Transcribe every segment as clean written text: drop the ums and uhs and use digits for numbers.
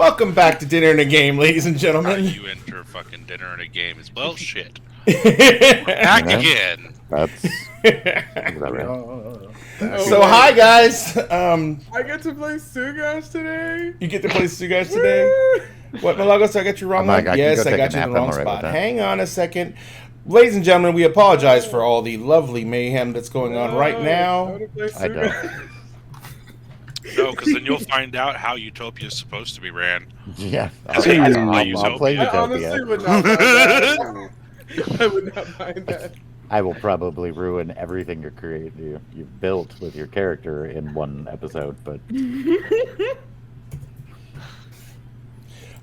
Welcome back to Dinner and a Game, ladies and How gentlemen. you enter fucking dinner and a game is bullshit. Back again. That's So hi guys. I get to play Sugash today. You get to play Sugash today. What, Malagos? I got you wrong. I can Yes, go I take got a you in nap. the wrong I'm all right with spot. that. Hang on a second. Ladies and gentlemen, we apologize for all the lovely mayhem that's going on right I now. wanna play I don't. Sugash. No, because then you'll find out how Utopia is supposed to be ran. Yeah. Is it I'll play Utopia? I honestly Utopia. would not mind that. I would not mind that. I will probably ruin everything you've built with your character in one episode, but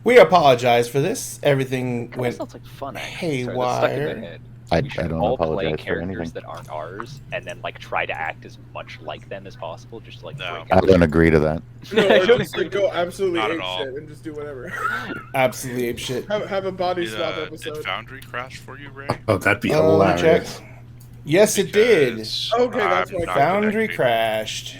We apologize for this. Everything That went sounds like fun. haywire. I We should don't all play apologize for characters anything. that aren't ours, and then like try to act as much like them as possible, just to, like No. break I out. don't agree to that. No, I or don't just agree. like, go absolutely Not at ape all. shit and just do whatever. Absolutely ape shit. have a body Did, swap did episode. Foundry crash for you, Ray? Oh, that'd be Let me hilarious. check. Yes, it did. Because Okay, that's I'm why not Foundry connected. crashed.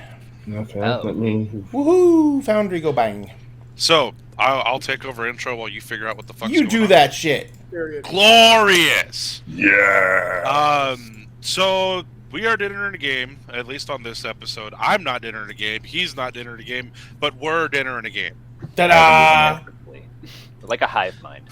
Okay, Oh. let me. Woohoo! Foundry go bang. So, I'll take over intro while you figure out what the fuck's You going do on. that shit. Period. Glorious! Yeah. So we are dinner in a game, at least on this episode. I'm not dinner in a game, he's not dinner in a game, but we're dinner in a game. Ta-da! Like a hive mind.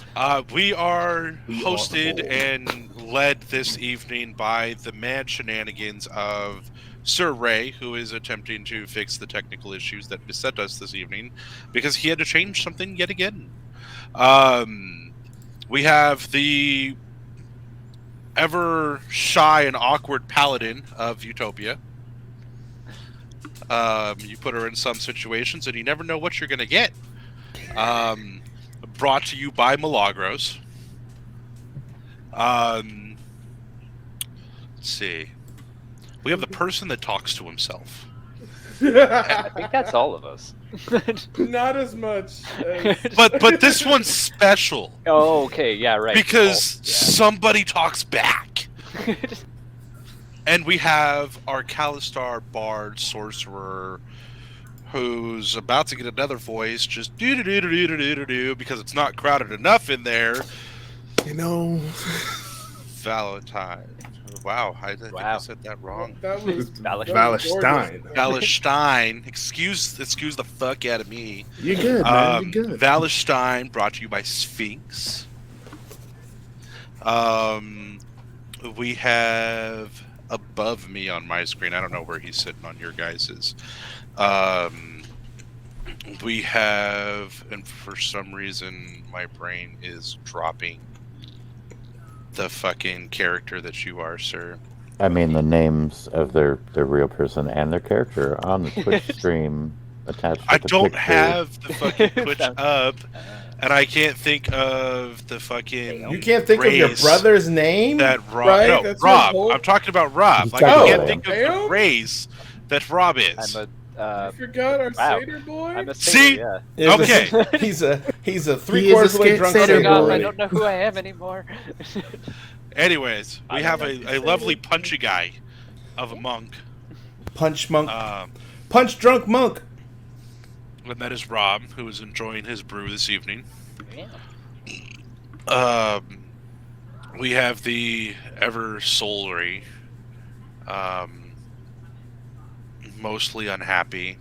We are We are hosted the and led this evening by the mad shenanigans of Sir Ray, who is attempting to fix the technical issues that beset us this evening, because he had to change something yet again. We have the ever shy and awkward paladin of Utopia. You put her in some situations and you never know what you're going to get. Brought to you by Milagros. Let's see. We have the person that talks to himself. I think that's all of us. Not as much as But this one's special Oh, okay, yeah, right. because Oh, somebody talks back. yeah. And we have our Kalistar Bard Sorcerer, who's about to get another voice, just do because it's not crowded enough in there. You know, Valentine. Wow, I think I Wow. said that wrong. that was Valestein. Valestein. Excuse the fuck out of me. You're good, man. You're good. Valestein, brought to you by Sphinx. We have above me on my screen. I don't know where he's sitting on your guys's. We have, and for some reason, my brain is dropping the fucking character that you are, sir. I mean, the names of their real person and their character are on the Twitch stream attached to I the don't picture. have the fucking Twitch up, and I can't think of the fucking. You can't think of your race brother's name? that Rob. Right, No, that's your Rob. whole- I'm talking about Rob. He's Like I talking can't about think of him. the race that Rob is. I'm I a, forgot our wow. satyr boy. I'm a See? satyr, yeah. Okay. He's a He 3/4 is a way drunk satyr satyr God, boy. I boy. don't know who I am anymore. Anyways, we I have don't a lovely punchy guy of a monk. Punch monk. Um, Punch drunk monk. and that is Rob, who is enjoying his brew this evening. Yeah. We have the ever soulry, mostly unhappy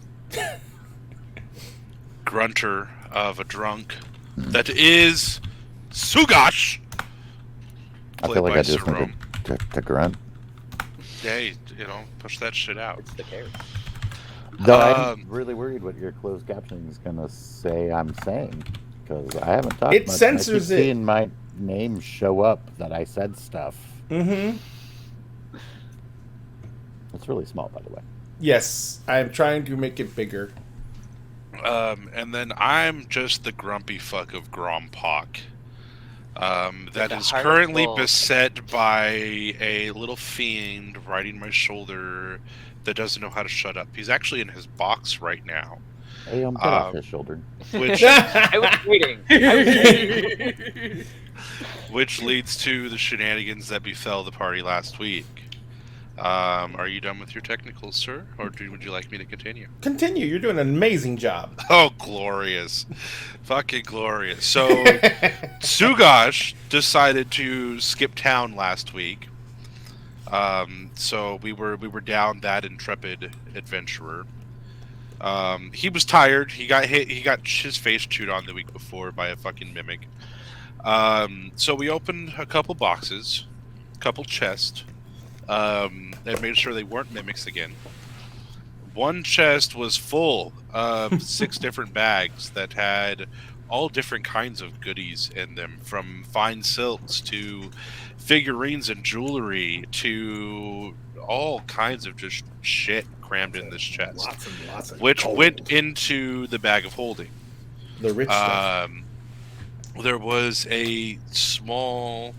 grunter of a drunk that is Sugash. I Played feel like by I just Sarome. need to grunt. Hey, push that shit out. It's the character. Though I'm really worried what your closed captioning is going to say I'm saying, because I haven't talked It much. censors I it. keep seeing my name show up that I said stuff. Mm-hmm. It's really small, by the way. Yes, I'm trying to make it bigger. And then I'm just the grumpy fuck of Grompok. That The is heart currently full. beset by a little fiend riding my shoulder that doesn't know how to shut up. He's actually in his box right now, Hey, get off his shoulder. which I was waiting. which leads to the shenanigans that befell the party last week. Are you done with your technicals, sir, or would you like me to continue? Continue. You're doing an amazing job. Oh, glorious. Fucking glorious. So, Sugash decided to skip town last week. So we were down that intrepid adventurer. He was tired. He got hit. He got his face chewed on the week before by a fucking mimic. So we opened a couple boxes, a couple chests, and made sure they weren't mimics again. One chest was full of 6 different bags that had all different kinds of goodies in them, from fine silks to figurines and jewelry to all kinds of just shit crammed in this chest, Lots and lots of which gold. went into the bag of holding. The rich stuff. There was a small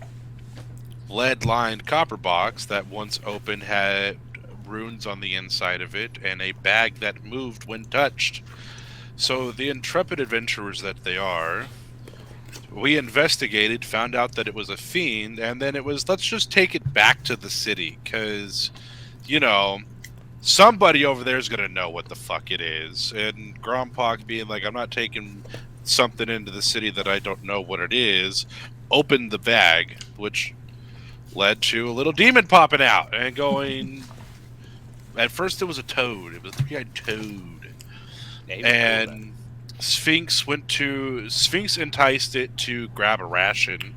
lead-lined copper box that, once open, had runes on the inside of it, and a bag that moved when touched. So the intrepid adventurers that they are, we investigated, found out that it was a fiend, and then it was, let's just take it back to the city, because, you know, somebody over there is going to know what the fuck it is. And Grompok being like, I'm not taking something into the city that I don't know what it is, opened the bag, which led to a little demon popping out and going... At first it was a toad. It was a 3-eyed toad. And Sphinx enticed it to grab a ration.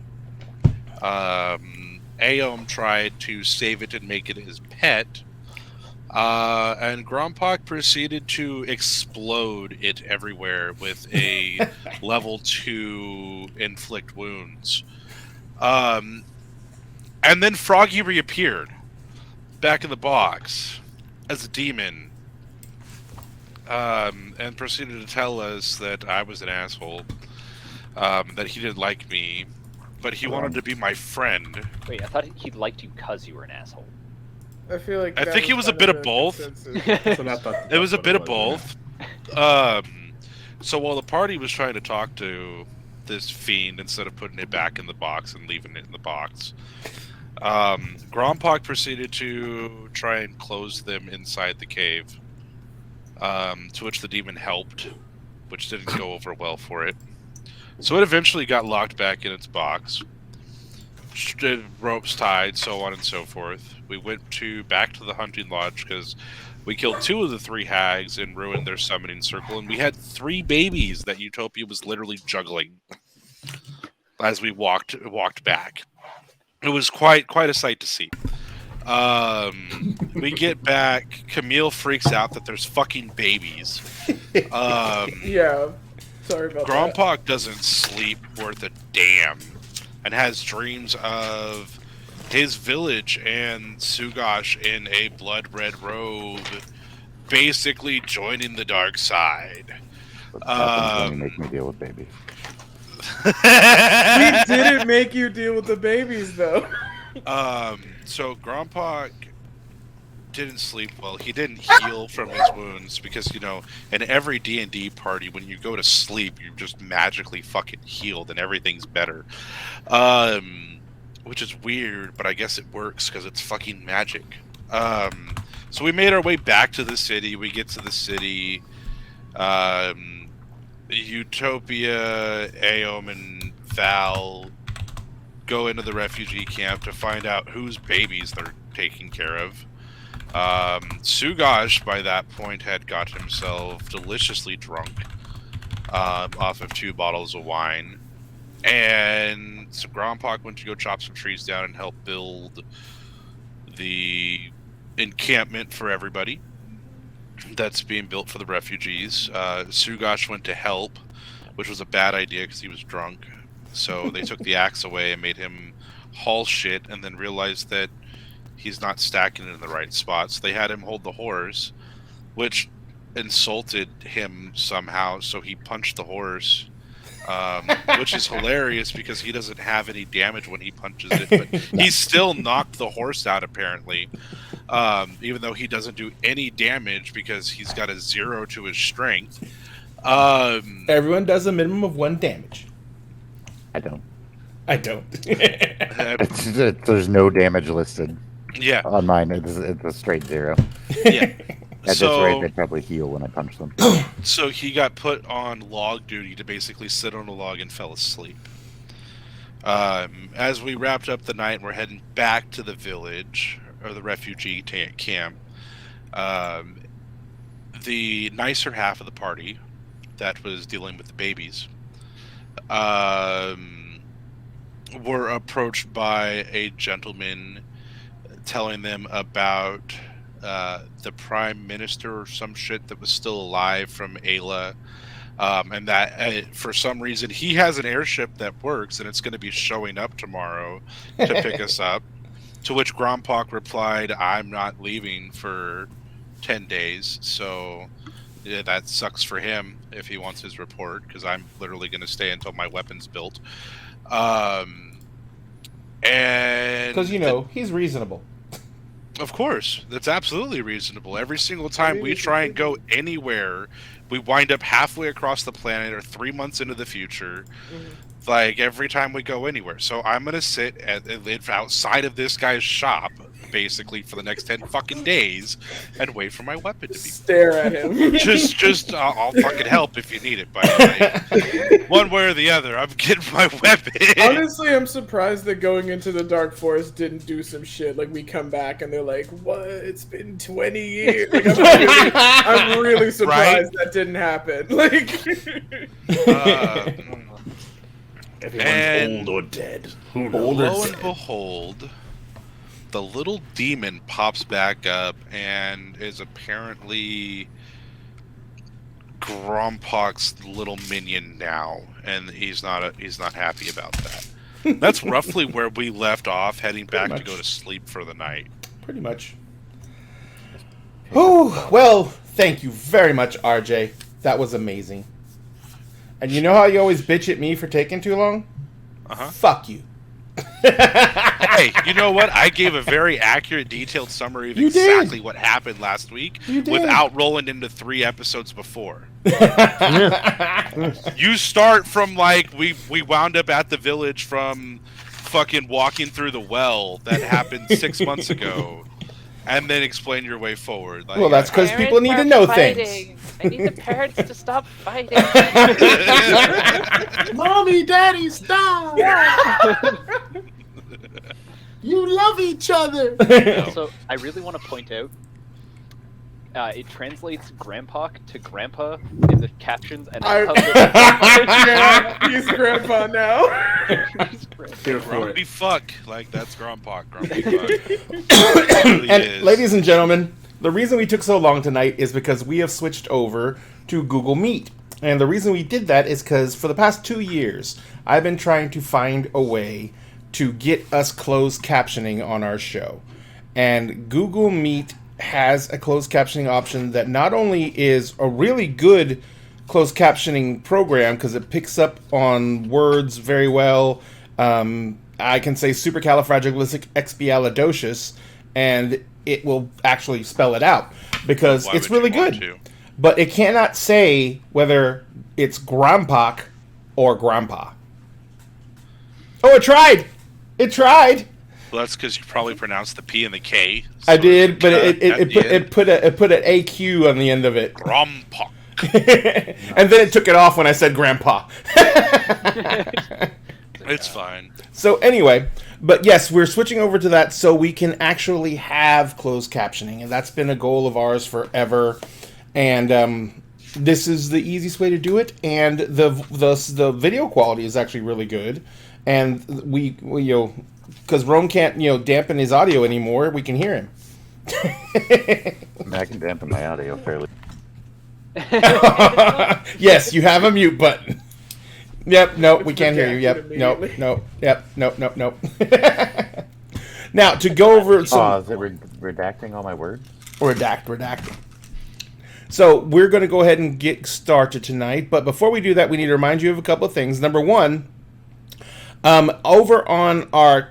Aeom tried to save it and make it his pet. And Grompok proceeded to explode it everywhere with a level 2 inflict wounds. And then Froggy reappeared back in the box as a demon, and proceeded to tell us that I was an asshole, that he didn't like me, but he wanted to be my friend. Wait, I thought he liked you because you were an asshole. I feel like I that think it was a kind bit of the both. consensus. That's what I thought. It was a That's bit what of both. So while the party was trying to talk to this fiend instead of putting it back in the box and leaving it in the box, Grompok proceeded to try and close them inside the cave, to which the demon helped, which didn't go over well for it. So it eventually got locked back in its box, ropes tied, so on and so forth. We went back to the hunting lodge because we killed 2 of the 3 hags and ruined their summoning circle, and we had 3 babies that Utopia was literally juggling as we walked back. It was quite a sight to see. We get back. Camille freaks out that there's fucking babies. Yeah. Sorry about that. Grompok doesn't sleep worth a damn, and has dreams of his village and Sugash in a blood red robe, basically joining the dark side. What happens when you make me deal with babies? We didn't make you deal with the babies, though. So Grompok didn't sleep well. He didn't heal from his wounds because, you know, in every D&D party, when you go to sleep, you're just magically fucking healed and everything's better. Which is weird, but I guess it works because it's fucking magic. So we made our way back to the city. We get to the city. Utopia, Aeom, and Val go into the refugee camp to find out whose babies they're taking care of. Sugash, by that point, had got himself deliciously drunk off of 2 bottles of wine. And so Grompok went to go chop some trees down and help build the encampment for everybody that's being built for the refugees. Sugash went to help, which was a bad idea because he was drunk. So they took the axe away and made him haul shit, and then realized that he's not stacking it in the right spots. They had him hold the horse, which insulted him somehow, so he punched the horse, which is hilarious because he doesn't have any damage when he punches it, but he still knocked the horse out apparently, even though he doesn't do any damage because he's got a 0 to his strength. Everyone does a minimum of 1 damage. I don't. I don't. There's no damage listed. Yeah. On mine, it's a straight 0. Yeah. At this rate, they'd probably heal when I punch them. So he got put on log duty to basically sit on a log and fell asleep. As we wrapped up the night, we're heading back to the village, or the refugee camp. The nicer half of the party that was dealing with the babies were approached by a gentleman telling them about the prime minister or some shit that was still alive from Ayla, and that for some reason he has an airship that works and it's going to be showing up tomorrow to pick us up. To which Grompak replied, "I'm not leaving for 10 days, so yeah, that sucks for him if he wants his report, because I'm literally going to stay until my weapon's built." And Because, he's reasonable. Of course, that's absolutely reasonable. Every single time we try and go anywhere, we wind up halfway across the planet or 3 months into the future. Like, every time we go anywhere. So I'm going to sit outside of this guy's shop, basically, for the next 10 fucking days and wait for my weapon to be... Stare at him. I'll fucking help if you need it, but like, one way or the other, I'm getting my weapon. Honestly, I'm surprised that going into the Dark Forest didn't do some shit. Like, we come back and they're like, "What? It's been 20 years." Like, I'm really surprised that didn't happen. Like, everyone's old or dead. Who knows? Lo and behold, the little demon pops back up and is apparently Grompak's little minion now, and he's not happy about that. That's roughly where we left off, heading back to go to sleep for the night. Pretty much. Oh, well, thank you very much, RJ. That was amazing. And you know how you always bitch at me for taking too long? Fuck you. Hey, you know what? I gave a very accurate, detailed summary of exactly what happened last week without rolling into 3 episodes before. You start from, like, we wound up at the village from fucking walking through the well that happened 6 months ago, and then explain your way forward. Like, well, that's because people need to know things. I need the parents to stop fighting. Mommy, Daddy, stop! You love each other. So I really want to point out, it translates Grandpa to Grandpa in the captions, and yeah, he's Grandpa now. Grumpy fuck. Like, that's Grompak. Grumpy fuck. Really And is. ladies and gentlemen, the reason we took so long tonight is because we have switched over to Google Meet. And the reason we did that is because for the past 2 years, I've been trying to find a way to get us closed captioning on our show. And Google Meet has a closed captioning option that not only is a really good closed captioning program because it picks up on words very well. I can say supercalifragilisticexpialidocious, and it will actually spell it out because Why it's would really you want good. to? But it cannot say whether it's Grompak or Grandpa. Oh, it tried! It tried! Well, that's because you probably pronounced the P and the K. I so did, but it's it put an AQ on the end of it. Grompak. And then it took it off when I said Grandpa. It's fine. So anyway, but yes, we're switching over to that so we can actually have closed captioning, and that's been a goal of ours forever. And this is the easiest way to do it, and the video quality is actually really good. And we because Rome can't dampen his audio anymore, we can hear him. I can dampen my audio fairly. Yes, you have a mute button. Yep, no, we can't hear you. Yep, no, Immediately. no, yep, no. Now, to go over some... Is it redacting all my words? Redacting. So, we're going to go ahead and get started tonight, but before we do that, we need to remind you of a couple of things. Number one, over on our...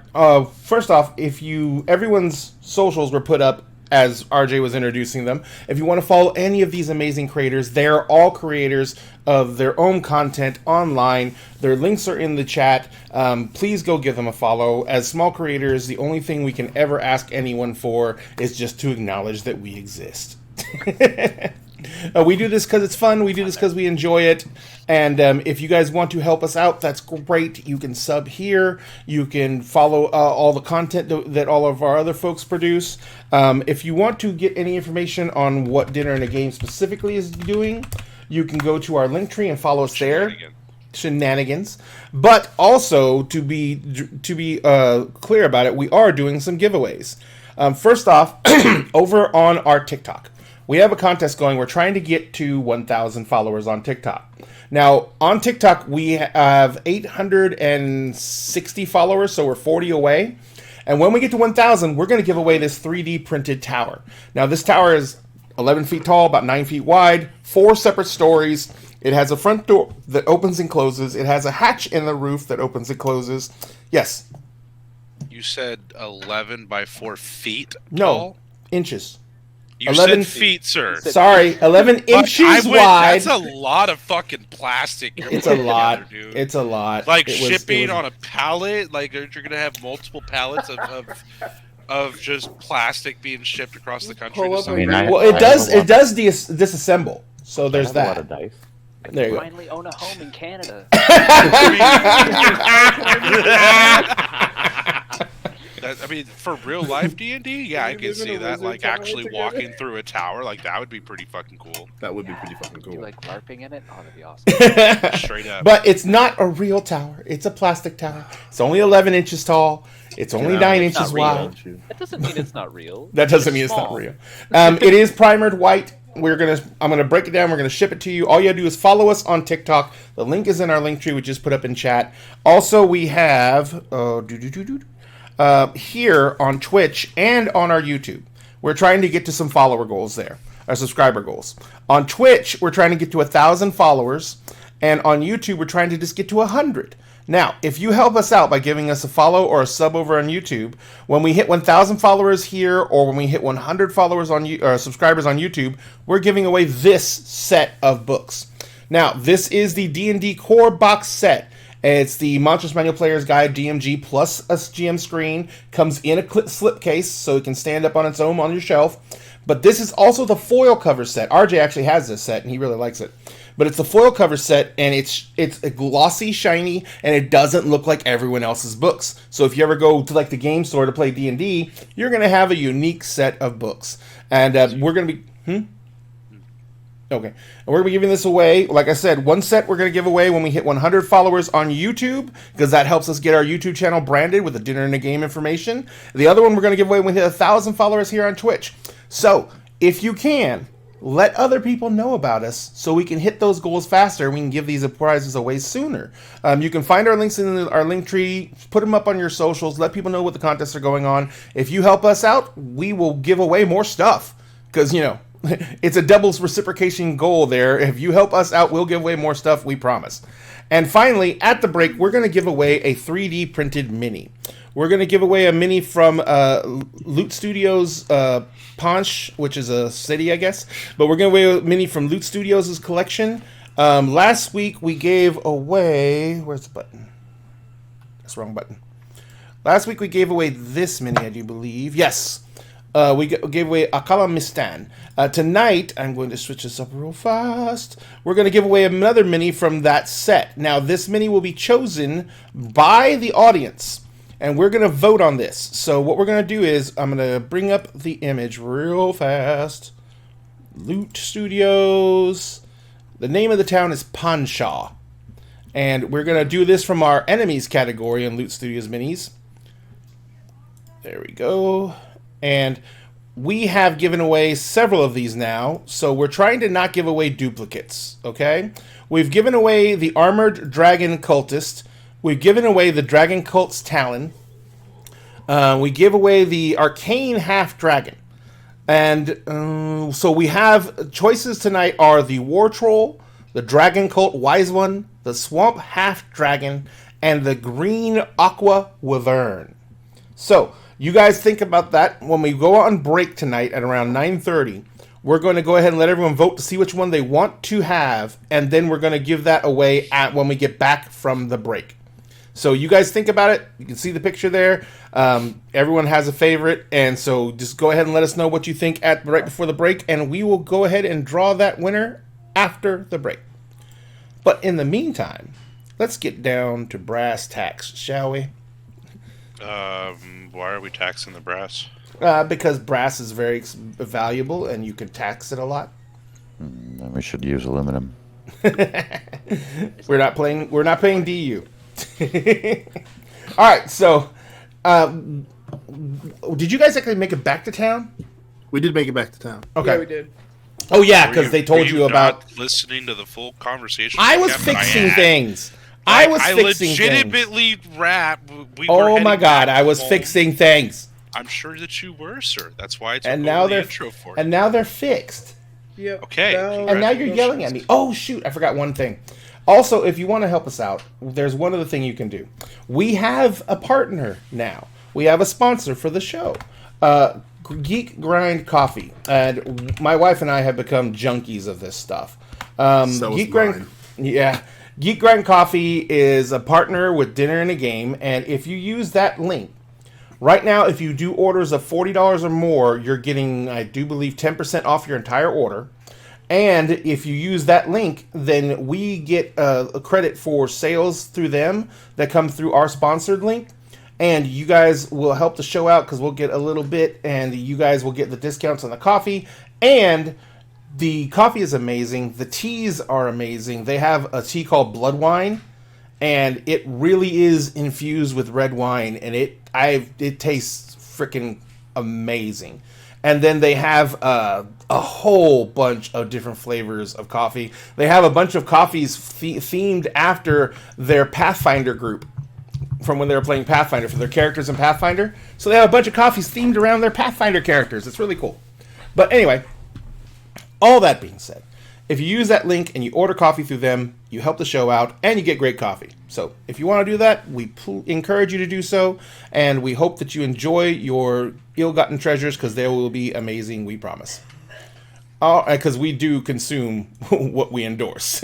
first off, everyone's socials were put up as RJ was introducing them. If you want to follow any of these amazing creators, they are all creators of their own content online. Their links are in the chat. Please go give them a follow. As small creators, the only thing we can ever ask anyone for is just to acknowledge that we exist. We do this because it's fun. We do this because we enjoy it. And if you guys want to help us out, that's great. You can sub here. You can follow all the content that all of our other folks produce. If you want to get any information on what Dinner and a Game specifically is doing, you can go to our link tree and follow us there. Shenanigans. But also, to be clear about it, we are doing some giveaways. First off, over on our TikTok, we have a contest going. We're trying to get to 1,000 followers on TikTok. Now, on TikTok, we have 860 followers, so we're 40 away. And when we get to 1,000, we're going to give away this 3D printed tower. Now, this tower is 11 feet tall, about 9 feet wide, 4 separate stories. It has a front door that opens and closes. It has a hatch in the roof that opens and closes. Yes. You said 11 by 4 feet No, tall? inches. You 11 said feet, sir. Sorry, 11 inches wide. That's a lot of fucking plastic. You're It's a putting lot. together, dude. It's a lot. Like It was- shipping on a pallet. Like you're gonna have multiple pallets of just plastic being shipped across the country. Pull To up some- a green- Well, it does disassemble. So there's I have a lot that. of dice. There you go. Finally own a home in Canada. I mean, for real life D&D, yeah, I We can live in see a that. wizard Like tower actually together. walking through a tower, like that would be pretty fucking cool. That would be pretty fucking You cool. like LARPing in it? Oh, that'd be awesome. Straight up. But it's not a real tower. It's a plastic tower. It's only 11 inches tall. It's only Yeah, 9 it's inches not real. wide. That doesn't mean it's not real. That doesn't It's mean it's not small. real. It is primered white. I'm gonna break it down. We're gonna ship it to you. All you gotta do is follow us on TikTok. The link is in our link tree, we just put up in chat. Also, we have here on Twitch and on our YouTube. We're trying to get to some follower goals there, our subscriber goals. On Twitch, we're trying to get to 1,000 followers, and on YouTube, we're trying to just get to 100. Now, if you help us out by giving us a follow or a sub over on YouTube, when we hit 1,000 followers here, or when we hit 100 followers on subscribers on YouTube, we're giving away this set of books. Now, this is the D&D Core Box Set. It's the Monstrous Manual Player's Guide DMG plus a GM screen. Comes in a slipcase, so it can stand up on its own on your shelf. But this is also the foil cover set. RJ actually has this set, and he really likes it. But it's the foil cover set, and it's a glossy, shiny, and it doesn't look like everyone else's books. So if you ever go to like the game store to play D&D, you're going to have a unique set of books. And we're going to be... Okay. And we're going to be giving this away. Like I said, one set we're going to give away when we hit 100 followers on YouTube, because that helps us get our YouTube channel branded with the Dinner and a Game information. The other one we're going to give away when we hit 1,000 followers here on Twitch. So, if you can, let other people know about us so we can hit those goals faster and we can give these prizes away sooner. You can find our links in our link tree, put them up on your socials, let people know what the contests are going on. If you help us out, we will give away more stuff, because, you know, it's a double reciprocation goal there. If you help us out, we'll give away more stuff, we promise. And finally, at the break, we're going to give away a 3D printed mini. We're going to give away a mini from Loot Studios Ponch, which is a city, I guess. But we're going to give away a mini from Loot Studios' collection. Last week, we gave away... Where's the button? That's the wrong button. Last week, we gave away this mini, I do believe. Yes. We gave away Akala Mistan. Tonight, I'm going to switch this up real fast. We're going to give away another mini from that set. Now, this mini will be chosen by the audience, and we're going to vote on this. So what we're going to do is, I'm going to bring up the image real fast. Loot Studios. The name of the town is Panshaw. And we're going to do this from our enemies category in Loot Studios minis. There we go. And we have given away several of these now, so we're trying to not give away duplicates, okay? We've given away the Armored Dragon Cultist. We've given away the Dragon Cult's Talon. We give away the Arcane Half Dragon. And so we have choices tonight are the War Troll, the Dragon Cult Wise One, the Swamp Half Dragon, and the Green Aqua Wyvern. So, you guys think about that. When we go on break tonight at around 9:30, we're going to go ahead and let everyone vote to see which one they want to have, and then we're going to give that away when we get back from the break. So you guys think about it. You can see the picture there. Everyone has a favorite, and so just go ahead and let us know what you think right before the break, and we will go ahead and draw that winner after the break. But in the meantime, let's get down to brass tacks, shall we? Why are we taxing the brass? Because brass is very valuable, and you can tax it a lot. Then we should use aluminum. We're not paying DU. All right, so did you guys actually make it back to town? We did make it back to town. Okay. Yeah, we did. Oh yeah, because they told Were you about. not listening to the full conversation. I was Captain? fixing things. I was fixing things. legitimately Oh my god, I was fixing things. I'm sure that you were, sir. That's why I took And now the they're intro for you. and now they're fixed. Yep. Okay. And now you're yelling at me. Oh shoot, I forgot one thing. Also, if you want to help us out, there's one other thing you can do. We have a partner now. We have a sponsor for the show. Geek Grind Coffee. And my wife and I have become junkies of this stuff. So Geek is Grind, mine. yeah. Geek Grind Coffee is a partner with Dinner and a Game, and if you use that link, right now, if you do orders of $40 or more, you're getting, I do believe, 10% off your entire order. And if you use that link, then we get a credit for sales through them that come through our sponsored link. And you guys will help the show out because we'll get a little bit, and you guys will get the discounts on the coffee. And the coffee is amazing. The teas are amazing. They have a tea called Blood Wine, and it really is infused with red wine, and it tastes freaking amazing. And then they have a whole bunch of different flavors of coffee. They have a bunch of coffees themed after their Pathfinder group from when they were playing Pathfinder for their characters in Pathfinder. So they have a bunch of coffees themed around their Pathfinder characters. It's really cool. But anyway, all that being said, if you use that link and you order coffee through them, you help the show out and you get great coffee. So if you want to do that, we encourage you to do so. And we hope that you enjoy your ill-gotten treasures because they will be amazing, we promise. Because we do consume what we endorse.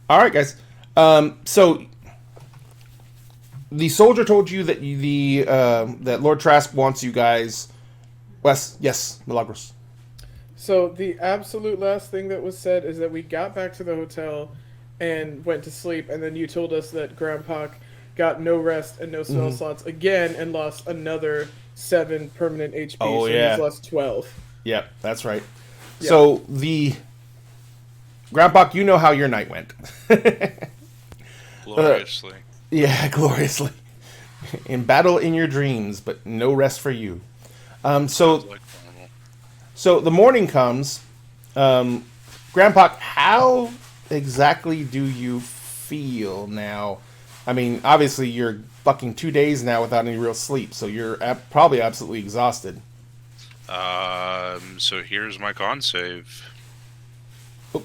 All right, guys. So the soldier told you that that Lord Trask wants you guys. Wes, yes, Milagros. So the absolute last thing that was said is that we got back to the hotel and went to sleep, and then you told us that Grandpa got no rest and no spell slots again and lost another 7 permanent HP. Oh, so yeah. he's lost 12. Yep, that's right. Yeah. So the Grandpa, you know how your night went. Gloriously. Yeah, gloriously. In battle in your dreams, but no rest for you. So Like normal. So the morning comes. Grandpa, how exactly do you feel now? I mean, obviously you're fucking 2 days now without any real sleep, so you're probably absolutely exhausted. So here's my con save. Oh.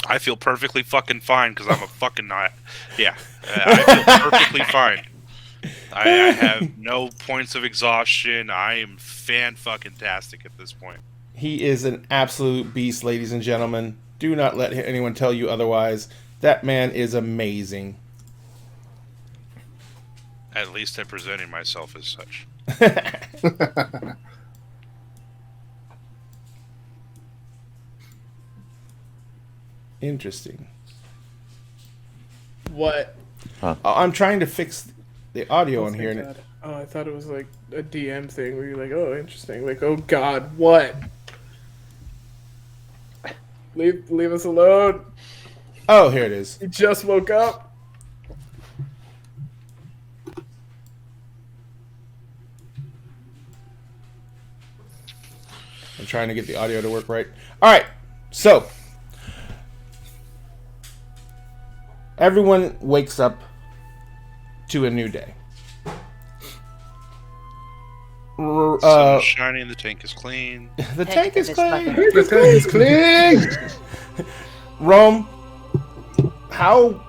I feel perfectly fucking fine because I'm a fucking not. Yeah, I feel perfectly fine. I have no points of exhaustion. I am fan-fucking-tastic at this point. He is an absolute beast, ladies and gentlemen. Do not let anyone tell you otherwise. That man is amazing. At least I'm presenting myself as such. Interesting. What? I'm trying to fix the audio on Thank here. And God. Oh, I thought it was like a DM thing where you're like, oh, interesting. Like, oh God, what? Leave us alone. oh, here it is. He just woke up. I'm trying to get the audio to work right. All right, so everyone wakes up to a new day. Sun is shining, the tank is clean. The tank is clean. The tank is clean. Rome, how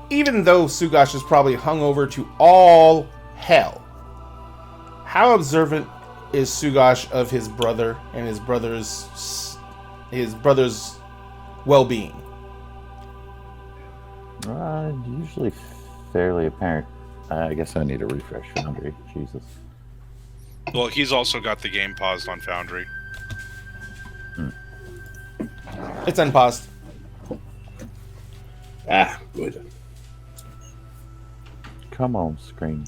even though Sugash is probably hungover to all hell, how observant is Sugash of his brother and his brother's well-being? Usually fairly apparent. I guess I need a refresh Foundry. Jesus. Well, he's also got the game paused on Foundry. It's unpaused. Ah, good. Come on, screen.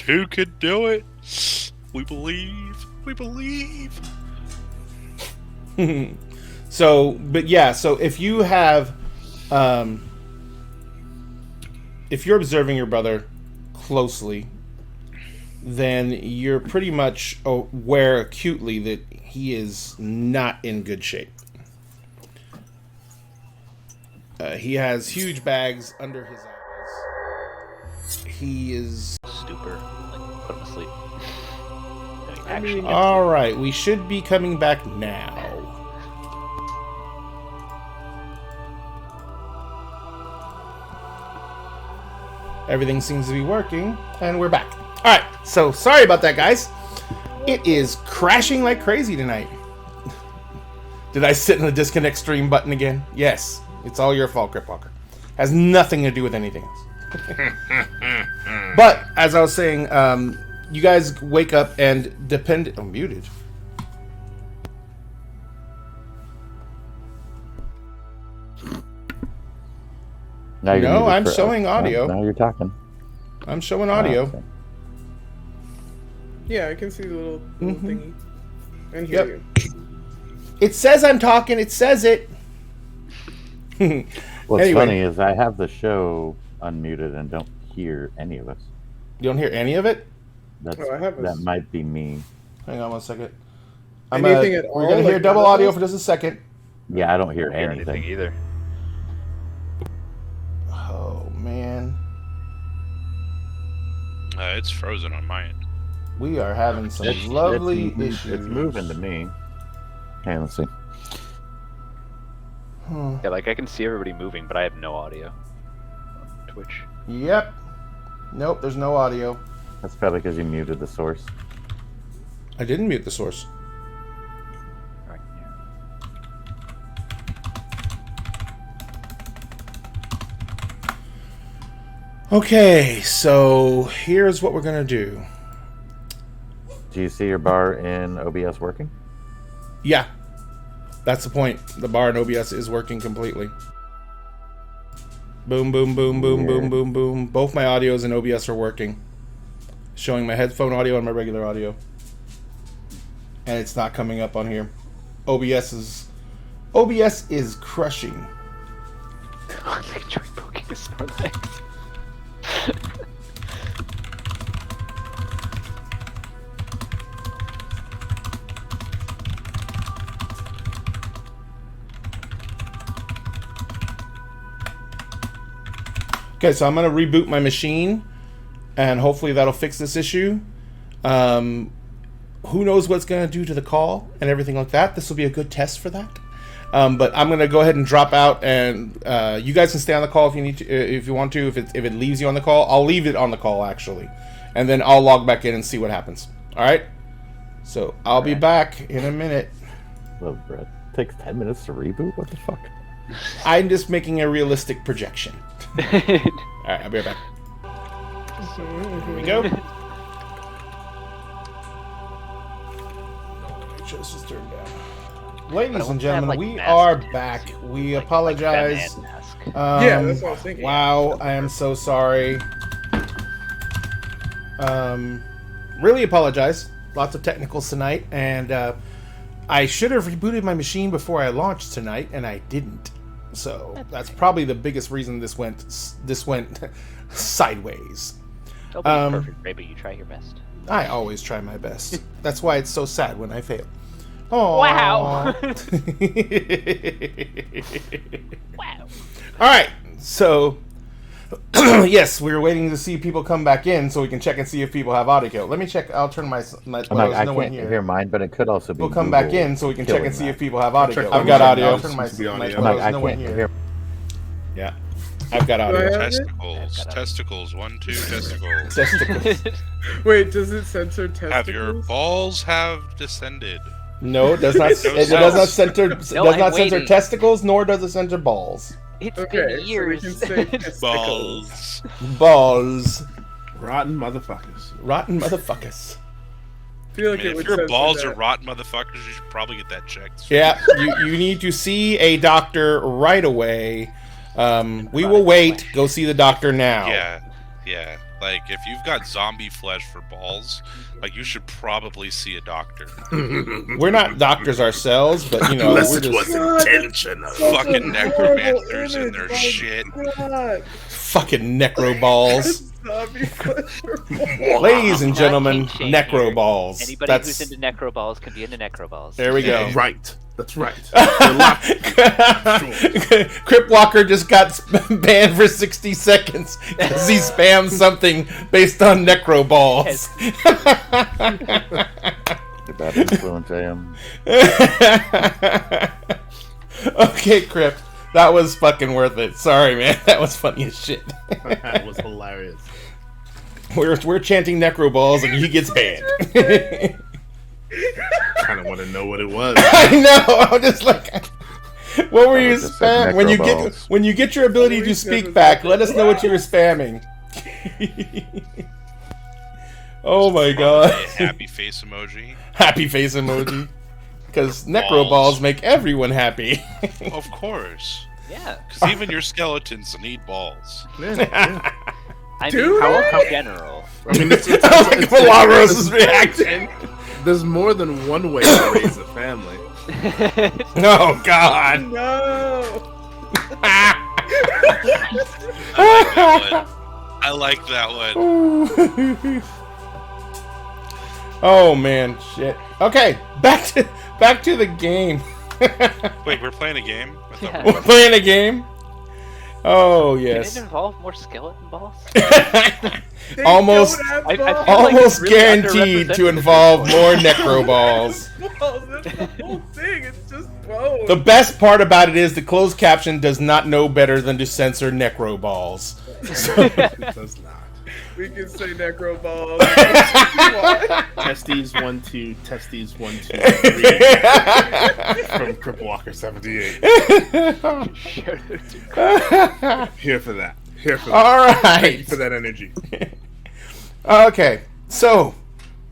Who could do it? We believe. We believe. So, but yeah, so if you have, if you're observing your brother closely, then you're pretty much aware acutely that he is not in good shape. He has huge bags under his eyes. He is... Stupor. Like, put him asleep. Alright, we should be coming back now. Everything seems to be working, and we're back. Alright, so sorry about that, guys. It is crashing like crazy tonight. Did I sit in the disconnect stream button again? Yes. It's all your fault, Cripwalker. Has nothing to do with anything else. But, as I was saying, you guys wake up and depend... I'm muted. Now you're No, muted I'm for- showing audio. Now you're talking. I'm showing audio. Okay. Yeah, I can see the little thingy. And Yep. hear you. It says I'm talking. It says it. What's Anyway. funny is I have the show unmuted and don't hear any of us. You don't hear any of it? That's, Oh, I have that us. might be me. Hang on one second. Anything at we're all, gonna hear like double none of audio us? for just a second. Yeah, I don't hear Hear anything. either. Oh man, It's frozen on my end. we are having some It's- lovely it's, issues. It's moving to me. Hey, let's see. Yeah, like I can see everybody moving, but I have no audio on Twitch. Yep. Nope. There's no audio. That's probably because you muted the source. I didn't mute the source. Right. Okay, so here's what we're gonna do. Do you see your bar in OBS working? Yeah, that's the point. The bar in OBS is working completely. Boom, boom, boom, boom, boom, Weird. boom, boom. Both my audios in OBS are working. Showing my headphone audio and my regular audio. And it's not coming up on here. OBS is crushing. I enjoy poking a Snorlax. Okay, so I'm gonna reboot my machine, and hopefully that'll fix this issue. Who knows what's gonna do to the call and everything like that? This will be a good test for that. But I'm gonna go ahead and drop out, and you guys can stay on the call if you need to, if you want to. If it leaves you on the call, I'll leave it on the call actually, and then I'll log back in and see what happens. All right. So I'll be back in a minute. Love bread. Takes 10 minutes to reboot? What the fuck? I'm just making a realistic projection. All right, I'll be right back. Here we go. Make sure this is turned down. Ladies and gentlemen, we are back. We apologize. Yeah, that's what I was thinking. Wow, I am so sorry. Really apologize. Lots of technicals tonight, and I should have rebooted my machine before I launched tonight, and I didn't. So that's probably the biggest reason this went sideways. It'll be perfect, Ray, but you try your best. I always try my best. That's why it's so sad when I fail. Oh Wow. Wow. All right, so yes, we're waiting to see people come back in so we can check and see if people have audio. Let me check. I'll turn my. I no one can't here. hear mine, but it could also be. We'll come back Google in so we can check killing and see that. if people have audio. check I've my got machine. audio. I'll I'll turn my. seems to be audio. my I no one can't here. hear. Yeah. I've got audio. Right. Testicles. Testicles. 1, 2, testicles. Testicles. Wait, does it censor testicles? Have your balls have descended? No, it does not. It does not censor. Does No, not I'm censor waiting. testicles, nor does it censor balls. It's Okay, been so we years. can say testicles. Balls. Balls. Rotten motherfuckers. Rotten motherfuckers. I feel I like mean, it if would your censor balls that. are rotten motherfuckers, you should probably get that checked. Yeah, you need to see a doctor right away. We will wait. Go see the doctor now. Yeah. Like, if you've got zombie flesh for balls, like, you should probably see a doctor. We're not doctors ourselves, but you know, Unless we're it just was intentional. Fucking necromancers horrible and their image, shit. God. fucking necro balls. Zombie flesh for balls. Ladies and Not gentlemen, kink shame necro here. balls. Anybody That's who's into necroballs can be into necroballs. there we go. Right. That's right. You're locked. Crip Walker just got banned for 60 seconds because he spammed something based on necro balls. Bad influence, AM. Okay, Crip, that was fucking worth it. Sorry, man, that was funny as shit. That was hilarious. We're chanting necro balls and he gets banned. Kind of want to know what it was. I know. I'm just like, what were I you just said spam? When you get necroballs. when you get your ability to speak back, let us know what you were spamming. Oh my god! A happy face emoji. Happy face emoji. Because necro Balls. balls make everyone happy. Of course. Yeah. Because even your skeletons need balls. Yeah. I Dude. mean, How- how general. I mean, it's Like Milagros' reaction. there's more than one way to raise a family. Oh god. No. I like that one. Oh man, shit. Okay, back to the game. Wait, we're playing a game? I thought We're playing a game. Oh yes. Can it involve more skeleton balls? They Almost- don't have I feel balls. like Almost really guaranteed to underrepresented. involve more necro balls. Balls, that's the whole thing. It's just bones. The best part about it is the closed caption does not know better than to censor necro balls. It does not. We can say necro balls. Testes 1 2, testes 1 2 3 from Crip Walker 78. Here for that. Here for that. All Thank you right. for that energy. Okay, so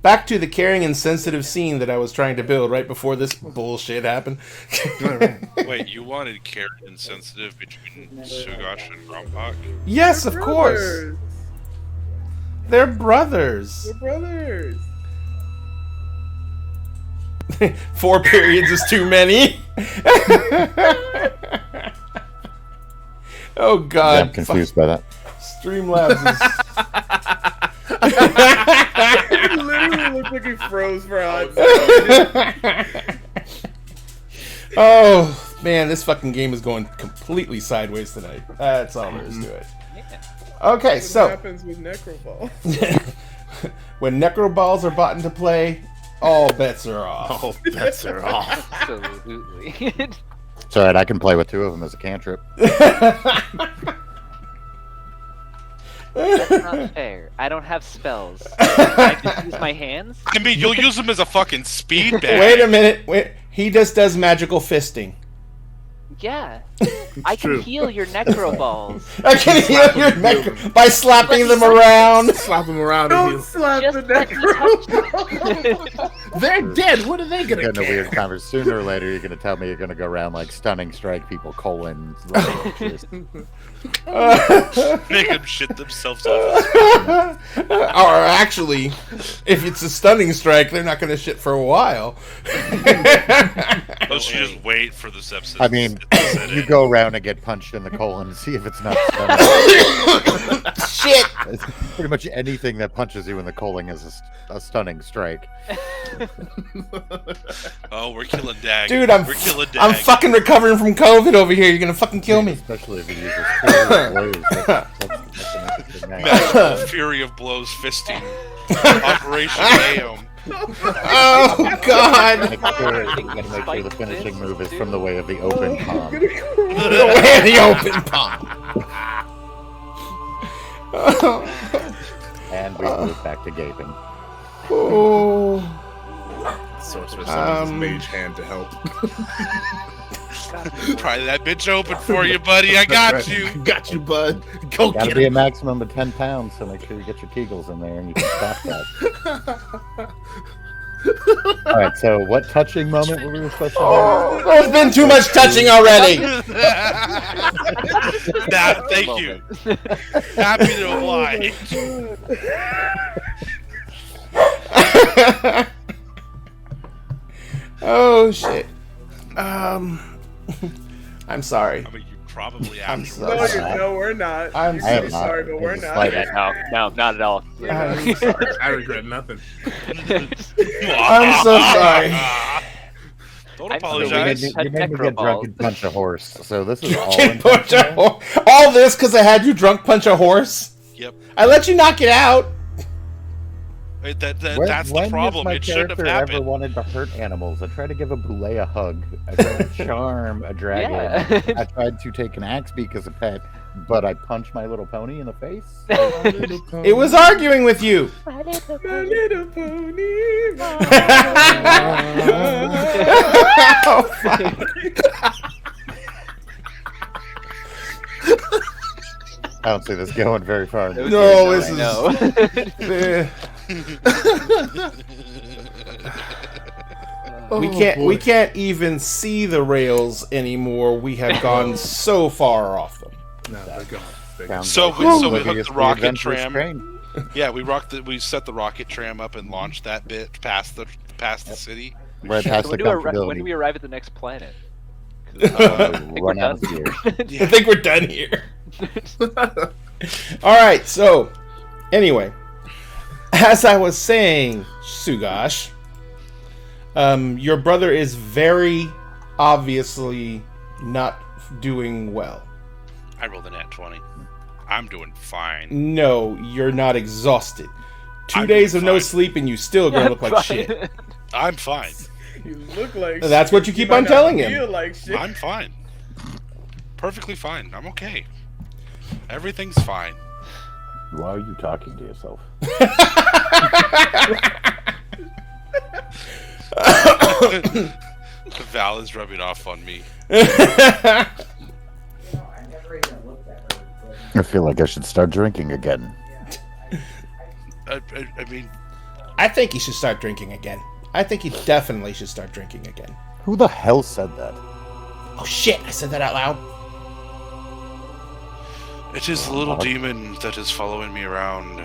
back to the caring and sensitive scene that I was trying to build right before this bullshit happened. Wait, you wanted caring and sensitive between Sugash and Grompak? Yes, of course. Brothers. They're brothers. We're brothers. 4 periods is too many. Oh Yeah, god. I'm confused by that. Streamlabs It literally looked like he froze for a hot second. Oh man, this fucking game is going completely sideways tonight. That's all there is to it. Okay, What so happens with necro balls? when necro balls are brought into play, all bets are off. All bets are off. Absolutely. It's alright, I can play with 2 of them as a cantrip. That's not fair. I don't have spells. I just use my hands. I mean, you'll use them as a fucking speed bag. Wait a minute. Wait. He just does magical fisting. Yeah. I can true. heal your necro balls. I can heal your necro by slapping them around. Slap them around and Don't heal. slap Just the let me necro balls. They're dead. What are they gonna Getting a care? weird conversation. Sooner or later, you're gonna tell me you're gonna go around like stunning strike people, colon. Just, Make them shit themselves off. Or actually, if it's a stunning strike, they're not going to shit for a while. Oh, so you just wait for the sepsis. I mean, to set you in. go around and get punched in the colon and see if it's not stunning. Shit. It's pretty much anything that punches you in the colon is a stunning strike. Oh, we're killing Dag. Dude, we're killing Dag. I'm fucking recovering from COVID over here. You're going to fucking kill me. Especially if you use a sphere of blows. That's an interesting name. Magical Fury of Blows fisting. Operation Aeom. Oh, God. Make sure, you gotta make sure the finishing move is from the way of the open palm. The way of the open palm. And we move back to gaping. Oh. Sorcerer summons his mage hand to help. Pry that bitch open for you, buddy. I got you. Got you, bud. Go Gotta get be him. a maximum of 10 pounds, so make sure you get your Kegels in there and you can stop that. Alright, so what touching moment were we supposed to have? There's been too much touching already. Thank you. Happy to oblige. Oh shit. I'm sorry. I mean, you probably I'm have. so No, sorry. no, we're not. I'm You I can am be not. sorry, but we're It's not. like- No, not at all. I'm sorry. I regret nothing. I'm so sorry. Don't I'm You apologize. made me get drunk and punch a horse, so this is all Can't punch a intentional? horse. All this because I had you drunk punch a horse. Yep. I let you knock it out. When, When that's the problem. Has my It shouldn't have character ever happened. wanted to hurt animals? I tried to give a boulet a hug. I tried to charm a dragon. Yeah. I tried to take an axe beak as a pet, but I punched my little pony in the face. It was arguing with you. My little pony. Oh, fuck. I don't see this going very far. No, this is- No. we can't even see the rails anymore. We have gone so far off them. No, they're gone. They're gone. Sounds So like we- an so we hooked oblivious the rocket adventurous tram. train. Yeah, we set the rocket tram up and launched that bit past the city. Right past the when comfortability. do we arrive at the next planet? Run out of gear. I think we're done here. All right. So, anyway, as I was saying, Sugash, your brother is very obviously not doing well. I rolled a nat 20. I'm doing fine. No, you're not exhausted. 2 I'm days of no fine. sleep and you still gonna look like shit. I'm fine. You look like That's shit. what you keep might on not telling him. Feel like shit. I'm fine. Perfectly fine. I'm okay. Everything's fine. Why are you talking to yourself? Val is rubbing off on me. I feel like I should start drinking again. I mean, I think he should start drinking again. I think he definitely should start drinking again. Who the hell said that? Oh shit, I said that out loud. it is the little demon that is following me around.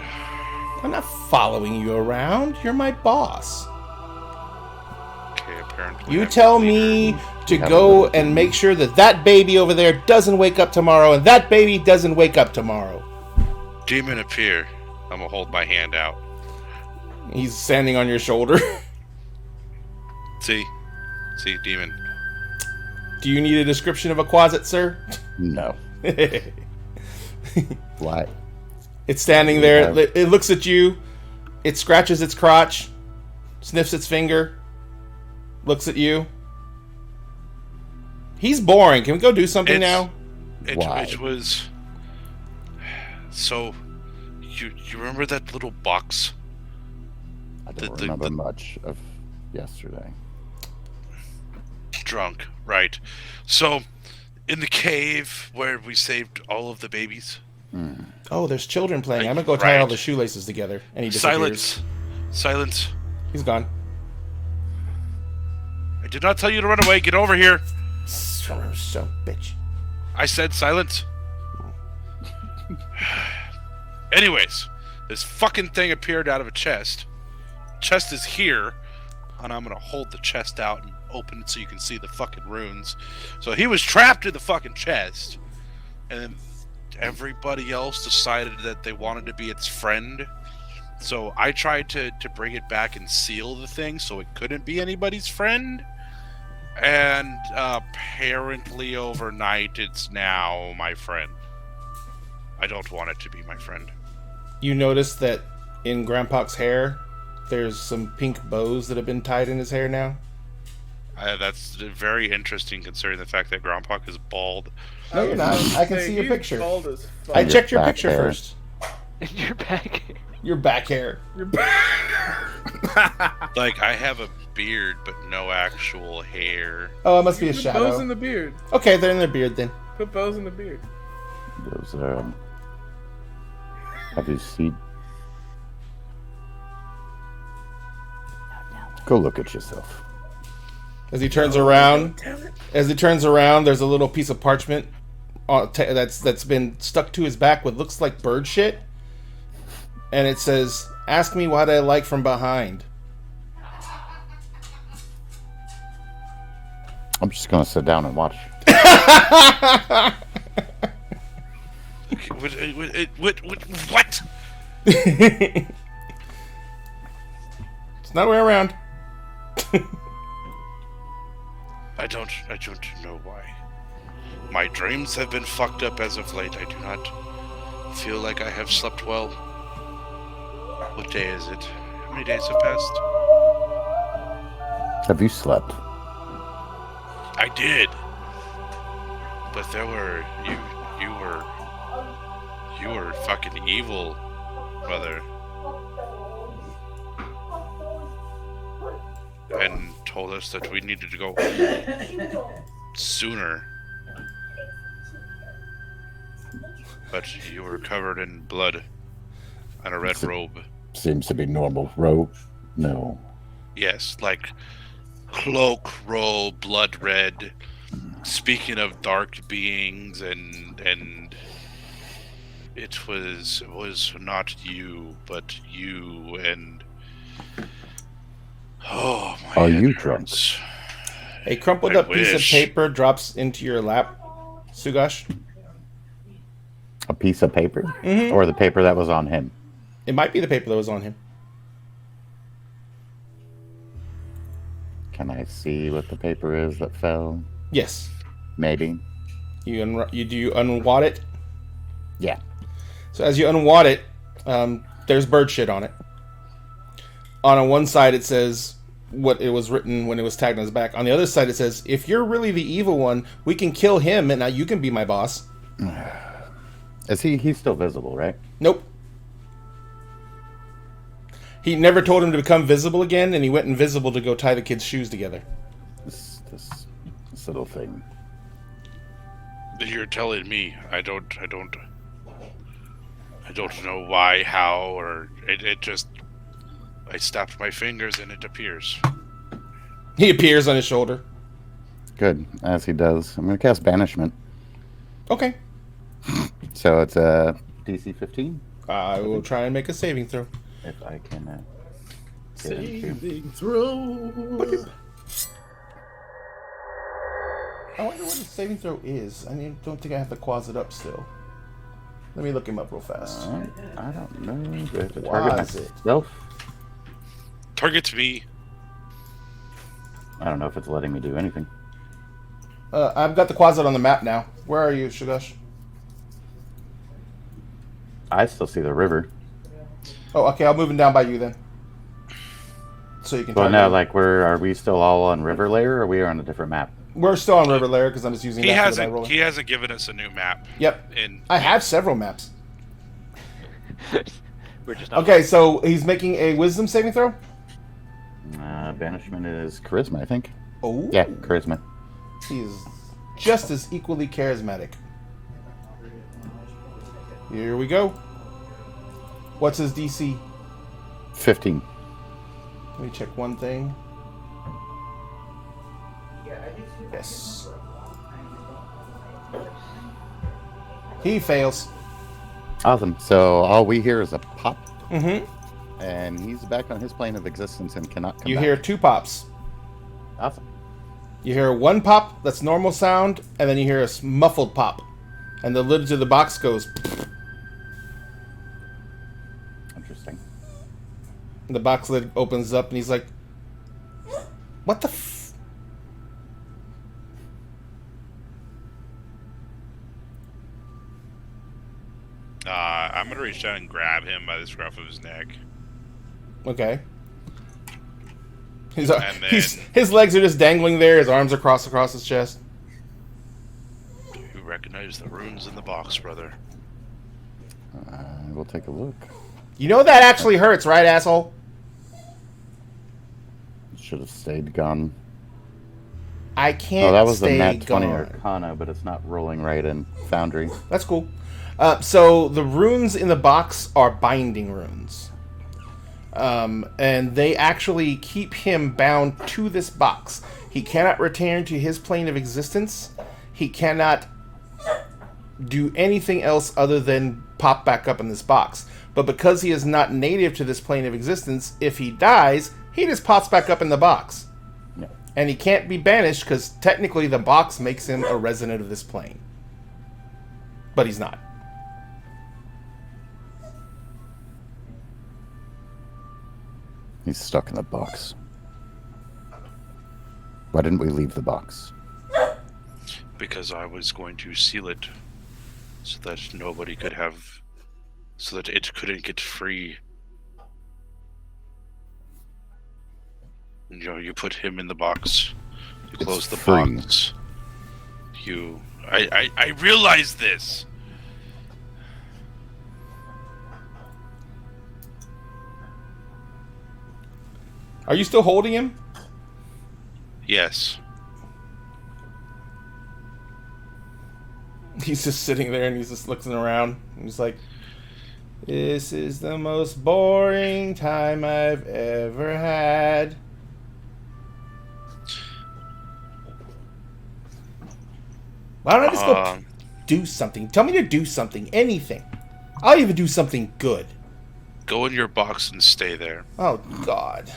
I'm not following you around. You're my boss. Okay, apparently. You I'm tell the leader. me to go and make sure that that baby over there doesn't wake up tomorrow, and that baby doesn't wake up tomorrow. Demon appear. I'm gonna hold my hand out. He's standing on your shoulder. See, demon. Do you need a description of a closet, sir? No. Why? It's standing there. Yeah. It looks at you. It scratches its crotch, sniffs its finger, looks at you. He's boring. Can we go do something It's- now? Why? It was. So, you remember that little box? I don't The- remember the- much of yesterday. Drunk, right? So, in the cave where we saved all of the babies. Oh, there's children playing. I'm gonna go tie Right. all the shoelaces together. And he disappears. Silence. He's gone. I did not tell you to run away. Get over here. So bitch. I said silence. Anyways, this fucking thing appeared out of a chest. Chest is here, and I'm gonna hold the chest out and open it so you can see the fucking runes. So he was trapped in the fucking chest, and then everybody else decided that they wanted to be its friend. So I tried to bring it back and seal the thing so it couldn't be anybody's friend. And apparently overnight it's now my friend. I don't want it to be my friend. You notice that in Grandpa's hair, there's some pink bows that have been tied in his hair now. That's very interesting considering the fact that Grandpa is bald. No, you're not. I can Hey, see your he's picture. bald as fuck. I checked your back picture hair. first. Your back. Your back hair. Like, I have a beard, but no actual hair. Oh, it must be a Put shadow. bows in the beard. Okay, they're in their beard then. Put bows in the beard. Those, have you seen? Go look at yourself. As he turns around, there's a little piece of parchment that's been stuck to his back with looks like bird shit, and it says, "Ask me what I like from behind." I'm just gonna sit down and watch. What? It's not a way around. I don't know why. My dreams have been fucked up as of late. I do not feel like I have slept well. What day is it? How many days have passed? Have you slept? I did. But you were fucking evil, mother. And told us that we needed to go sooner. But you were covered in blood and a red robe. Seems to be normal. Robe? No. Yes, like cloak, robe, blood red. Speaking of dark beings, and it was not you, but you, and oh my. Are you hurts. A crumpled up piece of paper drops into your lap, Sugash. A piece of paper? Mhm. Or the paper that was on him? It might be the paper that was on him. Can I see what the paper is that fell? Yes. Maybe. You unwad it? Yeah. So as you unwad it, there's bird shit on it. On one side it says what it was written when it was tagged on his back. On the other side it says, "If you're really the evil one, we can kill him and now you can be my boss." Is he's still visible, right? Nope. He never told him to become visible again, and he went invisible to go tie the kid's shoes together. This little thing. You're telling me I don't know why, how, or it just I snapped my fingers and it appears. He appears on his shoulder. Good, as he does. I'm gonna cast Banishment. Okay. So it's a DC 15. I will try and make a saving throw. If I can. Get into. Saving throw. I wonder what his saving throw is. I don't think I have the closet up still. Let me look him up real fast. I don't know. Do I have to Why target is it? myself? Target me. I don't know if it's letting me do anything. I've got the closet on the map now. Where are you, Shugash? I still see the river. Oh, okay. I'll move him down by you then. So you can. Well, target now, him. like, are we still all on River Layer, or are we on a different map? We're still on River Layer because I'm just using He that for the die hasn't rolling. he hasn't given us a new map. Yep. And I have several maps. We're just not. Okay, so he's making a wisdom saving throw? Banishment is Charisma, I think. Oh. Yeah, Charisma. He's just as equally charismatic. Here we go. What's his DC? 15. Let me check one thing. Yes. He fails. Awesome. So all we hear is a pop, Mm-hmm. and he's back on his plane of existence and cannot come You back. hear two pops. Awesome. You hear one pop, that's normal sound, and then you hear a muffled pop. And the lid to the box goes... Interesting. And the box lid opens up, and he's like, "What the f..." I'm gonna reach down and grab him by the scruff of his neck. Okay. His, And then- his legs are just dangling there, his arms are crossed across his chest. You recognize the runes in the box, brother. We'll take a look. You know that actually hurts, right, asshole? Should have stayed gone. I can't. Oh, that was a stay nat 20 gone. Arcana, but it's not rolling right in Foundry. That's cool. So the runes in the box are binding runes. And they actually keep him bound to this box. He cannot return to his plane of existence. He cannot do anything else other than pop back up in this box. But because he is not native to this plane of existence, if he dies, he just pops back up in the box. Yeah. And he can't be banished because technically the box makes him a resident of this plane. But he's not. He's stuck in the box. Why didn't we leave the box? Because I was going to seal it so that nobody could have, so that it couldn't get free. You know, you put him in the box, you It's close the free. box. I realize this. Are you still holding him? Yes. He's just sitting there and he's just looking around. And he's like, "This is the most boring time I've ever had." Why don't I just go do something? Tell me to do something. Anything. I'll even do something good. Go in your box and stay there. Oh, God.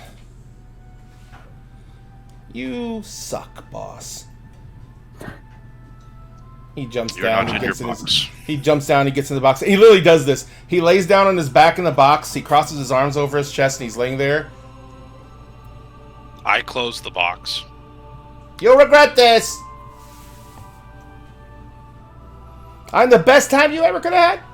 You suck, boss. He jumps You're down. not He in your gets in his, box. he jumps down. He gets in the box. He literally does this. He lays down on his back in the box. He crosses his arms over his chest, and he's laying there. I close the box. You'll regret this. I'm the best time you ever could have had.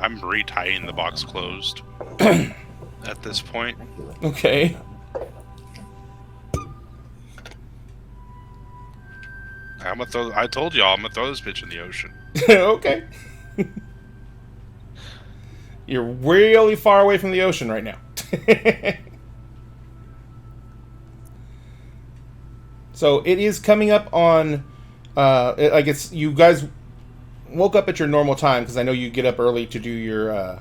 I'm retying the box closed at this point. Okay. I told y'all I'm gonna throw this bitch in the ocean. Okay. You're really far away from the ocean right now. So it is coming up on, I guess you guys woke up at your normal time because I know you get up early to do your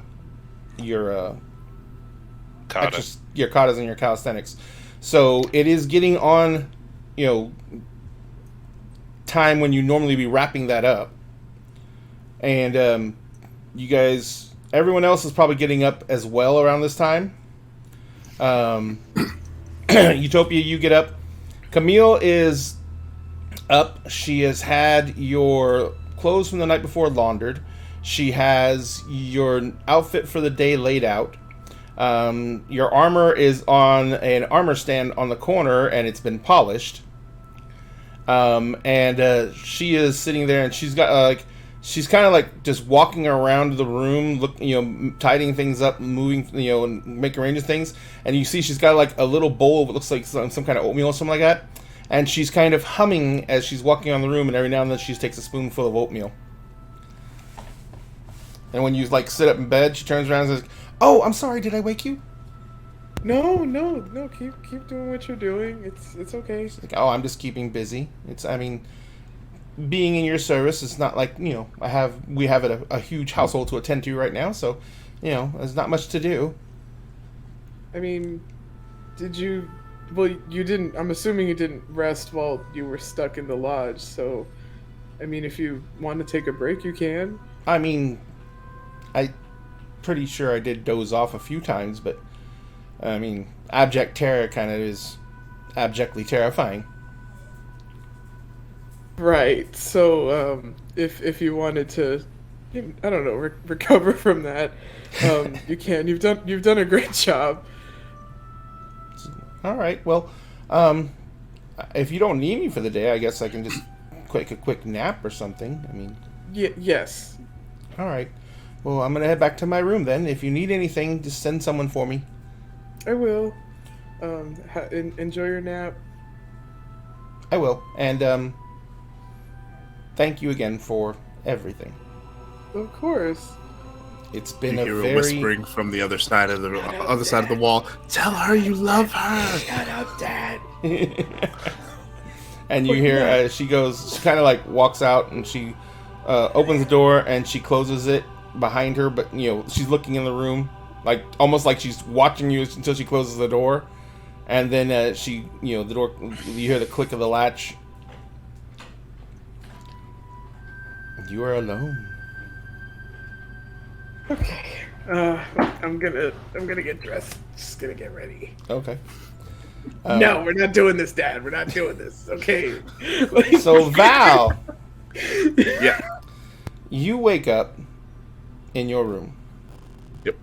Kata. your katas and your calisthenics. So it is getting on, time when you normally be wrapping that up. And you guys, everyone else is probably getting up as well around this time. Utopia, you get up. Camille is up. She has had your clothes from the night before laundered. She has your outfit for the day laid out. Your armor is on an armor stand on the corner, and it's been polished. And she is sitting there, and she's got she's kind of like just walking around the room, tidying things up, moving, and making arranges things. And you see she's got like a little bowl of what looks like some kind of oatmeal or something like that. And she's kind of humming as she's walking around the room, and every now and then she takes a spoonful of oatmeal. And when you sit up in bed, she turns around and says, "Oh, I'm sorry, did I wake you?" No. Keep doing what you're doing. It's okay. She's like, "Oh, I'm just keeping busy. Being in your service, it's not like, we have a huge household to attend to right now, so, there's not much to do." I mean, you didn't, I'm assuming you didn't rest while you were stuck in the lodge, so, I mean, if you want to take a break, you can. I mean, I'm pretty sure I did doze off a few times, but, I mean, abject terror kind of is abjectly terrifying. Right, so, if you wanted to, I don't know, recover from that, you can. You've done a great job. All right, well, if you don't need me for the day, I guess I can just take a quick nap or something. I mean... Yes. All right. Well, I'm going to head back to my room then. If you need anything, just send someone for me. I will. Enjoy your nap. I will. And thank you again for everything. Of course. It's been You a hear very... a whispering from the other side of the wall. Tell her you love her. Shut up, Dad. And you hear she kind of like walks out and she opens the door and she closes it behind her, but she's looking in the room, like almost like she's watching you until she closes the door. And then the door, you hear the click of the latch. You are alone. Okay. I'm gonna get dressed. Just gonna get ready. Okay. No, we're not doing this, Dad. We're not doing this. Okay. So Val, Yeah. you wake up in your room. Yep.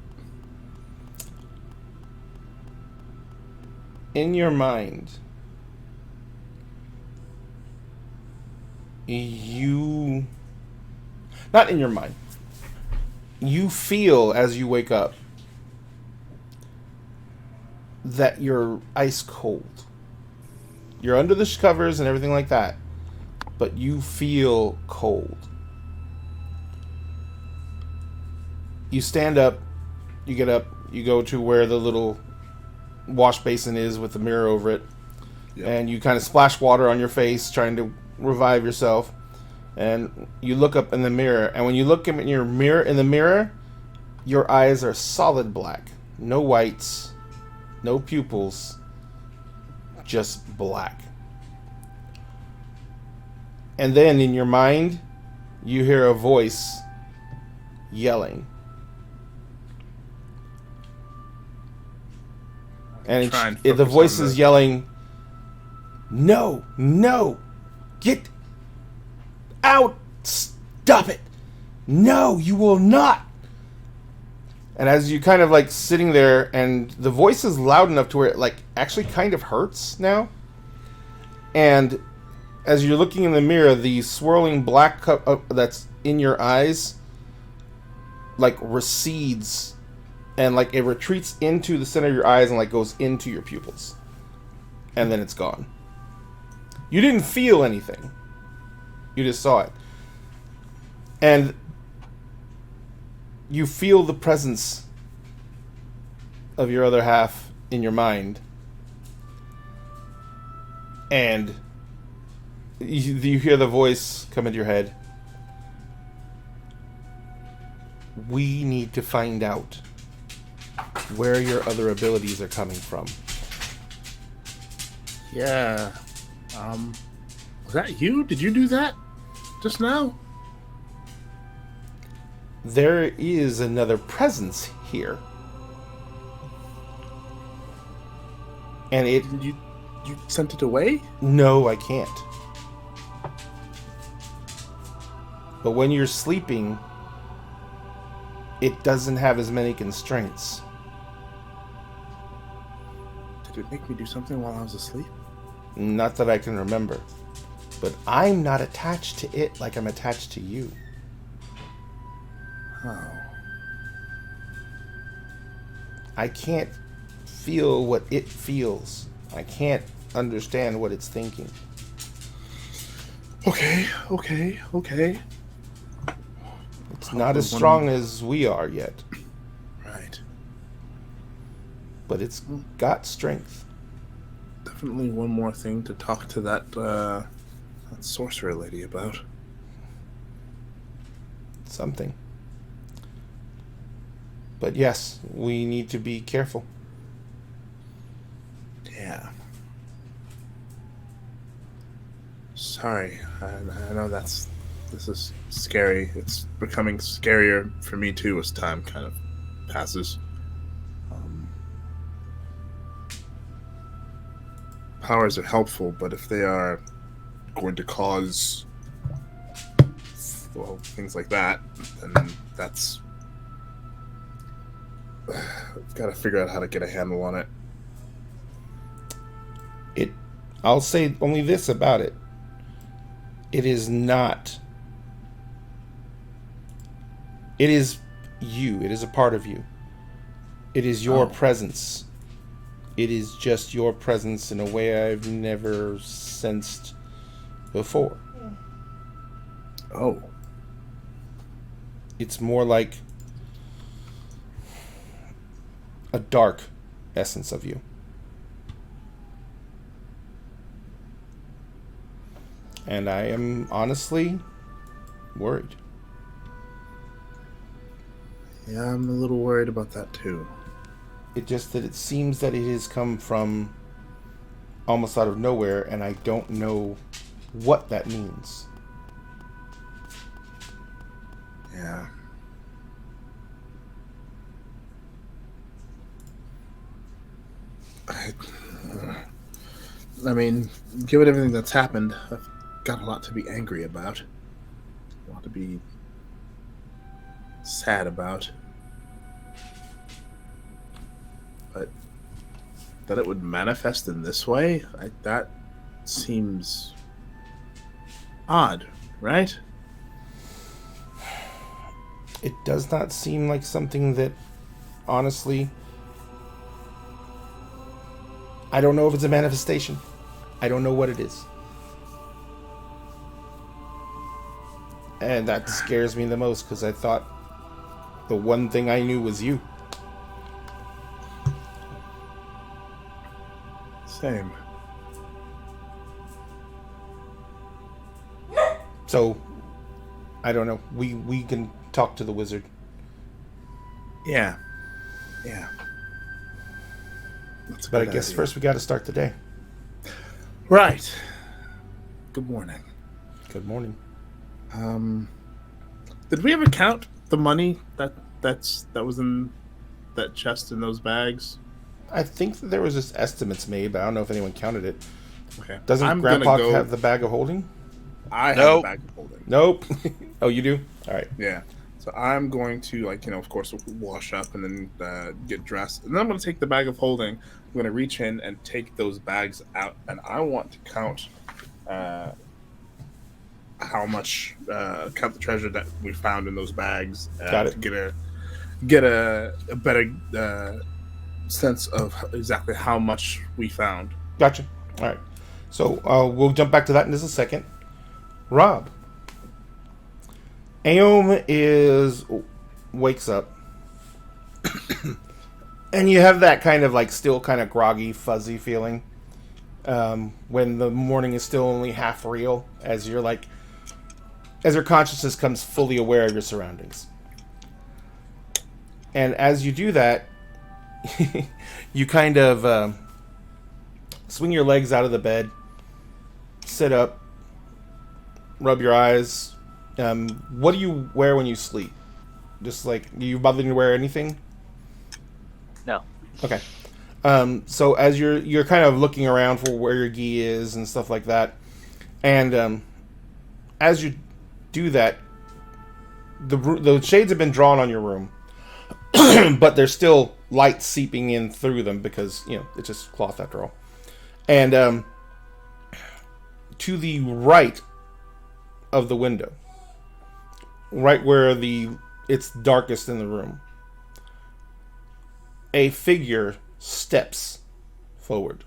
In your mind, not in your mind, you feel as you wake up that you're ice cold. You're under the covers and everything like that, but you feel cold. You stand up, you get up, you go to where the little wash basin is with the mirror over it, and you kind of splash water on your face trying to revive yourself. And you look up in the mirror, and when you look in your mirror, your eyes are solid black. No whites, no pupils, just black. And then in your mind, you hear a voice yelling. And the voice is yelling, "No, no, get out, stop it. No, you will not." And as you kind of like sitting there, and the voice is loud enough to where it like actually kind of hurts now. And as you're looking in the mirror, the swirling black cup that's in your eyes like recedes, and like it retreats into the center of your eyes and like goes into your pupils. And then it's gone. You didn't feel anything. You just saw it. And you feel the presence of your other half in your mind. And you hear the voice come into your head. We need to find out where your other abilities are coming from. Yeah. Was that you? Did you do that just now? There is another presence here. And it... You sent it away? No, I can't. But when you're sleeping, it doesn't have as many constraints. Did it make me do something while I was asleep? Not that I can remember. But I'm not attached to it like I'm attached to you. Oh. I can't feel what it feels. I can't understand what it's thinking. Okay. It's not as strong as we are yet. Right. But it's got strength. Definitely one more thing to talk to that sorcerer lady about. Something. But yes, we need to be careful. Yeah. Sorry, I know this is scary. It's becoming scarier for me too as time kind of passes. Powers are helpful, but if they are going to cause things like that, then that's... I've got to figure out how to get a handle on it. I'll say only this about it. It is not... It is you. It is a part of you. It is your presence. It is just your presence in a way I've never sensed before. Oh. It's more like a dark essence of you. And I am honestly worried. Yeah, I'm a little worried about that too. It just that it seems that it has come from almost out of nowhere, and I don't know what that means. Yeah. I mean, given everything that's happened, I've got a lot to be angry about. A lot to be sad about. But that it would manifest in this way, that seems odd, right? It does not seem like something that, honestly, I don't know if it's a manifestation. I don't know what it is. And that scares me the most because I thought the one thing I knew was you. Same. So, I don't know. We can talk to the wizard. Yeah. Yeah. That's a But I good guess idea. first we got to start the day. Right. Good morning. Good morning. Did we ever count the money that was in that chest in those bags? I think that there was just estimates made, but I don't know if anyone counted it. Okay. Doesn't I'm Grandpa gonna go- have the bag of holding? I have Nope. a bag of holding. Nope. Oh, you do? All right. Yeah. So I'm going to, of course, wash up and then get dressed. And then I'm going to take the bag of holding. I'm going to reach in and take those bags out. And I want to count how much, count the treasure that we found in those bags. Got it. To get a better sense of exactly how much we found. Gotcha. All right. So we'll jump back to that in just a second. Rob. Aom wakes up. And you have that kind of still kind of groggy, fuzzy feeling. When the morning is still only half real, as your consciousness comes fully aware of your surroundings. And as you do that, you kind of swing your legs out of the bed, sit up, rub your eyes. What do you wear when you sleep? Just do you bother to wear anything? No. Okay. So as you're kind of looking around for where your gi is and stuff like that, and as you do that, the shades have been drawn on your room, but there's still light seeping in through them because it's just cloth after all. And to the right of the window, right where it's darkest in the room, a figure steps forward.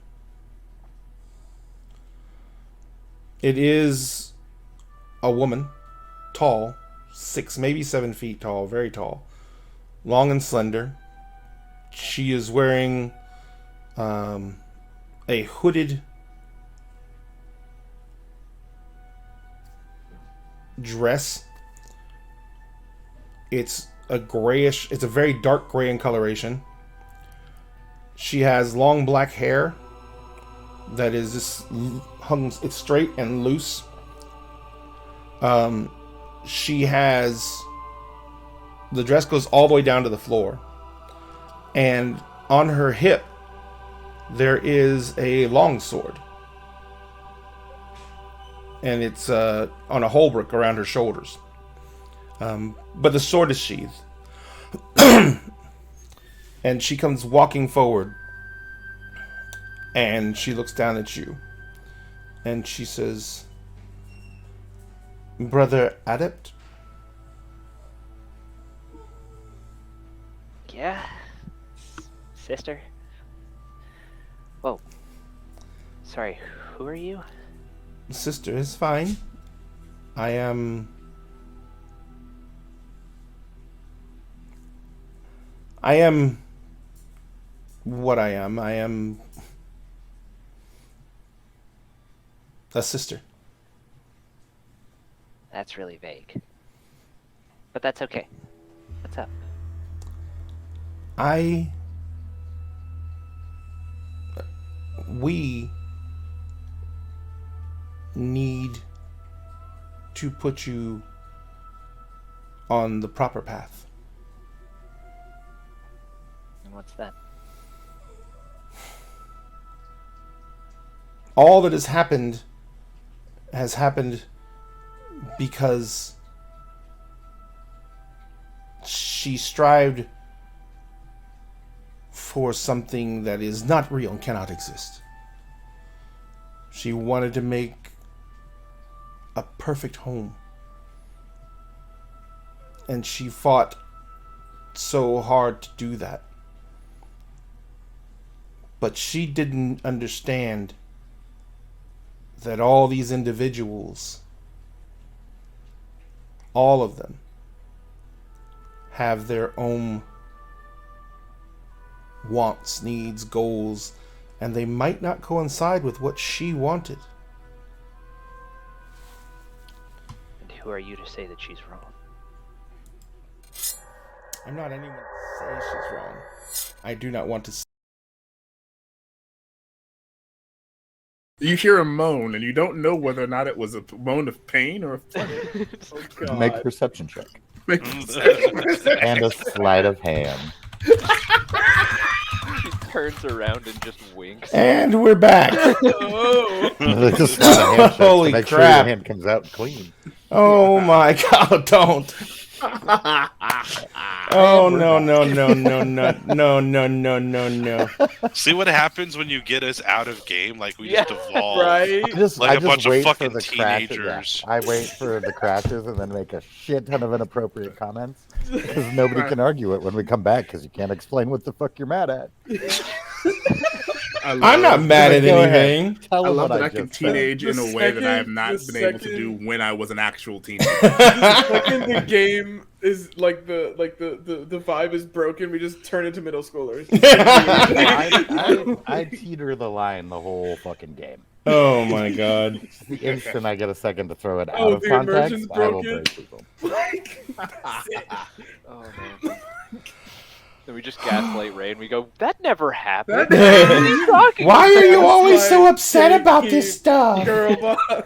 It is a woman, tall, 6, maybe 7 feet tall, very tall, long and slender. She is wearing a hooded dress. It's a very dark gray in coloration. She has long black hair that is just hung, it's straight and loose. She has, the dress goes all the way down to the floor. And on her hip, there is a long sword. And it's on a halberd around her shoulders. But the sword is sheathed. And she comes walking forward. And she looks down at you. And she says, "Brother Adept?" Yeah? Sister? Whoa. Sorry, who are you? "Sister is fine. I am I am what I am. I am a sister. That's really vague. But that's okay. What's up? We need to put you on the proper path. And what's that? All that has happened because she strived for something that is not real and cannot exist. She wanted to make a perfect home. And she fought so hard to do that. But she didn't understand that all these individuals, all of them, have their own wants, needs, goals, and they might not coincide with what she wanted. And who are you to say that she's wrong? I'm not anyone to say she's wrong. I do not want to say. You hear a moan, and you don't know whether or not it was a moan of pain or of pleasure. Oh, God. Make a perception check. Mm. And a sleight of hand. He turns around and just winks. And we're back. Oh. Just a sleight of hand check to Holy make sure crap. your hand comes out clean. Oh my God, don't. Oh no. See what happens when you get us out of game? Like we just evolve. Right? I just Like a bunch of wait fucking for the crashes. teenagers. I wait for the crashes and then make a shit ton of inappropriate comments because nobody can argue it when we come back because you can't explain what the fuck you're mad at. I'm not mad at Go ahead. anything. Tell I them love what that I just can said. teenage in a way that I have not The been able to second- do when I was an actual teenager. The second the game is like the vibe is broken, we just turn into middle schoolers. I teeter the line the whole fucking game. Oh my God. The instant I get a second to throw it out Oh, of the context, immersion's I will broken? break people. Oh man. Then we just gaslight Ray and we go, that never happened. Why are you always so Like, upset about this gatekeep, stuff? Girl boss.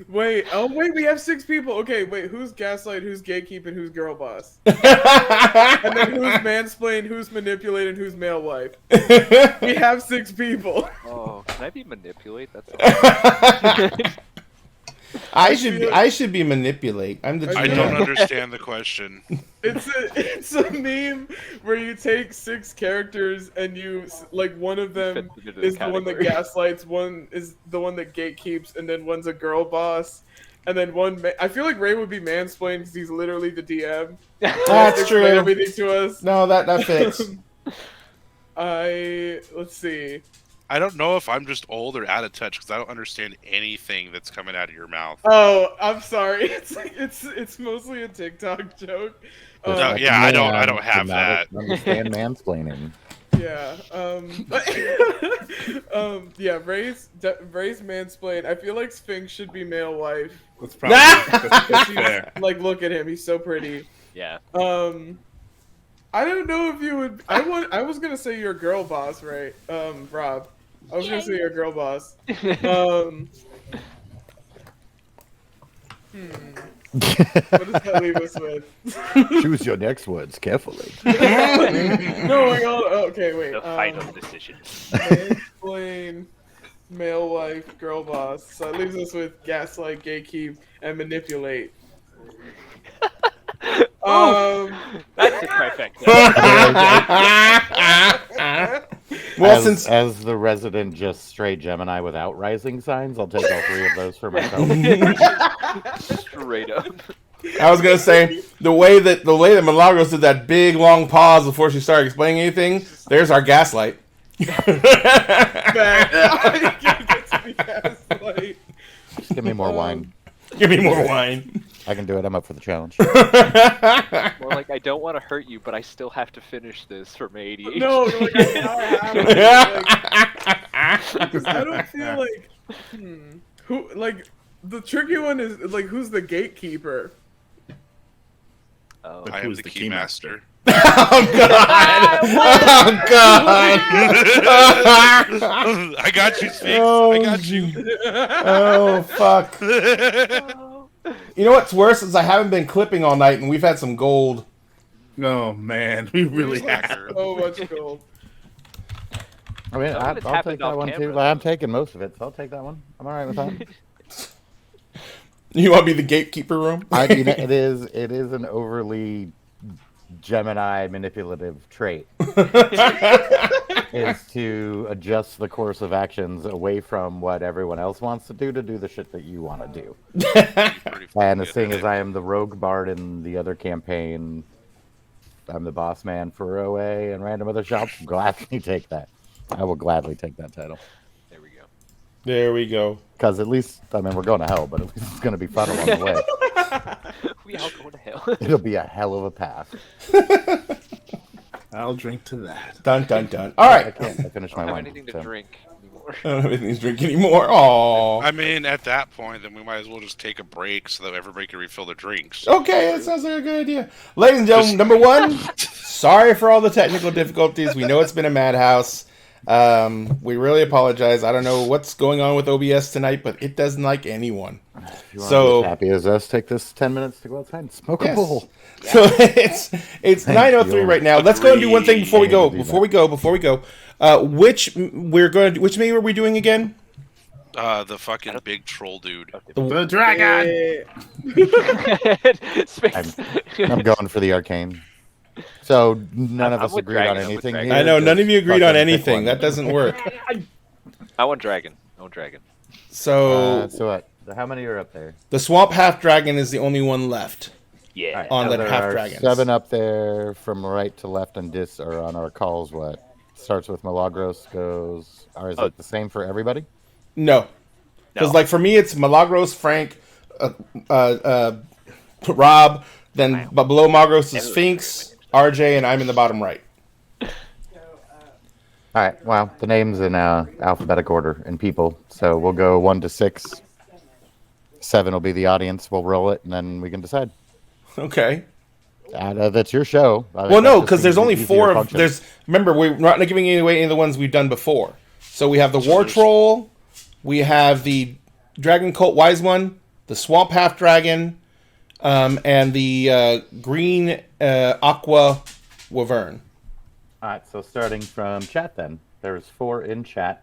Wait, we have 6 people. Okay, wait, who's gaslight, who's gatekeep, and who's girl boss? And then who's mansplain, who's manipulate, and who's male wife? We have 6 people. Oh, can I be manipulate? That's I should be manipulate. I'm the I I GM. don't understand the question. It's a meme where you take 6 characters and you like one of them Fits into is the one that category. gaslights, one is the one that gatekeeps, and then one's a girl boss, and then I feel like Ray would be mansplained because he's literally the DM. That's Explain true. Everything to us. No, that fits. Let's see. I don't know if I'm just old or out of touch because I don't understand anything that's coming out of your mouth. Oh, I'm sorry. It's mostly a TikTok joke. No, Like, yeah, I don't man, have dramatic, that. Understand mansplaining. Yeah. Yeah. Ray's mansplain. I feel like Sphinx should be male wife. That's probably that's fair. Like, look at him. He's so pretty. yeah. I don't know if you would. I was gonna say you're a girl boss, right? Rob. I was gonna say you're a girl boss. What does that leave us with? Choose your next words carefully. No, hang on. Okay, wait. The final decision. Mansplain, male wife, girl boss. So it leaves us with gaslight, gatekeep, and manipulate. That's a trifecta. Well, since as the resident just stray Gemini without rising signs, I'll take all 3 of those for myself. Straight up. I was gonna say the way that Milagros did that big long pause before she started explaining anything, there's our gaslight. Just give me more wine. Give me more wine. I can do it. I'm up for the challenge. More like, I don't want to hurt you, but I still have to finish this for my ADHD. No, like, I now have it. Because I don't feel like who like the tricky one is like who's the gatekeeper? Oh, I am who's the the key master. Oh God! Oh God! I got you, Sphinx. Oh, I got you. Oh fuck! You know what's worse is I haven't been clipping all night, and we've had some gold. Oh man, we really have. So much gold. I mean, Some of it's I'll happened take that off one too. camera. Like, I'm taking most of it, so I'll take that one. I'm all right with that. You want to be the gatekeeper room? You know, it is an overly Gemini manipulative trait. Is to adjust the course of actions away from what everyone else wants to do the shit that you want to do. And the thing is, I am the rogue bard in the other campaign. I'm the boss man for OA and random other shops. Gladly take that. I will gladly take that title. there we go. There we go. Because at least, I mean, we're going to hell, but at least it's going to be fun along the way. We all go to hell. It'll be a hell of a path. I'll drink to that. Dun dun dun. All I right. can't. I finished I my don't have wine. anything to so. drink anymore. I don't have anything to drink anymore. Aww. I mean, at that point, then we might as well just take a break so that everybody can refill their drinks. Okay, that sounds like a good idea. Ladies and gentlemen, number one, sorry for all the technical difficulties. We know it's been a madhouse. We really apologize. I don't know what's going on with OBS tonight, but it doesn't like anyone. If you want So- to be as happy as us, take this 10 minutes to go outside and smoke Yes. a bowl. So it's 9:03 right now. Let's go and do one thing before we go. Before we go. Which meeting are we doing again? The fucking big troll dude. The dragon. Space. I'm going for the arcane. So none of I'm us with agreed on dragon, I'm with anything dragon. here. I know none just of you agreed on fucking pick anything. one. That doesn't work. I want dragon. I want dragon. So So what? How many are up there? the swamp half dragon is the only one left. Yeah. Alright, On so the there half are dragons. 7 up there from right to left on or on our calls. What starts with Milagros goes? Or is it the same for everybody? No, because No. like for me, it's Milagros, Frank, Rob. Then but below Milagros is Sphinx, RJ, and I'm in the bottom right. All right. Well, the names in alphabetic order and people. So we'll go 1 to 6. 7 will be the audience. We'll roll it, and then we can decide. Okay. That's your show. I think Well, no, that just because there's seems only the easier 4 of function. there's. Remember, we're not giving away any of the ones we've done before. So we have the War Troll, we have the Dragon Cult Wise One, the Swamp Half Dragon, and the Green Aqua Wyvern. All right. So starting from chat, then there's 4 in chat.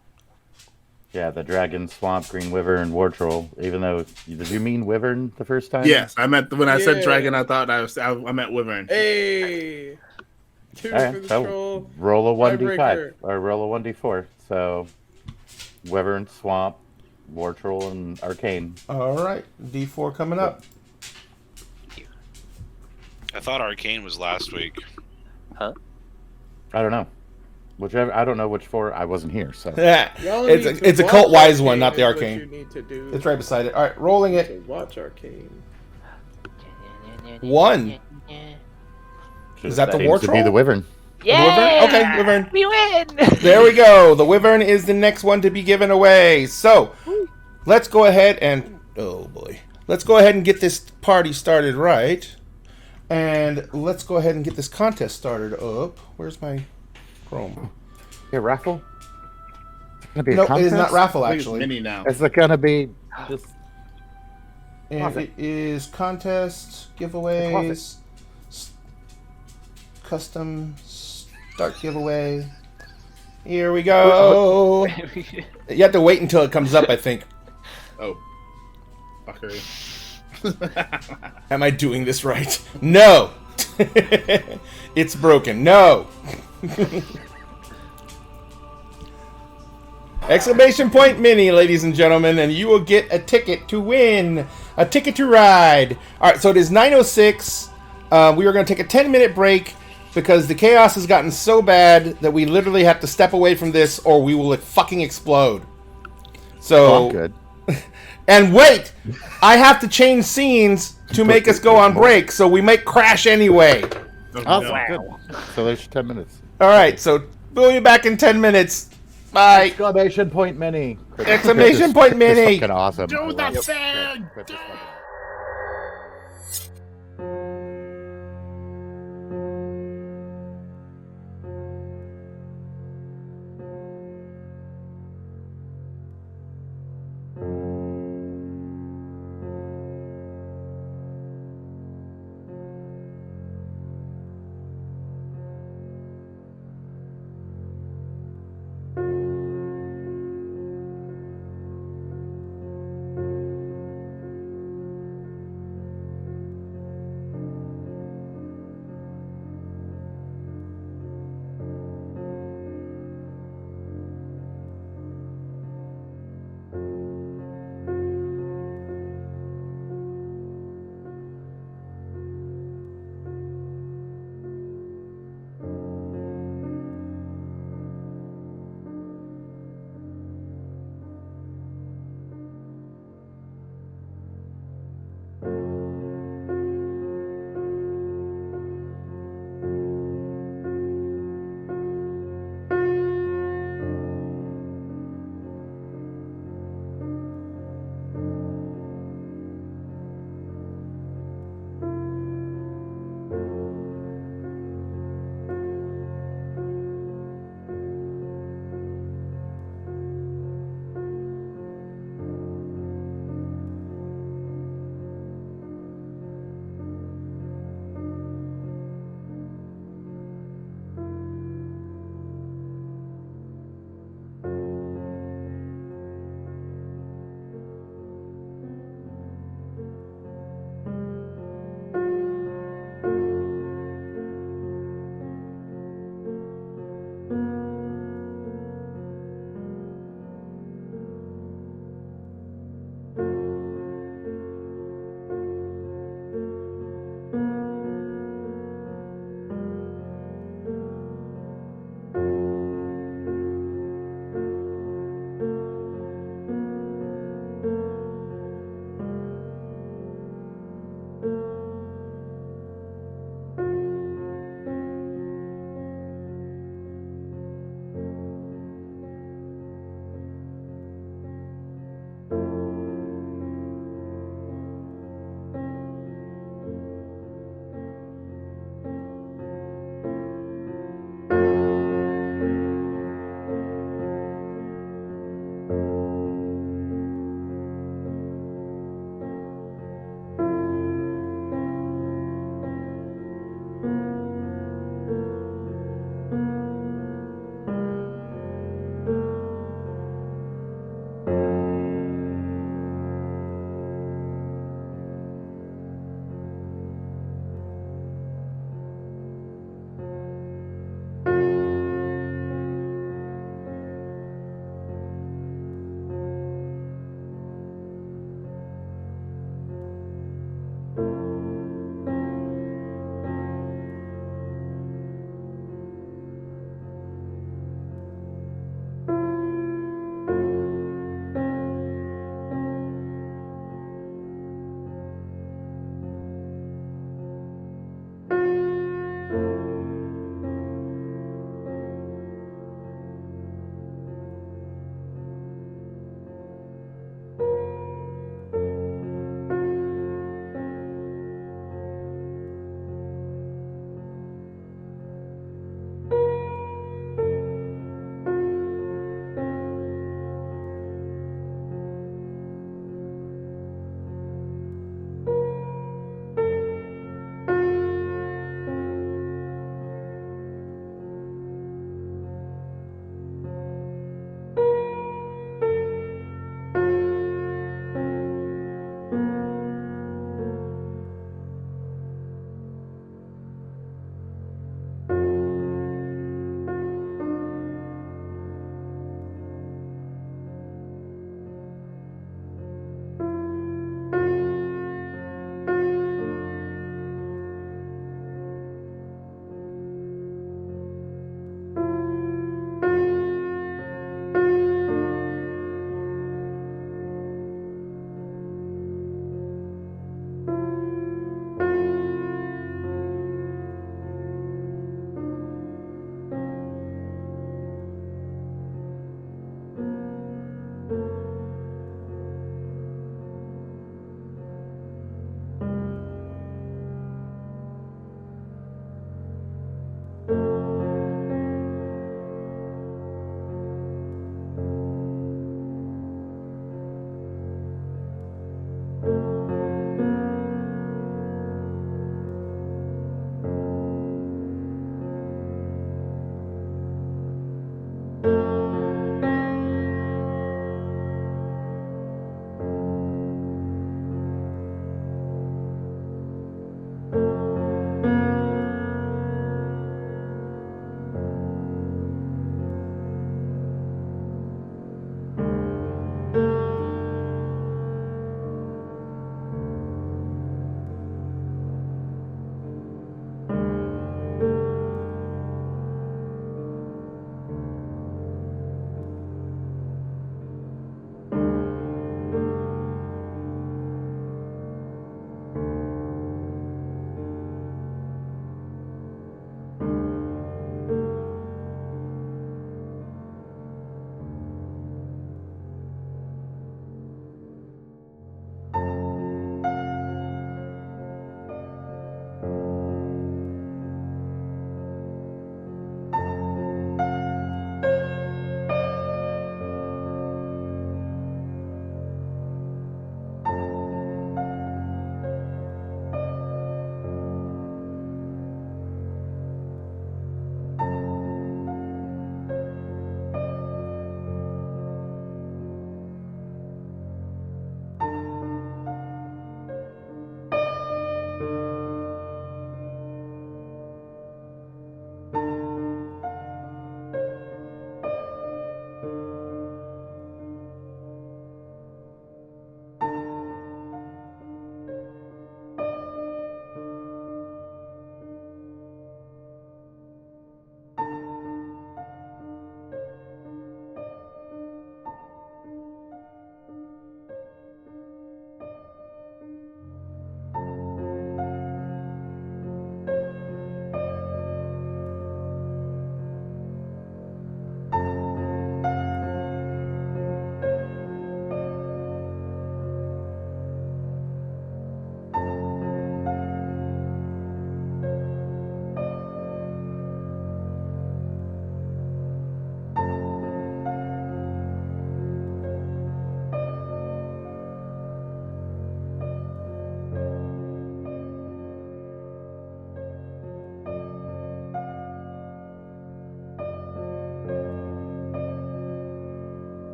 Yeah, the Dragon, Swamp, Green Wyvern, War Troll. Even though, did you mean Wyvern the first time? Yes, I meant when I said Yeah. dragon, I thought I meant wyvern. Hey. 2 All for right, the so troll. roll a 1d5 Tiebreaker. or roll a 1d4. So Wyvern, Swamp, War Troll, and Arcane. All right, D4 coming up. I thought Arcane was last week. I don't know. Whichever. I don't know which 4. I wasn't here, so. Yeah, Y'all it's need a, to it's a watch Cult Wise one, Arcane not the is what Arcane. You need to do. It's right beside it. All right, rolling it. To watch Arcane. 1. Is that the Seems War to Troll? be the Wyvern. Wyvern? Okay, Wyvern. We win! There we go. The Wyvern is the next one to be given away. So, let's go ahead and... Oh, boy. Let's go ahead and get this party started right. And let's go ahead and get this contest started up. Where's my Chrome? Yeah, raffle. It's gonna be a No, it contest? is not raffle, I think it's actually. mini now. Is it gonna be just? And it is contest, giveaways, custom, start giveaway. Here we go. You have to wait until it comes up, I think. Oh, fuckery. Am I doing this right? No! It's broken. No! Exclamation point mini, ladies and gentlemen, and you will get a ticket to win. A ticket to ride. Alright, so it is 9:06. We are going to take a 10-minute break because the chaos has gotten so bad that we literally have to step away from this or we will fucking explode. So, Oh, I'm good. And wait, I have to change scenes to make us go on break, so we might crash anyway. Awesome. Good. So there's 10 minutes. All right, so we'll be back in 10 minutes. Bye. Exclamation point mini. Exclamation point mini. Fucking awesome. Do I the love it. thing! Chris is fucking-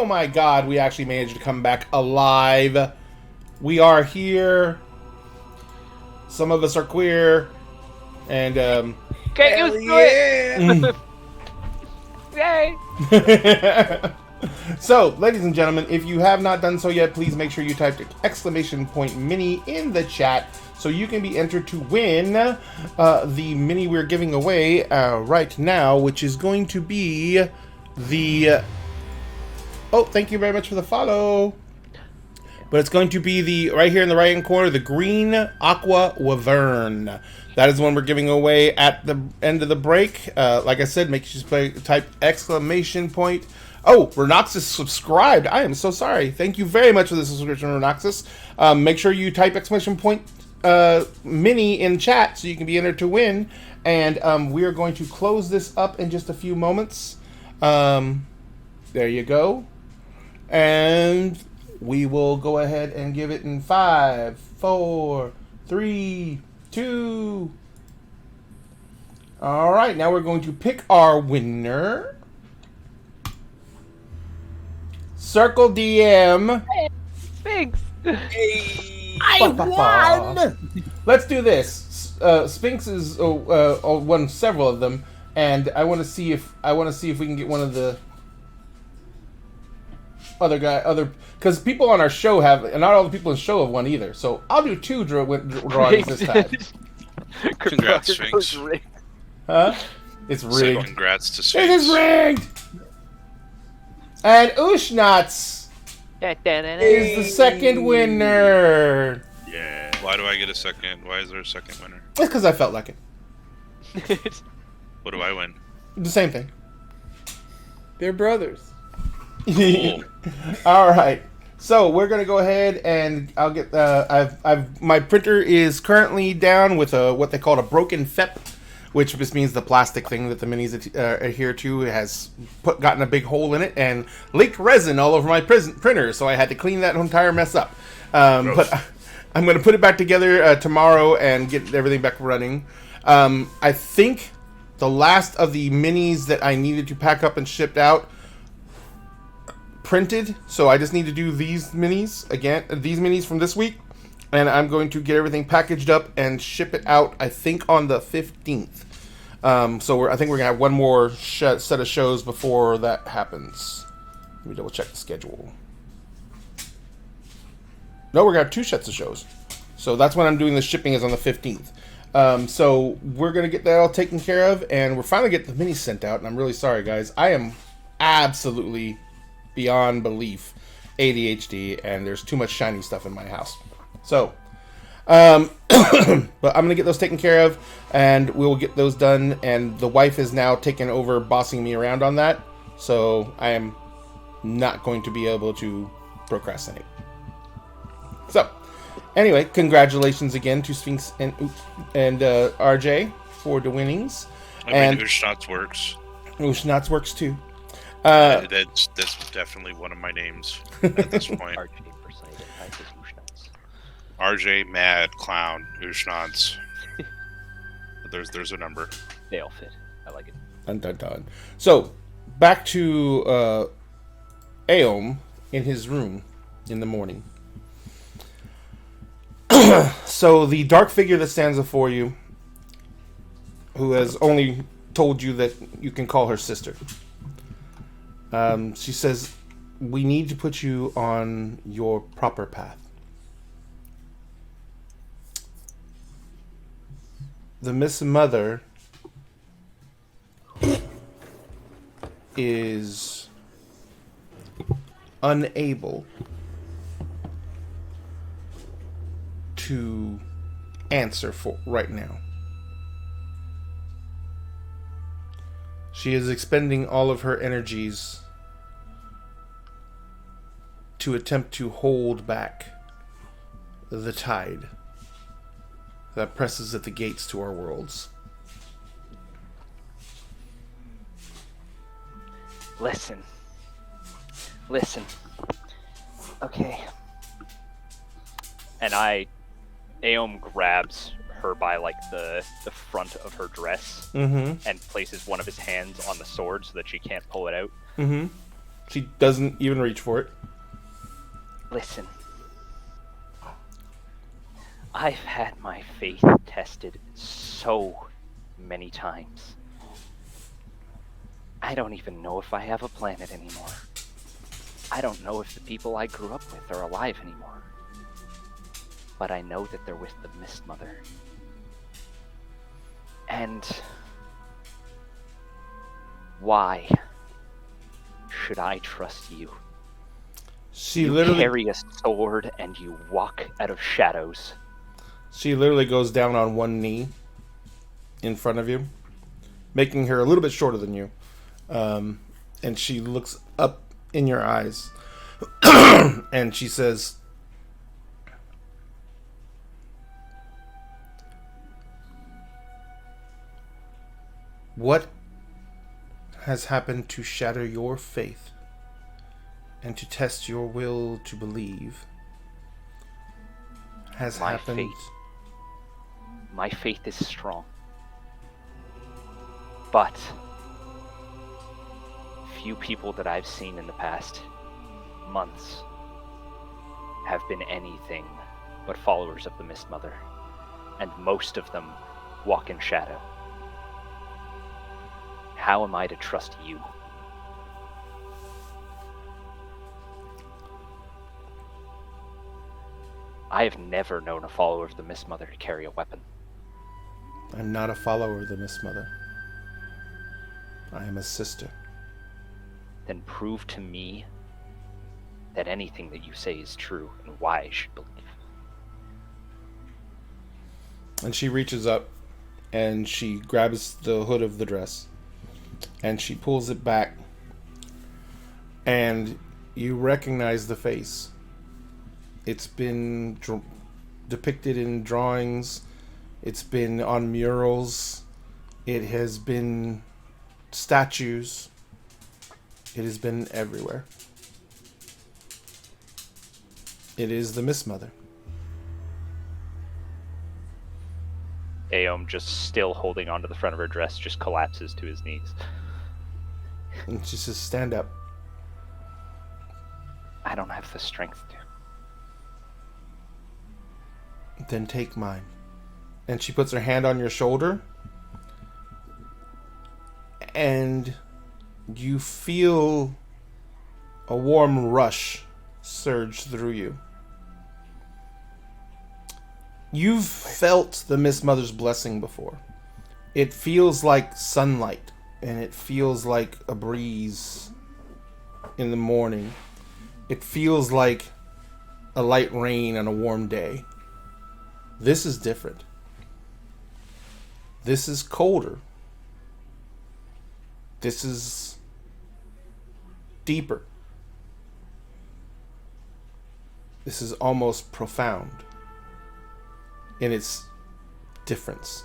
my god, we actually managed to come back alive. We are here. Some of us are queer. And, Get used to it! Yay! So, ladies and gentlemen, if you have not done so yet, please make sure you type !mini in the chat so you can be entered to win the mini we're giving away right now, which is going to be the... Oh, thank you very much for the follow. But it's going to be the, right here in the right-hand corner, the green Aqua Wyvern. That is the one we're giving away at the end of the break. Like I said, make sure you type !. Oh, Renoxus subscribed. I am so sorry. Thank you very much for the subscription, Renoxus. Make sure you type !mini in chat so you can be entered to win. And we are going to close this up in just a few moments. There you go. And we will go ahead and give it in 5, 4, 3, 2. All right, now we're going to pick our winner. Circle DM. Thanks. I won. Let's do this. Sphinx is won several of them, and I want to see if we can get one of the other because people on our show have, and not all the people in the show have won either. So I'll do 2 drawings this time. Congrats, Sphinx. Huh? It's rigged. Congrats to It Sphinx. is rigged. And Ushnats is the second winner. Yeah. Why do I get a second? Why is there a second winner? It's because I felt like it. What do I win? The same thing. They're brothers. Cool. All right. So we're gonna go ahead and I'll get. My printer is currently down with what they call a broken FEP, which just means the plastic thing that the minis adhere to has gotten a big hole in it and leaked resin all over my printer. So I had to clean that entire mess up. But I'm gonna put it back together tomorrow and get everything back running. I think the last of the minis that I needed to pack up and shipped out printed, so I just need to do these minis again, these minis from this week, and I'm going to get everything packaged up and ship it out, I think on the 15th. So I think we're gonna have one more set of shows before that happens. Let me double check the schedule. No, we're gonna have 2 sets of shows, so that's when I'm doing the shipping, is on the 15th. So we're gonna get that all taken care of, and we're finally getting the minis sent out, and I'm really sorry, guys. I am absolutely beyond belief ADHD, and there's too much shiny stuff in my house. So, but I'm gonna get those taken care of, and we'll get those done. And the wife is now taking over, bossing me around on that. So I am not going to be able to procrastinate. So, anyway, congratulations again to Sphinx and RJ for the winnings. I mean, Ushnats works. Ushnats works too. That's definitely one of my names at this point. RJ, Mad, Clown, Ushnats. There's a number. They all fit. I like it. Dun, dun, dun. So, back to Aeom in his room in the morning. So, the dark figure that stands before you, who has only told you that you can call her sister, she says, we need to put you on your proper path. The Miss Mother is unable to answer for right now. She is expending all of her energies to attempt to hold back the tide that presses at the gates to our worlds. Listen. Okay. And Aeom grabs her by like the front of her dress Mm-hmm. and places one of his hands on the sword so that she can't pull it out. Mm-hmm. She doesn't even reach for it. Listen. I've had my faith tested so many times. I don't even know if I have a planet anymore. I don't know if the people I grew up with are alive anymore. But I know that they're with the Mist Mother. And why should I trust you? She You literally carry a sword and you walk out of shadows. She literally goes down on one knee in front of you, making her a little bit shorter than you. And she looks up in your eyes and she says, what has happened to shatter your faith and to test your will to believe has My happened. faith. My faith is strong. But few people that I've seen in the past months have been anything but followers of the Mist Mother. And most of them walk in shadow. How am I to trust you? I have never known a follower of the Mist Mother to carry a weapon. I'm not a follower of the Mist Mother. I am a sister. Then prove to me that anything that you say is true and why I should believe. And she reaches up and she grabs the hood of the dress and she pulls it back, and you recognize the face. It's been depicted in drawings. It's been on murals. It has been statues. It has been everywhere. It is the Mist Mother. Aom, just still holding onto the front of her dress, just collapses to his knees. And she says, stand up. I don't have the strength to. Then take mine. And she puts her hand on your shoulder. And you feel a warm rush surge through you. You've felt the Mist Mother's blessing before. It feels like sunlight, and it feels like a breeze in the morning. It feels like a light rain on a warm day. This is different. This is colder. This is deeper. This is almost profound in its difference.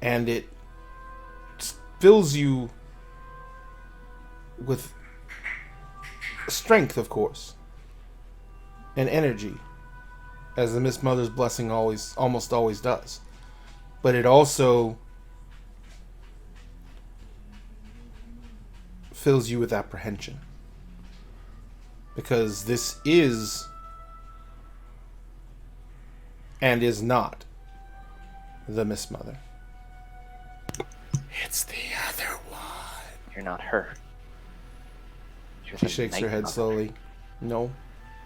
And it fills you with strength, of course, and energy, as the Mist Mother's blessing almost always does. But it also fills you with apprehension, because this is and is not the Mist Mother. It's the other one. You're not her. You're She the shakes her Night head Mother. slowly. No,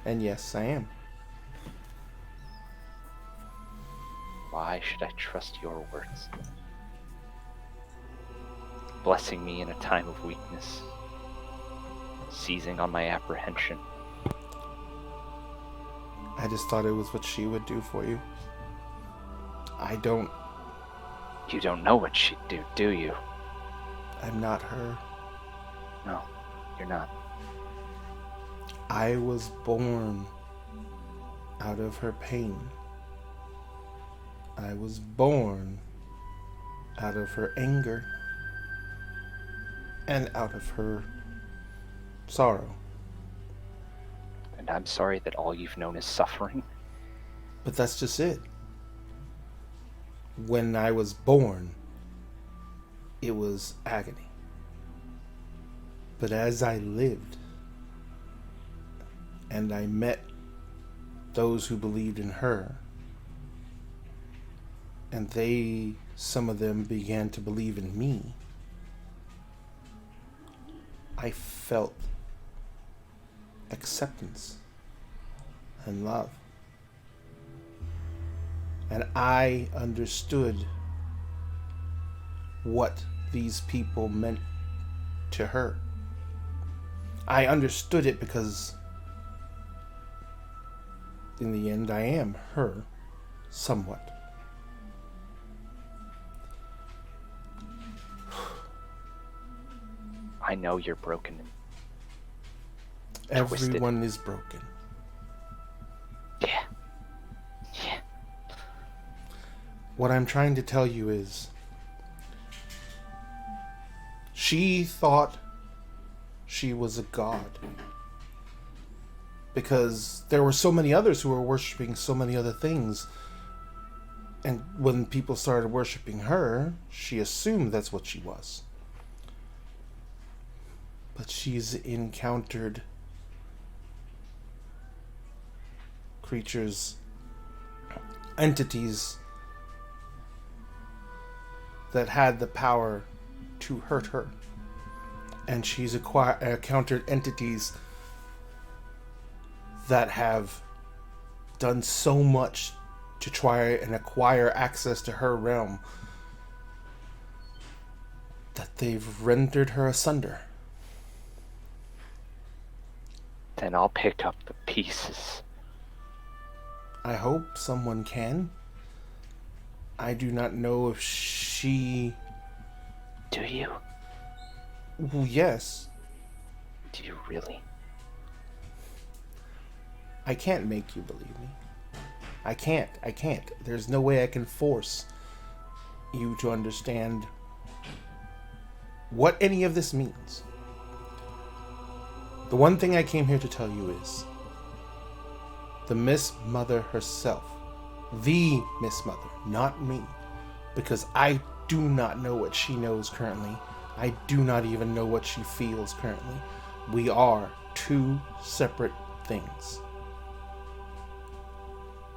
and yes, I am. Why should I trust your words? Blessing me in a time of weakness. Seizing on my apprehension. I just thought it was what she would do for you. I don't. You don't know what she'd do you? I'm not her. No, you're not. I was born out of her pain. I was born out of her anger and out of her sorrow. And I'm sorry that all you've known is suffering. But that's just it. When I was born, it was agony. But as I lived, and I met those who believed in her, and some of them began to believe in me, I felt acceptance and love. And I understood what these people meant to her. I understood it because in the end I am her somewhat. I know you're broken. And twisted. Everyone is broken. Yeah. Yeah. What I'm trying to tell you is, she thought she was a god because there were so many others who were worshiping so many other things. And when people started worshiping her, she assumed that's what she was. But she's encountered creatures, entities that had the power to hurt her. And she's encountered entities that have done so much to try and acquire access to her realm that they've rendered her asunder. Then I'll pick up the pieces. I hope someone can. I do not know if she... Do you? Well, yes. Do you really? I can't make you believe me. I can't. There's no way I can force you to understand what any of this means. The one thing I came here to tell you is the Miss Mother herself, the Miss Mother, not me, because I do not know what she knows currently. I do not even know what she feels currently. We are two separate things.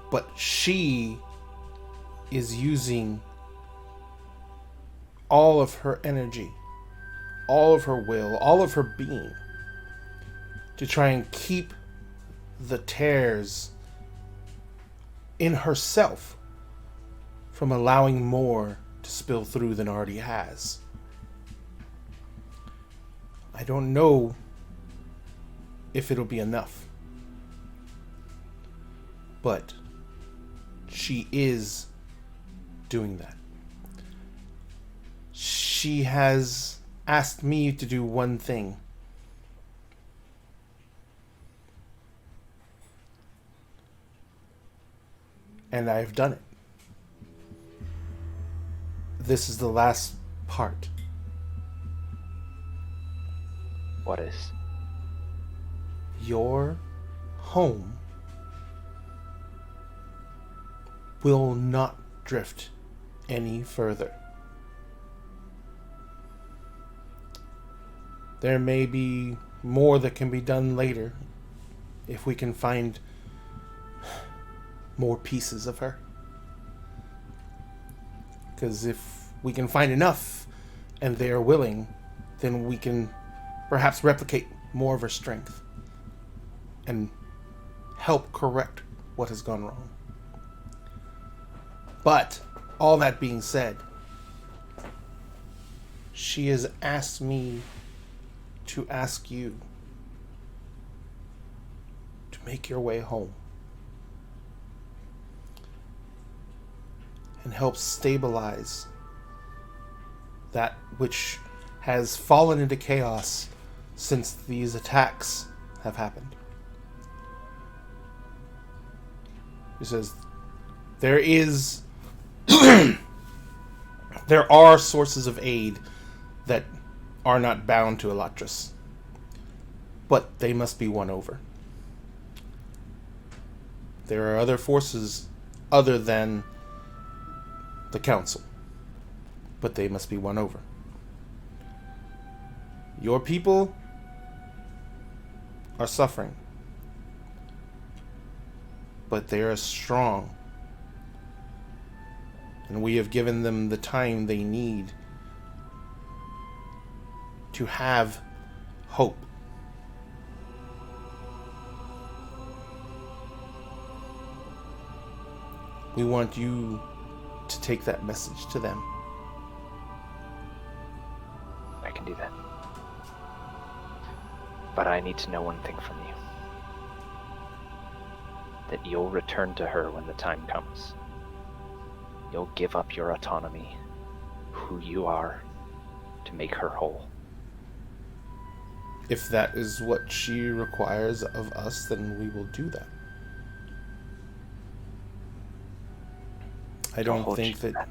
But she is using all of her energy, all of her will, all of her being to try and keep the tears in herself from allowing more to spill through than already has. I don't know if it'll be enough, but she is doing that. She has asked me to do one thing. And I've done it. This is the last part. What is? Your home will not drift any further. There may be more that can be done later if we can find more pieces of her. Because if we can find enough and they are willing, then we can perhaps replicate more of her strength and help correct what has gone wrong. But all that being said, she has asked me to ask you to make your way home and help stabilize that which has fallen into chaos since these attacks have happened. He says there is there are sources of aid that are not bound to Elatris, but they must be won over. There are other forces other than the council, but they must be won over. Your people are suffering. But they are strong. And we have given them the time they need to have hope. We want you to take that message to them. I can do that. But I need to know one thing from you. That you'll return to her when the time comes. You'll give up your autonomy, who you are, to make her whole. If that is what she requires of us, then we will do that. I don't think that...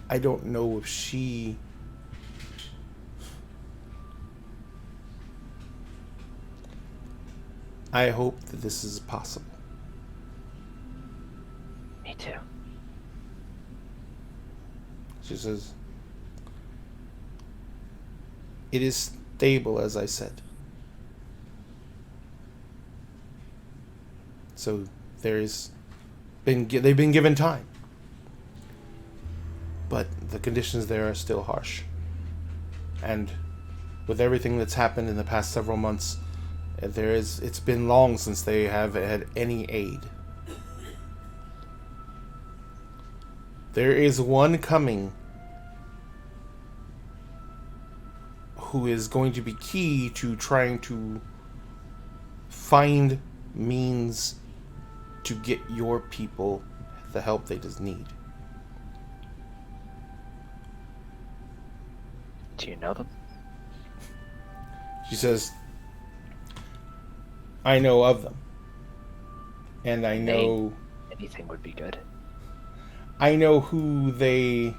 I don't know if she... I hope that this is possible. Me too. She says, it is stable, as I said. So they've been given time. But the conditions there are still harsh. And with everything that's happened in the past several months, it's been long since they have had any aid. There is one coming who is going to be key to trying to find means to get your people the help they just need. Do you know them? She says, I know of them. And I know... Anything would be good. I know who they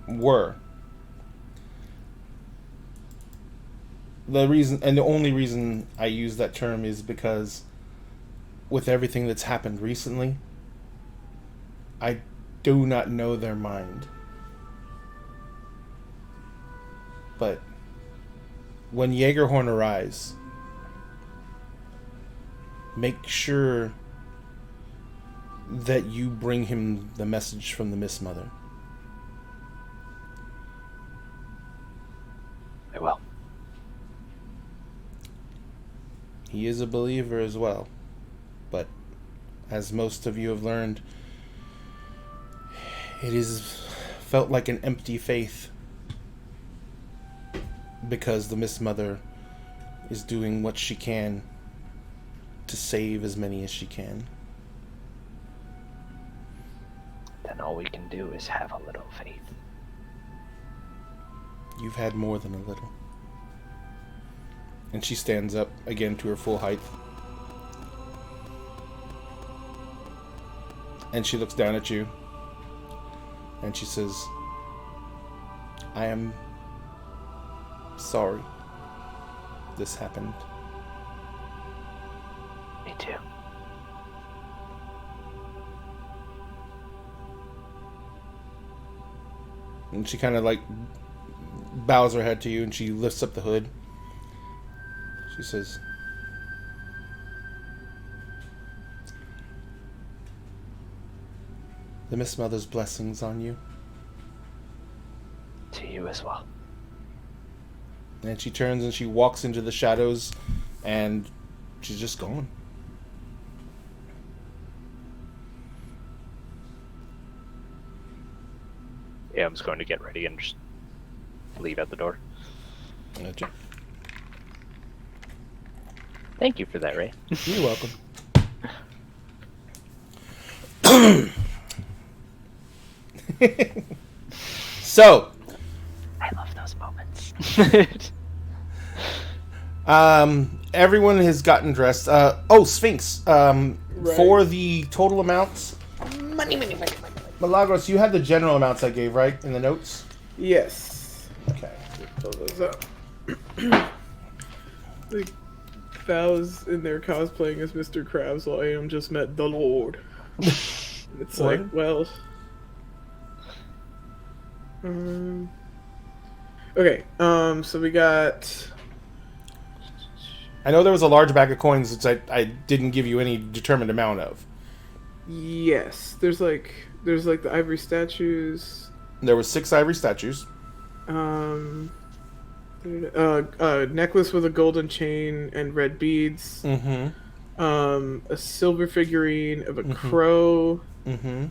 were. The reason, and the only reason I use that term is because with everything that's happened recently, I do not know their mind. But when Jaegerhorn arrives, make sure that you bring him the message from the Mist Mother. I will. He is a believer as well, but as most of you have learned, it is felt like an empty faith because the Mist Mother is doing what she can to save as many as she can. Then all we can do is have a little faith. You've had more than a little. And she stands up again to her full height. And she looks down at you. And she says, I am sorry this happened. Me too. And she kind of like bows her head to you and she lifts up the hood. She says, the Mist Mother's blessings on you. To you as well. And she turns and she walks into the shadows and she's just gone. Yeah, I'm just going to get ready and just leave at the door. Gotcha. Thank you for that, Ray. You're welcome. So, I love those moments. everyone has gotten dressed. Sphinx. For the total amounts. Money. Milagros, you had the general amounts I gave, right? In the notes? Yes. Okay. Pull those up. Like, Val's in there cosplaying as Mr. Krabs while Am just met the Lord. It's What? like, well... okay, so we got I know there was a large bag of coins that I didn't give you any determined amount of. Yes, there's like the ivory statues. There was 6 ivory statues. Necklace with a golden chain and red beads. Mm-hmm. A silver figurine of a crow. Mm-hmm.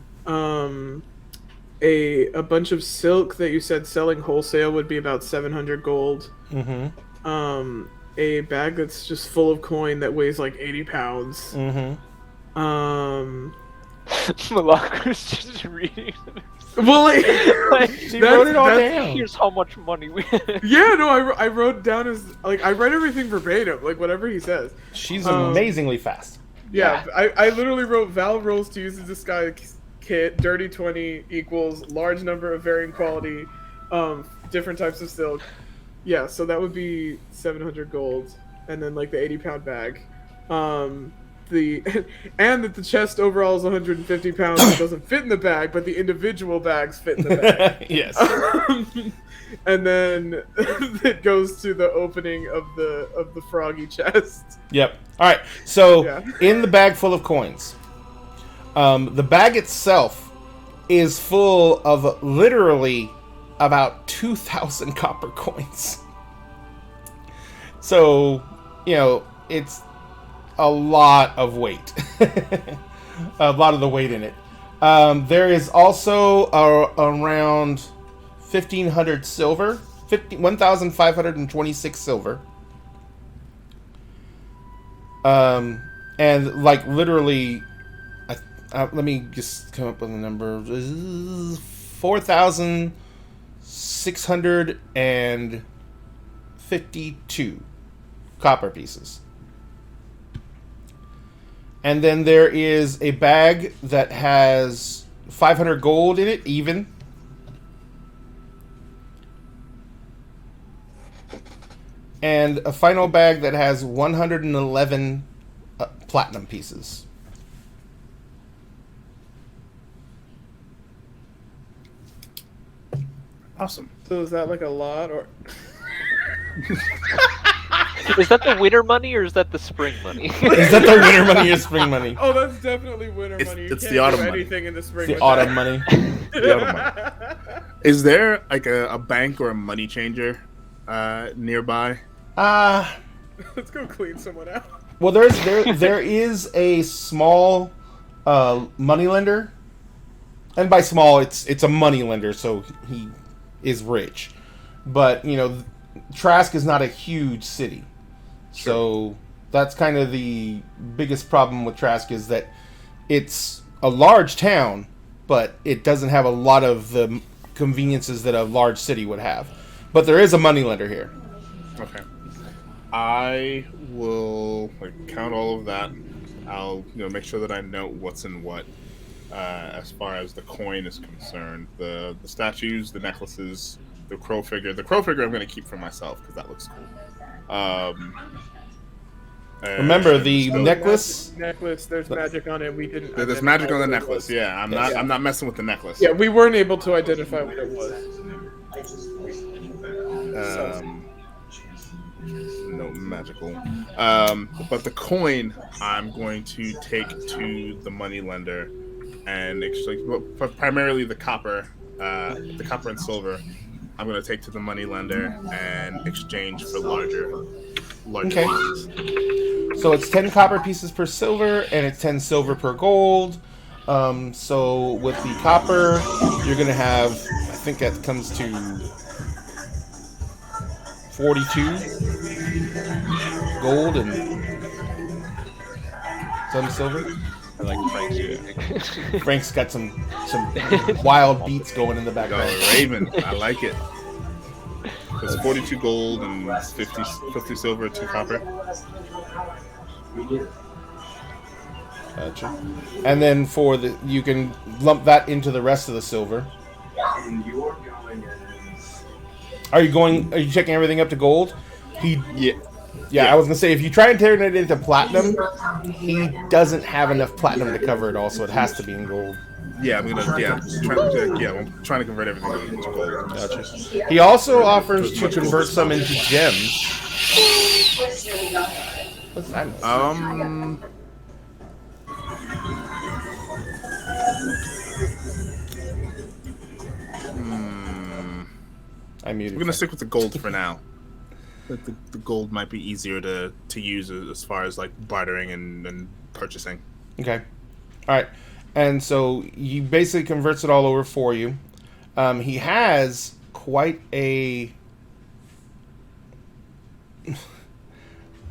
A bunch of silk that you said selling wholesale would be about 700 gold. Mm-hmm. A bag that's just full of coin that weighs like 80 pounds. Mm-hmm. Malaka's just reading. Well, like She wrote it all down. Here's how much money we. Yeah, no, I wrote down his like I read everything verbatim, like whatever he says. She's amazingly fast. Yeah, I literally wrote Val rolls to use the disguise kit. Dirty 20 equals large number of varying quality, different types of silk. Yeah, so that would be 700 gold, and then like the 80-pound bag. And that the chest overall is 150 pounds. It doesn't fit in the bag, but the individual bags fit in the bag. Yes. And then it goes to the opening of the froggy chest. Yep. All right. So Yeah. in the bag full of coins, the bag itself is full of literally about 2,000 copper coins. So, it's a lot of weight. A lot of the weight in it. There is also around 1,500 silver. 1,526 silver. And like literally, let me just come up with a number. 4,652 copper pieces. And then there is a bag that has 500 gold in it, even. And a final bag that has 111 platinum pieces. Awesome. So is that like a lot, or? Is that the winter money or is that the spring money? Is that the winter money or spring money? Oh, that's definitely winter money. You it's can't the autumn do money. anything in the spring. The with autumn that. money. The autumn money. Is there like a bank or a money changer nearby? Let's go clean someone out. Well, there is a small money lender, and by small, it's a money lender, so he is rich. But Trask is not a huge city, so that's kind of the biggest problem with Trask is that it's a large town, but it doesn't have a lot of the conveniences that a large city would have. But there is a money lender here. Okay. I will count all of that. I'll make sure that I know what's in what as far as the coin is concerned. The statues, the necklaces, the crow figure. The crow figure I'm going to keep for myself because that looks cool. Remember the necklace. Necklace. There's magic on it. We didn't. There's magic on the identify what it necklace. was. Yeah, I'm not messing with the necklace. Yeah, we weren't able to identify what it was. No magical. But the coin I'm going to take to the money lender and exchange, primarily the copper and silver. I'm going to take to the money lender and exchange for larger Okay. pieces. So it's 10 copper pieces per silver, and it's 10 silver per gold. So with the copper, you're going to have, I think that comes to 42 gold and some silver. I like Frank's music. Frank's got some wild beats going in the Go background. Raven. I like it. It's 42 gold and 50 silver, 2 copper. Gotcha. And then for you can lump that into the rest of the silver. Are you checking everything up to gold? Yeah, I was gonna say if you try and turn it into platinum, he doesn't have enough platinum to cover it all, so it has to be in gold. Yeah, I'm trying to convert everything into gold. Gotcha. He also offers to convert some into gems. Listen, I know. I muted. We're gonna stick with the gold for now. The gold might be easier to use as far as like bartering and purchasing. Okay. All right. And so he basically converts it all over for you. He has quite a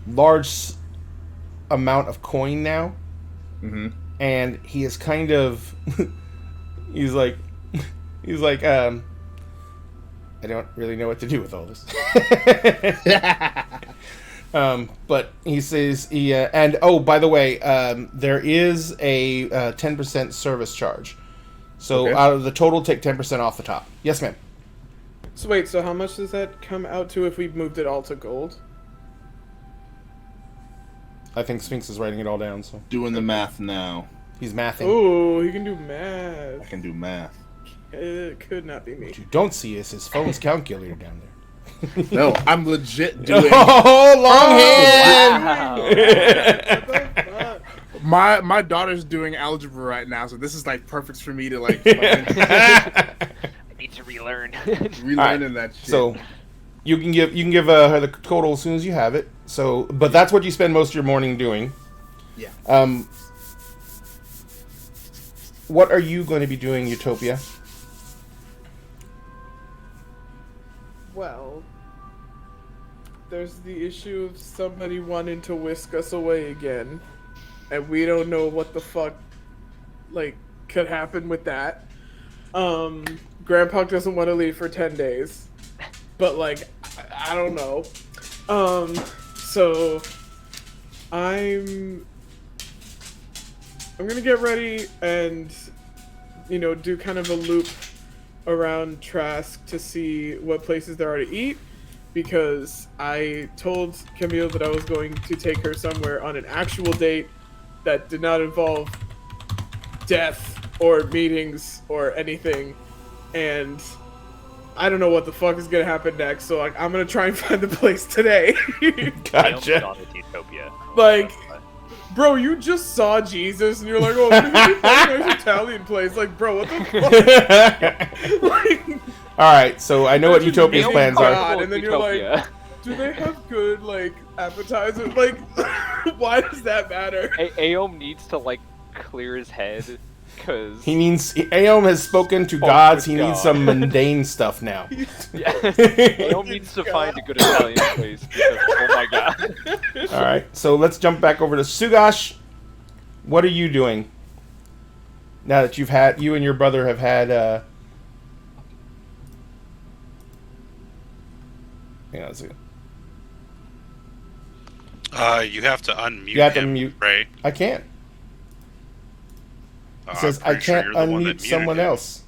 large amount of coin now. Mm-hmm. And he is kind of he's like I don't really know what to do with all this. But he says and oh, by the way, there is a 10% service charge. So Okay. out of the total, take 10% off the top. Yes, ma'am. So wait, so how much does that come out to if we moved it all to gold? I think Sphinx is writing it all down, so Doing the math now. he's mathing. Oh, he can do I math. can do math. It could not be me. What you don't see is his phone's calculator down there. No, I'm legit doing. Oh, long hand! Wow. My daughter's doing algebra right now, so this is like perfect for me to like I need to relearn. relearning that shit. So you can give her the total as soon as you have it. So, but that's what you spend most of your morning doing. yeah. What are you going to be doing, Utopia? Well, there's the issue of somebody wanting to whisk us away again, and we don't know what the fuck, like, could happen with that. Grandpa doesn't want to leave for 10 days, but, like, I don't know. So, I'm gonna get ready and, you know, do kind of a loop around Trask to see what places there are to eat, because I told Camille that I was going to take her somewhere on an actual date that did not involve death or meetings or anything, and I don't know what the fuck is gonna happen next, so like I'm gonna try and find the place today. Gotcha. on the Utopia. Like, bro, you just saw Jesus and you're like, oh, we're gonna find a nice Italian place. Like, bro, what the fuck? Like, All right, so I know what Imagine Utopia's meeting plans are. God, and then you're like, Utopia. do they have good, like, appetizers? Like, why does that matter? Aom needs to like clear his head because He needs. Aom has spoken to Spoke gods. with He needs God. some mundane stuff now. yeah, Aom needs to find a good Italian place because oh my god. All right, so let's jump back over to Sugash. What are you doing now that you and your brother have had? Hang on a second. You have to unmute You have to him, mute. Ray. I can't. It I'm says I pretty sure can't you're the one that unmute muted someone him. else.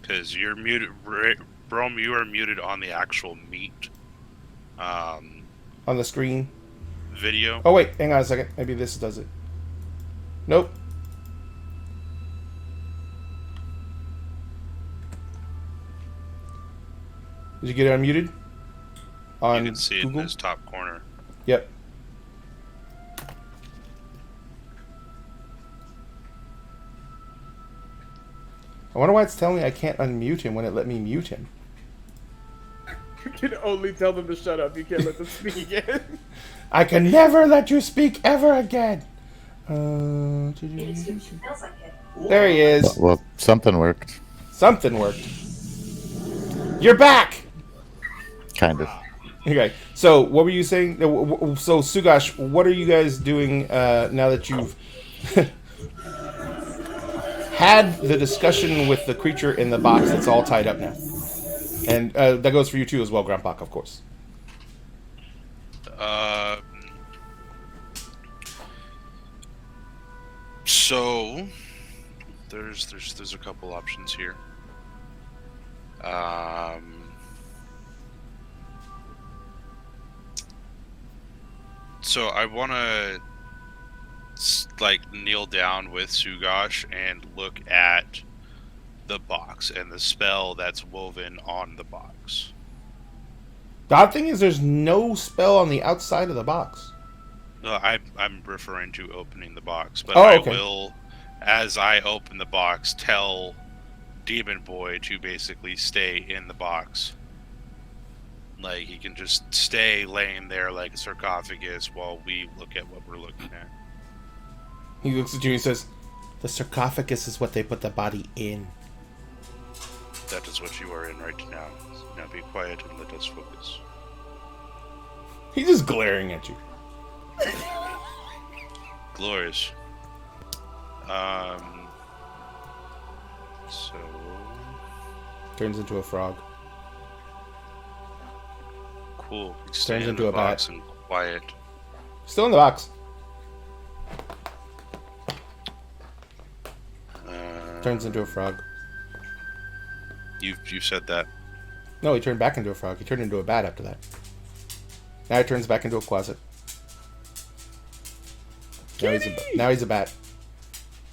Because you're muted, Brom. You are muted on the actual meet On the screen. video. Oh wait, hang on a second. Maybe this does it. Nope. Did you get it unmuted? On You can see it Google? in his top corner. Yep. I wonder why it's telling me I can't unmute him when it let me mute him. You can only tell them to shut up. You can't let them speak again. I can never let you speak ever again. There he is. Well, something worked. Something worked. You're back. Kind of. Okay. So what were you saying? So Sugash, what are you guys doing now that you've had the discussion with the creature in the box that's all tied up now? And that goes for you too as well, Grandpa, of course. So there's a couple options here. So I want to like kneel down with Sugash and look at the box and the spell that's woven on the box. The odd thing is there's no spell on the outside of the box. I'm referring to opening the box, but Oh, I okay. will, as I open the box, tell Demon Boy to basically stay in the box. Like, he can just stay laying there like a sarcophagus while we look at what we're looking at. He looks at you and says, the sarcophagus is what they put the body in. That is what you are in right now. Now be quiet and let us focus. He's just glaring at you. Glorious. So... Turns into a frog. Cool. We stay Turns in into the a bat. box and quiet. Still in the box. Turns into a frog. You said that. No, he turned back into a frog. He turned into a bat after that. Now he turns back into a closet. Now he's a bat.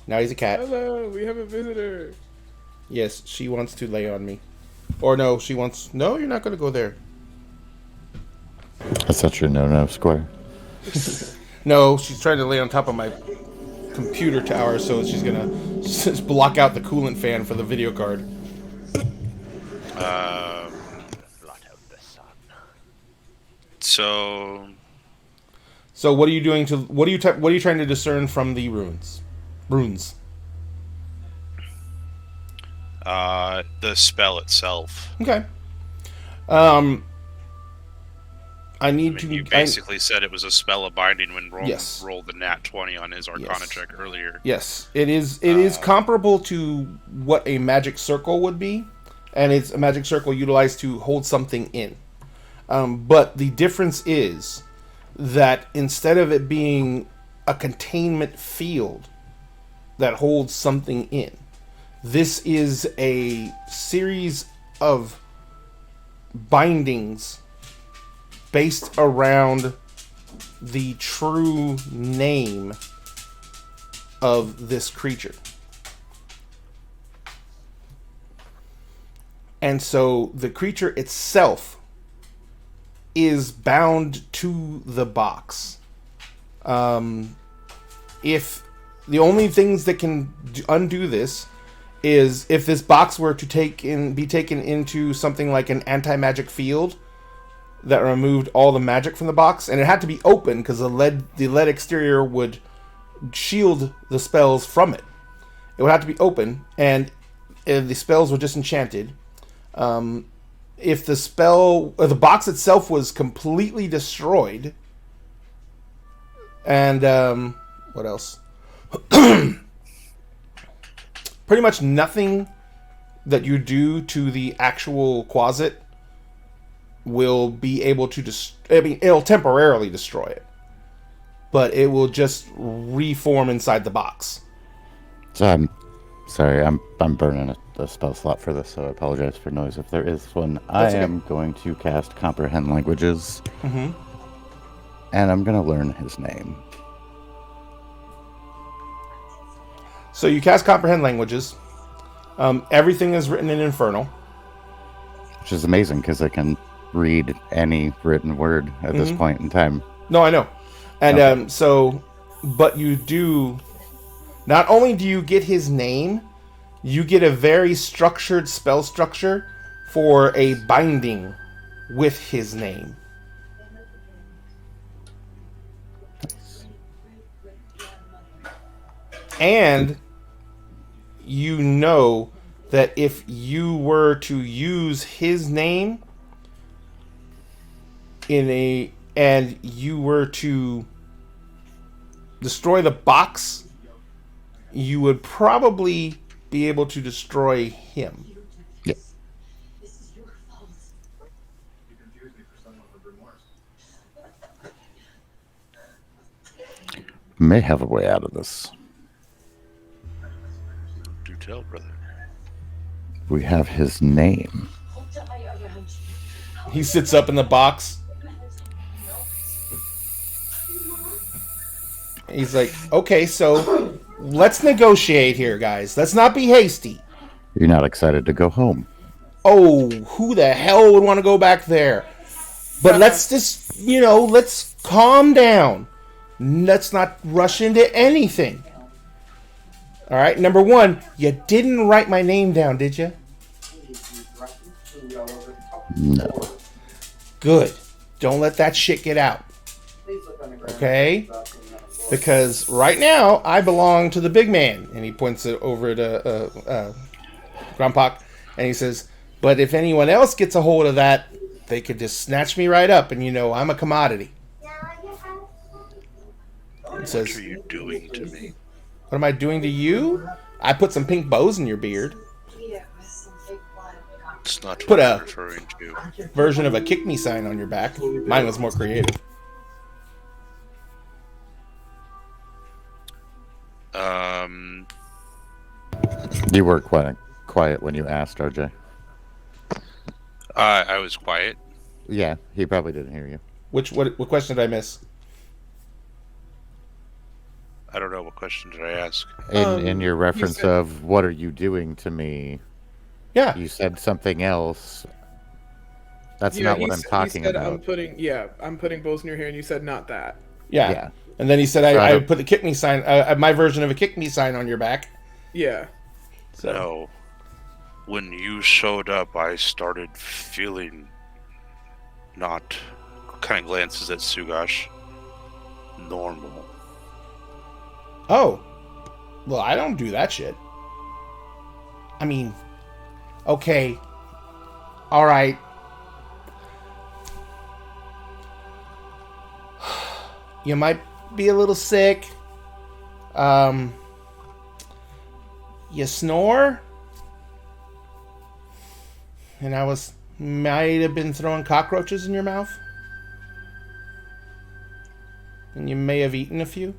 Now he's a cat. Hello, we have a visitor. Yes, she wants to lay on me. Or no, she wants... No, you're not going to go there. That's such a no-no, Square. No, she's trying to lay on top of my computer tower, so she's going to just block out the coolant fan for the video card. Blot out the sun. So what are you doing to... What are you trying to discern from the runes? Runes. The spell itself. Okay. I need to... You basically said it was a spell of binding when Roland Yes. rolled the nat 20 on his Arcana Yes. check earlier. Yes, it is. It is comparable to what a magic circle would be, and it's a magic circle utilized to hold something in. But the difference is that instead of it being a containment field that holds something in, this is a series of bindings based around the true name of this creature. And so the creature itself is bound to the box. If the only things that can undo this is if this box were to be taken into something like an anti-magic field that removed all the magic from the box, and it had to be open because the lead exterior would shield the spells from it. It would have to be open, and if the spells were disenchanted. If the spell or the box itself was completely destroyed, and what else? Pretty much nothing that you do to the actual closet will be able to it'll temporarily destroy it, but it will just reform inside the box. So I'm sorry, I'm burning a spell slot for this, so I apologize for noise if there is one. That's I okay. am going to cast Comprehend Languages, Mm-hmm. and I'm going to learn his name. So you cast Comprehend Languages. Everything is written in Infernal. Which is amazing, because I can read any written word at this point in time. No, I know. And Okay. but you do... Not only do you get his name, you get a very structured spell structure for a binding with his name. And you know that if you were to use his name and you were to destroy the box, you would probably be able to destroy him. Yep. May have a way out of this. Do tell, brother. We have his name. He sits up in the box. He's like, okay, so let's negotiate here, guys. Let's not be hasty. You're not excited to go home. Oh, who the hell would want to go back there? But let's just, let's calm down. Let's not rush into anything. All right, number one, you didn't write my name down, did you? No. Good. Don't let that shit get out. Okay? Because right now, I belong to the big man. And he points it over to Grumpak. And he says, but if anyone else gets a hold of that, they could just snatch me right up. And I'm a commodity. He says, What are you doing to me? what am I doing to you? I put some pink bows in your beard. It's not Put what a- I'm referring to. Version of a kick me sign on your back. Mine was more creative. You were quiet when you asked, RJ. I was quiet. Yeah, he probably didn't hear you. What question did I miss? I don't know, what question did I ask? In your reference of what are you doing to me, Yeah. you said something else. That's not what I'm talking he said, about. I'm putting bows in your hair, and you said not that. Yeah. Yeah. And then he said So I I don't- put the kick me sign, my version of a kick me sign on your back. Yeah. So No. When you showed up, I started feeling not. Kind of glances at Sugash. Normal. Oh. Well, I don't do that shit. I mean, okay. All right. You might be a little sick. You snore? And I might have been throwing cockroaches in your mouth? And you may have eaten a few?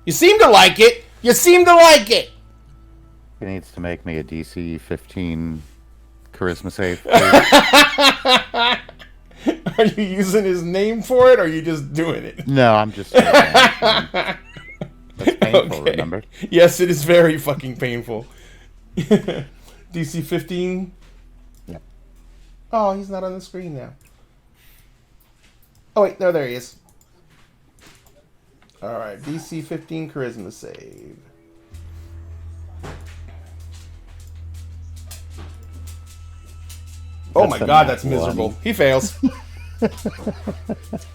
You seem to like it! You seem to like it! He needs to make me a DC 15 charisma save. Are you using his name for it, or are you just doing it? No, I'm just. That's painful, Okay. remember? Yes, it is very fucking painful. DC 15? Yeah. Oh, he's not on the screen now. Oh, wait, no, there he is. Alright, DC 15 charisma save. Oh my That's a god, nat that's miserable. 20. He fails.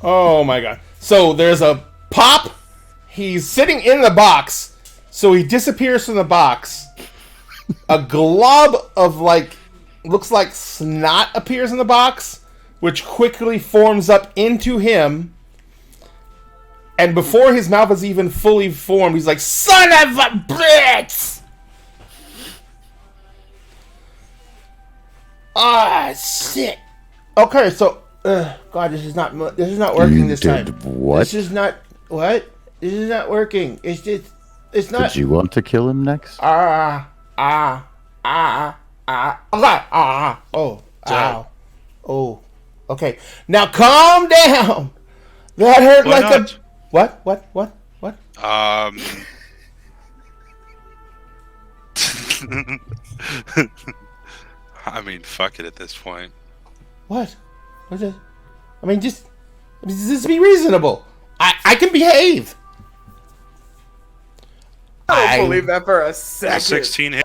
Oh my god. So there's a pop. He's sitting in the box. So he disappears from the box. A glob of looks like snot appears in the box, which quickly forms up into him. And before his mouth is even fully formed, he's like, "Son of a bitch!" Ah, shit. Okay, so, God, this is not working this time. What? This is not what? This is not working. It's not. Did you want to kill him next? Okay. Oh, ow. Oh. Okay. Now calm down. That hurt Why like not? a. What? I mean, fuck it at this point. What? What's it? I mean, just be reasonable. I can behave. I don't believe that for a second. 16 hit?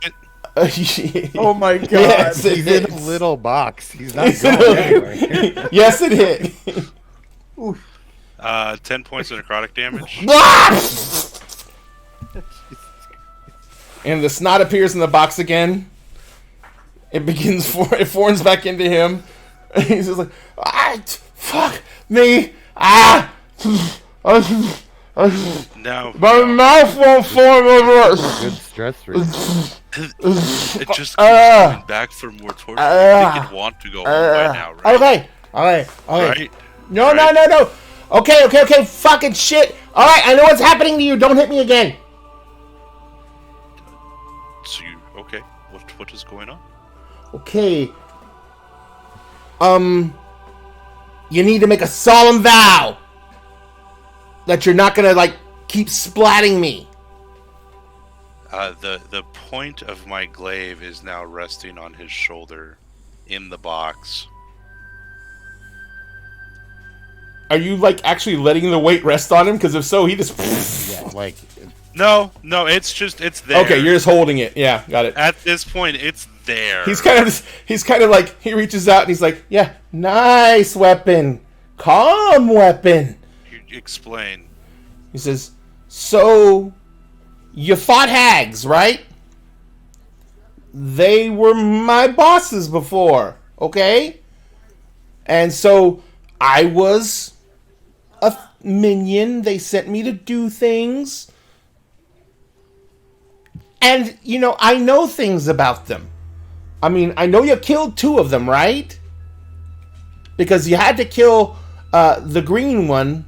Oh my god. Yes, it He's in a hits. little box. He's not He's in going a- anywhere. Yes, it hit. 10 points of necrotic damage. And the snot appears in the box again. It begins it forms back into him. He's just like, fuck me. No. My mouth won't form over. Good stress release. It just keeps coming back for more torture. I think it'd want to go home by now, right? Okay. Right? No. Okay. Fucking shit. All right, I know what's happening to you. Don't hit me again. So you, okay. What is going on? Okay. You need to make a solemn vow that you're not gonna keep splatting me. The point of my glaive is now resting on his shoulder. in the box. Are you like actually letting the weight rest on him? Because if so, he just. Yeah, like No, it's there. Okay, you're just holding it. Yeah, got it. At this point, it's there. He's kind of like, he reaches out and he's like, yeah, nice weapon, calm weapon. You explain. He says, so you fought hags, right? They were my bosses before, okay? And so I was a minion. They sent me to do things. And, you know, I know things about them. I mean, I know you killed 2 of them, right? Because you had to kill the green one,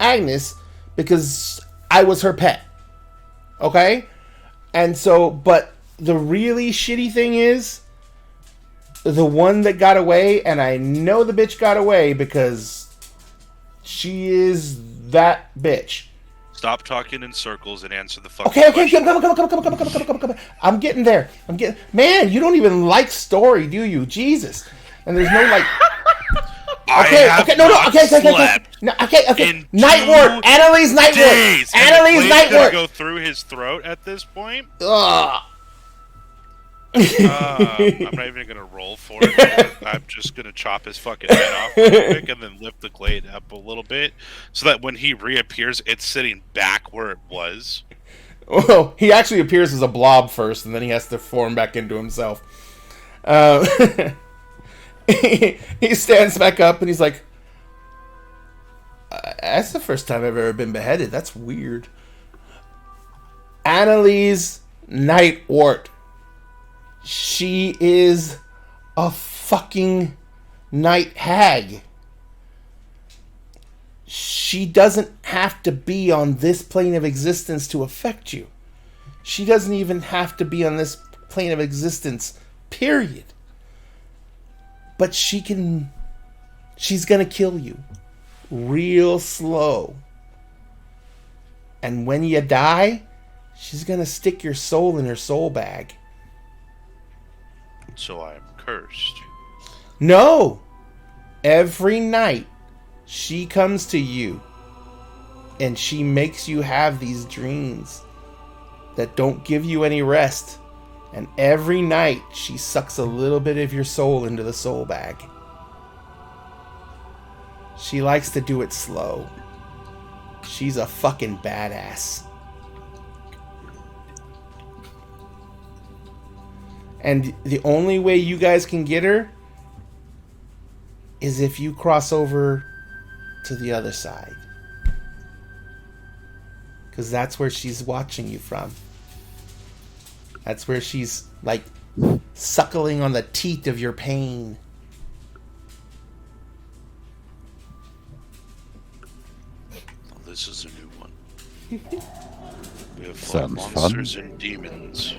Agnes, because I was her pet. Okay? And so, but the really shitty thing is, the one that got away, and I know the bitch got away because she is that bitch. Stop talking in circles and answer the fucking Okay, question. come. I'm getting there. Man, you don't even like story, do you? Jesus. And there's no like. Okay. In Night Ward. Annalise Night Ward. days, and Annalise the Night blade Ward. go through his throat at this point. Ugh. I'm not even gonna roll for it. I'm just gonna chop his fucking head off real quick and then lift the blade up a little bit so that when he reappears, it's sitting back where it was. Well, he actually appears as a blob first, and then he has to form back into himself. He stands back up and he's like, that's the first time I've ever been beheaded. That's weird. Annalise Nightwort. She is a fucking night hag. She doesn't have to be on this plane of existence to affect you. She doesn't even have to be on this plane of existence, period. But she's gonna kill you real slow. And when you die, she's gonna stick your soul in her soul bag. So I am cursed. No! Every night, she comes to you and she makes you have these dreams that don't give you any rest. And every night, she sucks a little bit of your soul into the soul bag. She likes to do it slow. She's a fucking badass. And the only way you guys can get her is if you cross over to the other side. Because that's where she's watching you from. That's where she's, like, suckling on the teat of your pain. This is a new one. We have fought Sounds monsters and demons.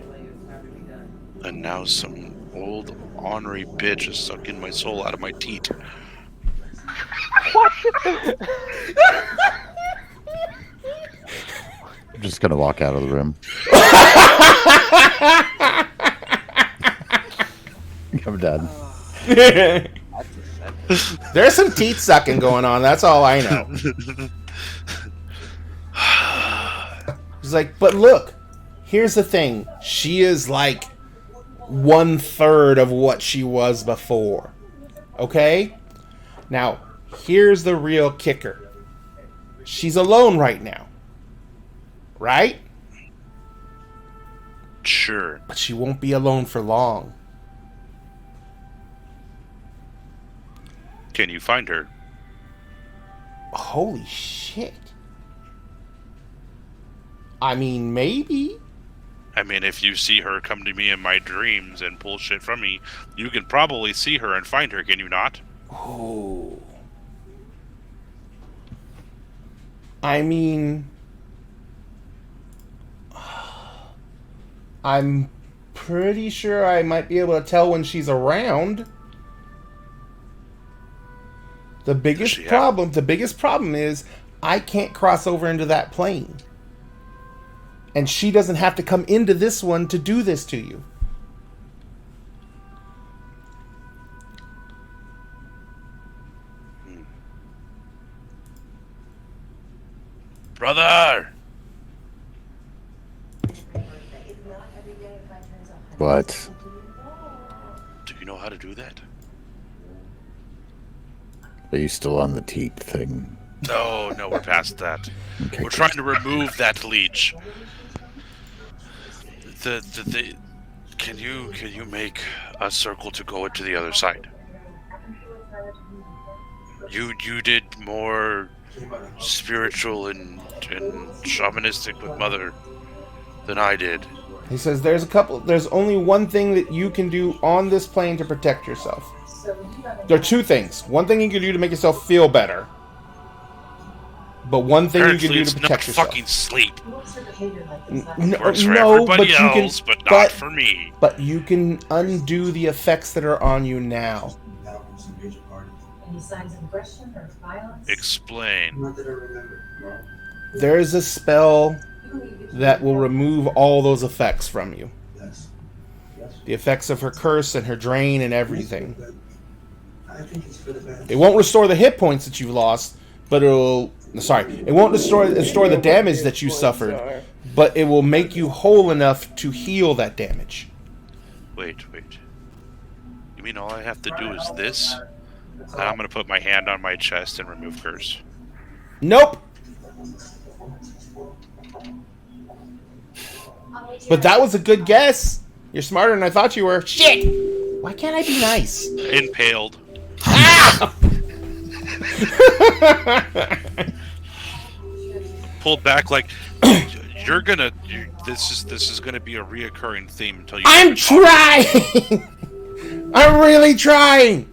And now some old ornery bitch is sucking my soul out of my teat. I'm just gonna walk out of the room. I'm done. There's some teeth sucking going on, that's all I know. He's like, but look, here's the thing. She is like 1/3 of what she was before. Okay? Now, here's the real kicker. She's alone right now. Right? Sure. But she won't be alone for long. Can you find her? Holy shit. I mean, maybe. I mean, if you see her come to me in my dreams and pull shit from me, you can probably see her and find her, can you not? Oh. I mean, I'm pretty sure I might be able to tell when she's around. The biggest problem is I can't cross over into that plane. And she doesn't have to come into this one to do this to you. Brother! What? Do you know how to do that? Are you still on the teat thing? No, we're past that. Okay. We're trying to remove that leech. Can you make a circle to go into the other side? You did more spiritual and shamanistic with Mother than I did. He says there's only one thing that you can do on this plane to protect yourself. There are two things. One thing you can do to make yourself feel better. But one thing you can do to protect yourself. Fucking sleep. Works for no, everybody but else, but not for me. But you can undo the effects that are on you now. Any signs of aggression or violence? Explain. There is a spell that will remove all those effects from you. The effects of her curse and her drain and everything. It won't restore the hit points that you've lost, but it won't restore the damage that you suffered, but it will make you whole enough to heal that damage. Wait. You mean all I have to do is this? And I'm gonna put my hand on my chest and remove curse. Nope. But that was a good guess. You're smarter than I thought you were. Shit! Why can't I be nice? Impaled. Ah! Pulled back like this is gonna be a reoccurring theme until you. I'm trying. I'm really trying.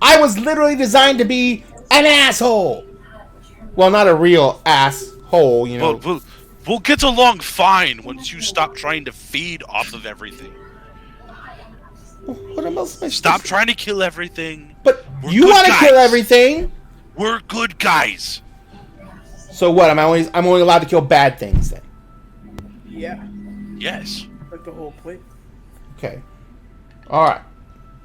I was literally designed to be an asshole. Well, not a real asshole, you know. We'll get along fine once you stop trying to feed off of everything. What else am I Stop trying to kill everything. But We're you good want to guys. kill everything. We're good guys. So what? I'm only allowed to kill bad things then. Yeah. Yes. Like the whole plate. Okay. All right.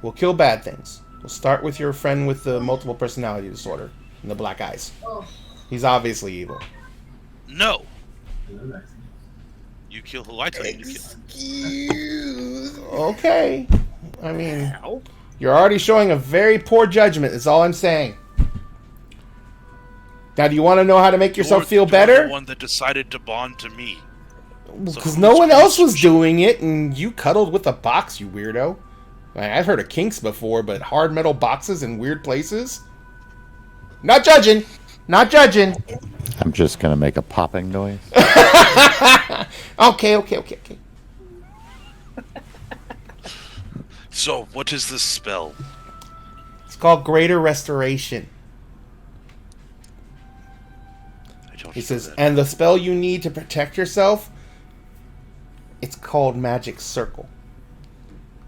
We'll kill bad things. We'll start with your friend with the multiple personality disorder and the black eyes. He's obviously evil. No. You kill who I tell you to kill. Okay. I mean, you're already showing a very poor judgment. Is all I'm saying. Now, do you want to know how to make yourself feel You're better? the one that decided to bond to me. Because no one else was doing it, and you cuddled with a box, you weirdo. I've heard of kinks before, but hard metal boxes in weird places? Not judging. Not judging. I'm just gonna make a popping noise. Okay. So, what is this spell? It's called Greater Restoration. He says, and the spell you need to protect yourself, it's called Magic Circle.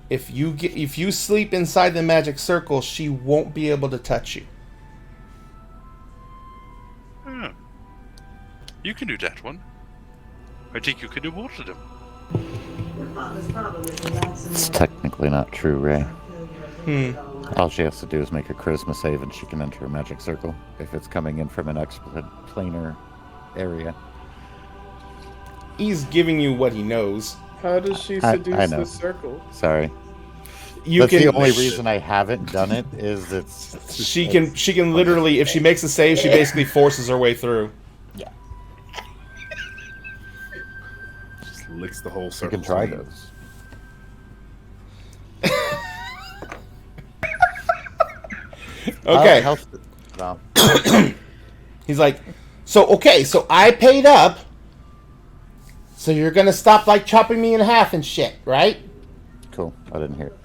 If you sleep inside the Magic Circle, she won't be able to touch you. You can do that one. I think you can do both of them. It's technically not true, Ray. All she has to do is make a charisma save and she can enter a magic circle if it's coming in from an explanar area. He's giving you what he knows. How does she I seduce know. the circle? Sorry. You That's can. the only reason I haven't done it is it's... She can literally, if she makes a save, she basically forces her way through. Just licks the whole You circle. can try clean. those. Okay. No. He's like, so I paid up. So you're gonna stop like chopping me in half and shit, right? Cool. I didn't hear it.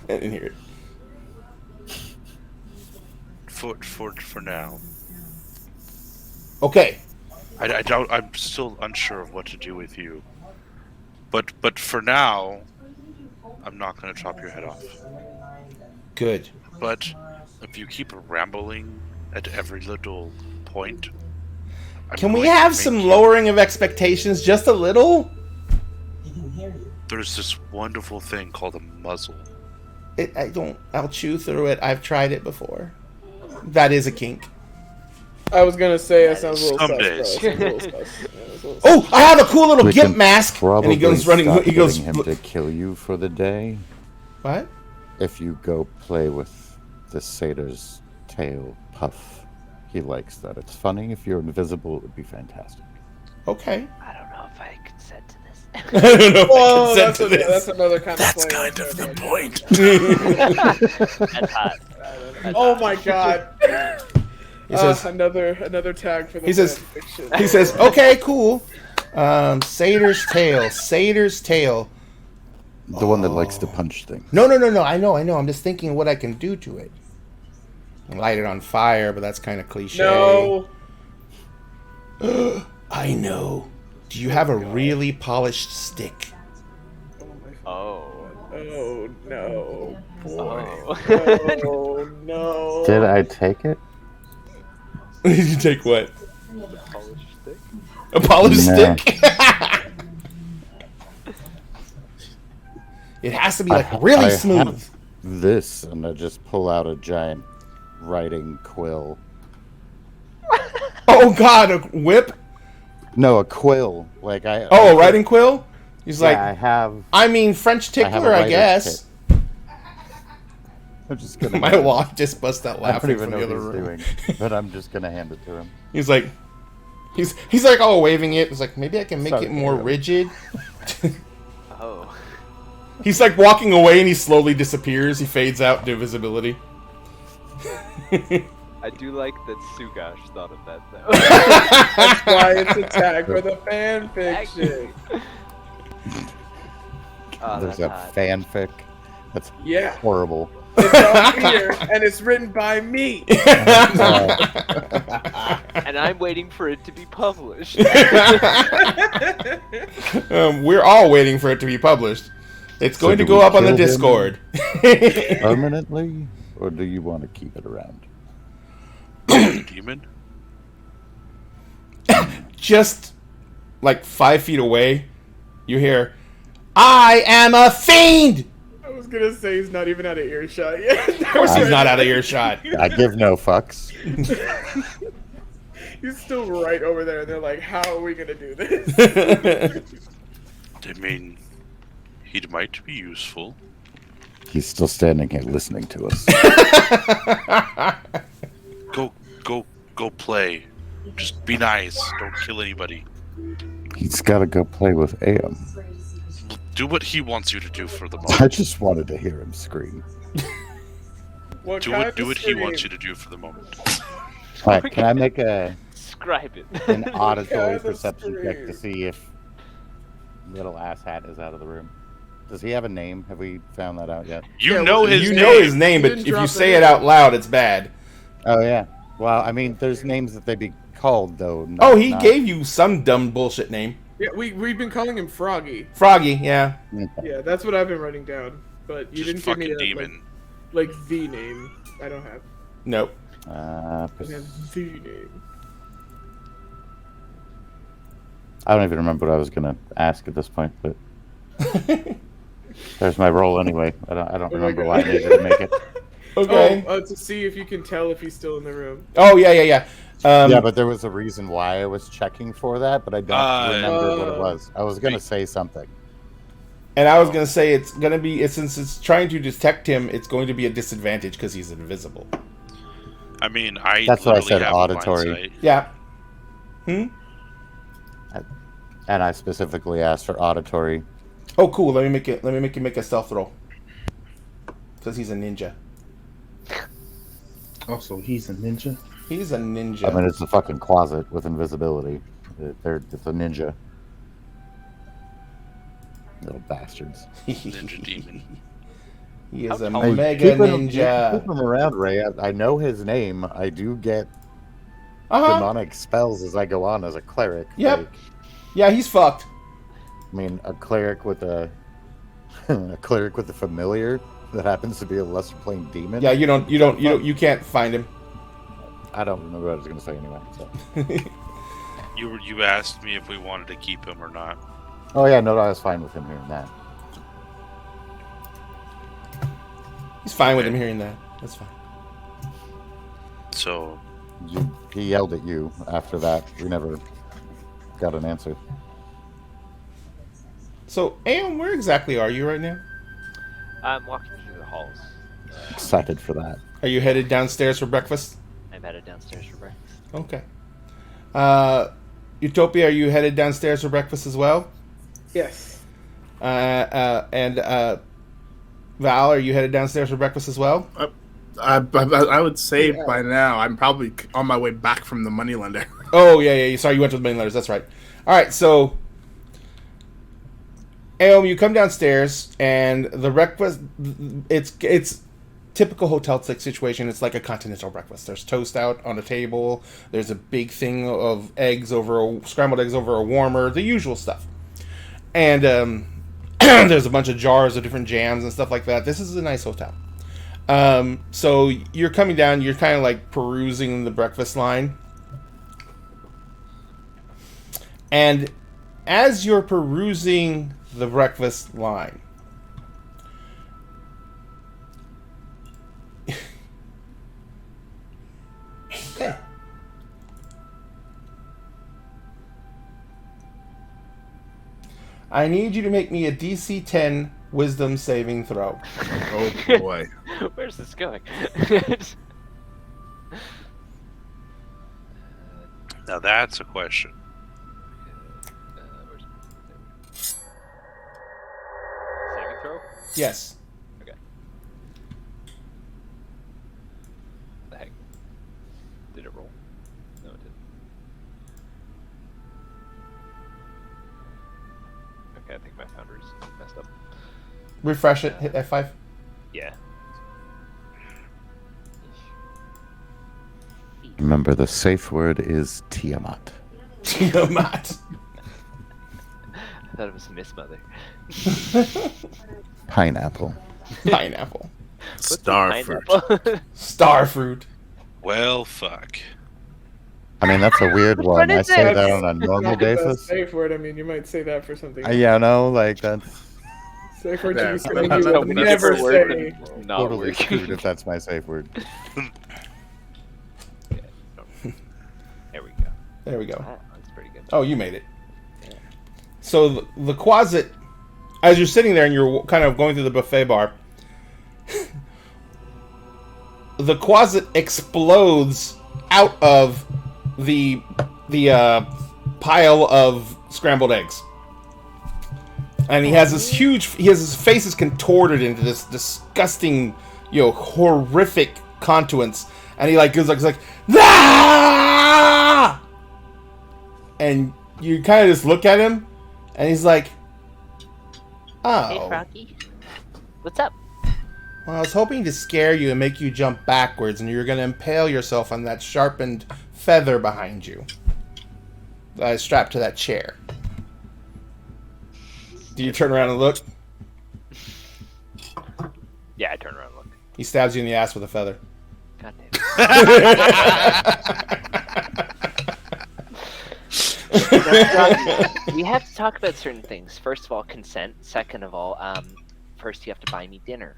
I didn't hear it. For now. Okay. I don't. I'm still unsure of what to do with you. But for now, I'm not going to chop your head off. Good. But if you keep rambling at every little point, Can we have some lowering of expectations just a little? There's this wonderful thing called a muzzle. I'll chew through it. I've tried it before. That is a kink. I was gonna say it sounds a little Some sus, bro. days. It sounds a little sus. Yeah, it's a little sus. Oh, I have a cool little We gimp can mask. And Probably he goes running. stop He goes. getting him to kill you for the day What? if you go play with the satyr's tail puff. He likes that. It's funny. If you're invisible, it would be fantastic. Okay. I don't know if I consent to this. I don't know if Whoa, I that's, consent to this. that's another kind That's of play. kind of the point. That's hot. Oh my god. He says. Another tag for the He says- fanfiction. He says, "Okay, cool. Satyr's tail. Satyr's tail. The one that likes to punch things. No. I know. I'm just thinking what I can do to it. Light it on fire, but that's kind of cliche. No. I know. Do you have a really polished stick? Oh. Oh no. Boy. Oh. Oh no. Did I take it? Did you take what? Polished stick? A polished No. stick? It has to be like I really smooth. have this, and I just pull out a giant writing quill. Oh God, a whip? No, a quill. Like I. Oh, I a writing quill? He's Yeah, like, I have. I mean, French I have a tickler, I writer's guess. I'm just gonna. My watch just bust out I don't laughing even from know the what other he's room. doing, but I'm just gonna hand it to him. He's like, he's like, oh, waving it. It's like maybe I can make Sorry, it more Caleb. rigid. Oh. He's like walking away and he slowly disappears. He fades out into invisibility. I do like that Sugash thought of that though. That's why it's a tag for the fan fiction. Oh, There's that's a hot. fanfic. That's Yeah. horrible. It's up here, and it's written by me. And I'm waiting for it to be published. We're all waiting for it to be published. It's going to do go we up on the kill him? Discord. Permanently, or do you want to keep it around? Demon? Just like 5 feet away, you hear, "I am a fiend." I was gonna say he's not even out of earshot yet. Of course, he's not out of earshot. I give no fucks. He's still right over there, and they're like, "How are we gonna do this?" I mean, he might be useful. He's still standing here listening to us. Go play. Just be nice. Don't kill anybody. He's got to go play with Am. Do what he wants you to do for the I moment. just wanted to hear him scream. What Do what he wants you to do for the moment. All right, can I make Describe it. an auditory kind of perception check to scream? see if little ass hat is out of the room? Does he have a name? Have we found that out yet? You Yeah, know well, his You name. know his name, but didn't if you drop say it it in. out loud, it's bad. Oh yeah. Well, I mean, there's names that they be called though. Oh, he not- gave you some dumb bullshit name. Yeah, we've been calling him Froggy. Froggy, yeah. Yeah, that's what I've been writing down. But you Just didn't give me fucking a, demon. like the name. I don't have. Nope. I have the name. I don't even remember what I was gonna ask at this point, but there's my roll anyway. I don't Oh my remember God. why I needed to make it. Okay. To see if you can tell if he's still in the room. Oh, yeah. Yeah, but there was a reason why I was checking for that, but I don't remember what it Oh. was. I was gonna say something. And I was gonna say it's gonna be since it's trying to detect him, it's going to be a disadvantage because he's invisible. I mean, I That's what I literally said, have a blind auditory. sight. Yeah. And I specifically asked for auditory. Oh, cool. Let me make you make a stealth roll. Because he's a ninja. Also, he's a ninja. He's a ninja. I mean, it's a fucking closet with invisibility. It's a ninja. Little bastards. Ninja demon. He is How a tall- mega Keep him ninja. around, Ray. I know his name. I do get Uh-huh. demonic spells as I go on as a cleric. Yep. Like, Yeah, he's fucked. I mean, a cleric with a a cleric with a familiar that happens to be a lesser plane demon. Yeah, you can't find him. I don't remember what I was gonna say anyway. So. You asked me if we wanted to keep him or not. Oh yeah, no, I was fine with him hearing that. He's fine with him hearing that. That's fine. So, He yelled at you after that. We never got an answer. So, Aeon, where exactly are you right now? I'm walking through the halls. Excited for that. Are you headed downstairs for breakfast? I'm headed downstairs for breakfast. Okay. Utopia, are you headed downstairs for breakfast as well? Yes. And Val, are you headed downstairs for breakfast as well? I would say by now I'm probably on my way back from the moneylender. Oh, yeah. Sorry, you went to the main letters. That's right. All right, so Aeom, you come downstairs, and the breakfast, it's typical hotel situation. It's like a continental breakfast. There's toast out on a table. There's a big thing of scrambled eggs over a warmer, the usual stuff. And there's a bunch of jars of different jams and stuff like that. This is a nice hotel. So you're coming down, you're kind of like perusing the breakfast line. And as you're perusing the breakfast line, okay. I need you to make me a DC 10 wisdom saving throw. Oh boy. Where's this going? Now that's a question. Saving throw? Yes. Okay. The heck? Did it roll? No, it didn't. Okay, I think my founder's messed up. Refresh it. Hit F5. Yeah. Remember, the safe word is Tiamat. Tiamat. I thought it was Miss Mother. Pineapple. Pineapple. Starfruit. Starfruit. Well, fuck. I mean, that's a weird one. I is say it? that on a normal Not the best basis. safe word. I mean, you might say that for something. else. Yeah, no, like that's Safe word Yeah, you something would So many never different words say. and not totally working. screwed if that's my safe word. There we go. There we go. That's pretty good. Oh, you made it. So the closet, as you're sitting there and you're kind of going through the buffet bar, the closet explodes out of the pile of scrambled eggs, and he has his face is contorted into this disgusting, horrific contours, and he goes like ah! And you kind of just look at him, and he's like, "Oh, Hey, Froggy. What's up? well, I was hoping to scare you and make you jump backwards, and you're going to impale yourself on that sharpened feather behind you, strapped to that chair." Do you turn around and look? Yeah, I turn around and look. He stabs you in the ass with a feather. God damn Froggy, we have to talk about certain things. First of all, consent. Second of all, first you have to buy me dinner.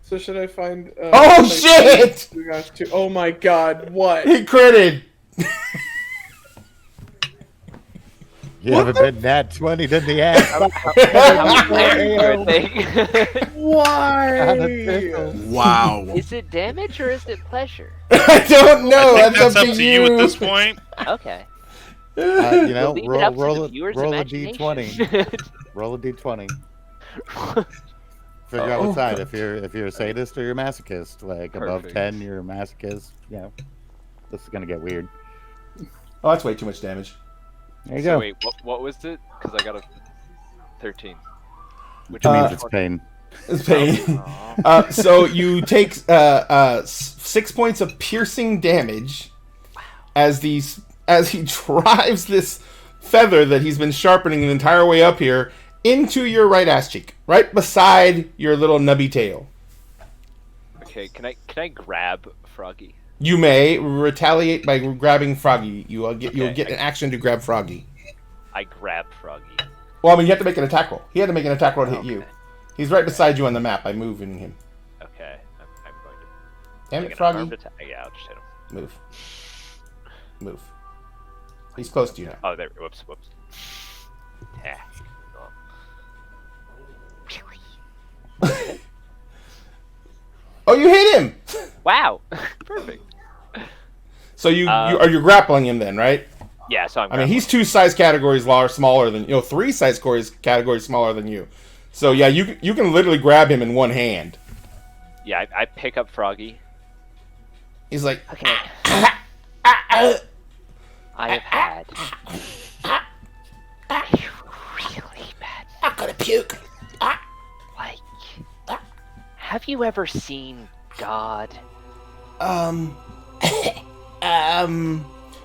So should I find? Oh, shit! We got to. Oh my God! What? He critted! You haven't been nat 20 to the ass. Why? Wow. Is it damage or is it pleasure? I don't know. I think That's that's up to you. at this point. Okay. Roll Leave it up to roll the a viewer's roll a imagination. d20. Roll a d20. Figure out what side. If you're a sadist or you're a masochist. Like above Perfect. 10, you're a masochist. This is gonna get weird. Oh, that's way too much damage. There you So go. wait, what was it? Because I got a 13. Which means it's pain. It's pain. So you take 6 points of piercing damage as he drives this feather that he's been sharpening the entire way up here into your right ass cheek, right beside your little nubby tail. Okay, can I grab Froggy? You may retaliate by grabbing Froggy. You'll get Okay, an action to grab Froggy. I grab Froggy. Well, I mean, you have to make an attack roll. He had to make an attack roll to hit you. Okay. He's right beside you on the map by moving him. Okay, I'm going to Damn Like it, an Froggy. unarmed attack? Yeah, I'll just hit him. Move. Move. He's close to you now. Oh, there. Whoops. Yeah. Oh, you hit him! Wow. Perfect. So you're grappling him then, right? Yeah. So I mean, he's 2 size categories smaller than 3 size categories smaller than you. So yeah, you can literally grab him in one hand. Yeah, I pick up Froggy. He's like, Okay. I have had a really bad. I'm gonna puke. Like, have you ever seen God?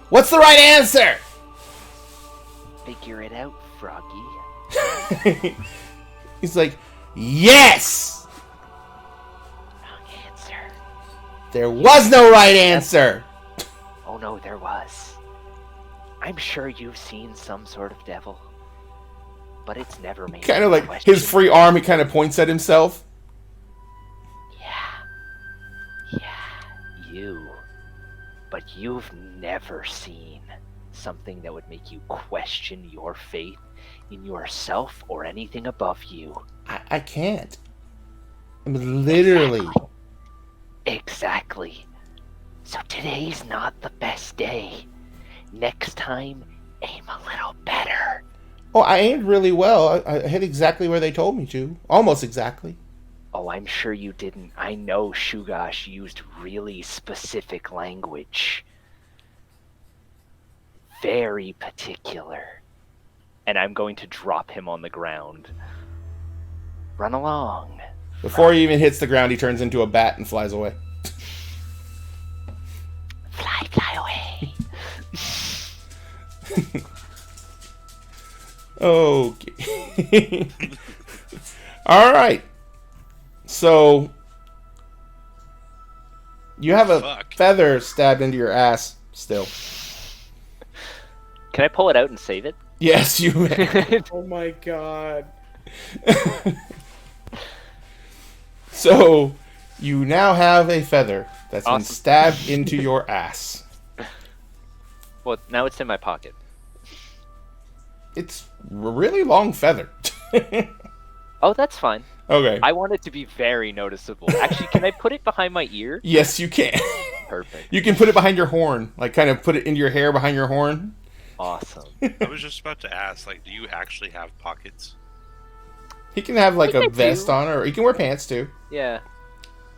What's the right answer? Figure it out, Froggy. He's like, yes. Wrong answer. There was no right answer. Oh no, there was. I'm sure you've seen some sort of devil, but it's never made Kind of me like question. his free arm. He kind of points at himself. Yeah, you. But you've never seen something that would make you question your faith in yourself or anything above you. I can't. I mean, literally. Exactly. So today's not the best day. Next time, aim a little better. Oh, I aimed really well. I hit exactly where they told me to. Almost exactly. Oh, I'm sure you didn't. I know Shugash used really specific language. Very particular. And I'm going to drop him on the ground. Run along. Before he even hits the ground, he turns into a bat and flies away. Fly away. Okay. All right. So you have a Fuck. feather stabbed into your ass still. Can I pull it out and save it? Yes, you may. Oh my god. So you now have a feather that's been Awesome. stabbed into your ass. Well, now it's in my pocket. It's a really long feather. Oh, that's fine. Okay. I want it to be very noticeable. Actually, can I put it behind my ear? Yes, you can. Perfect. You can put it behind your horn, like kind of put it into your hair behind your horn. Awesome. I was just about to ask, like, do you actually have pockets? He can have like I think a I vest do. on, or he can wear pants too. Yeah.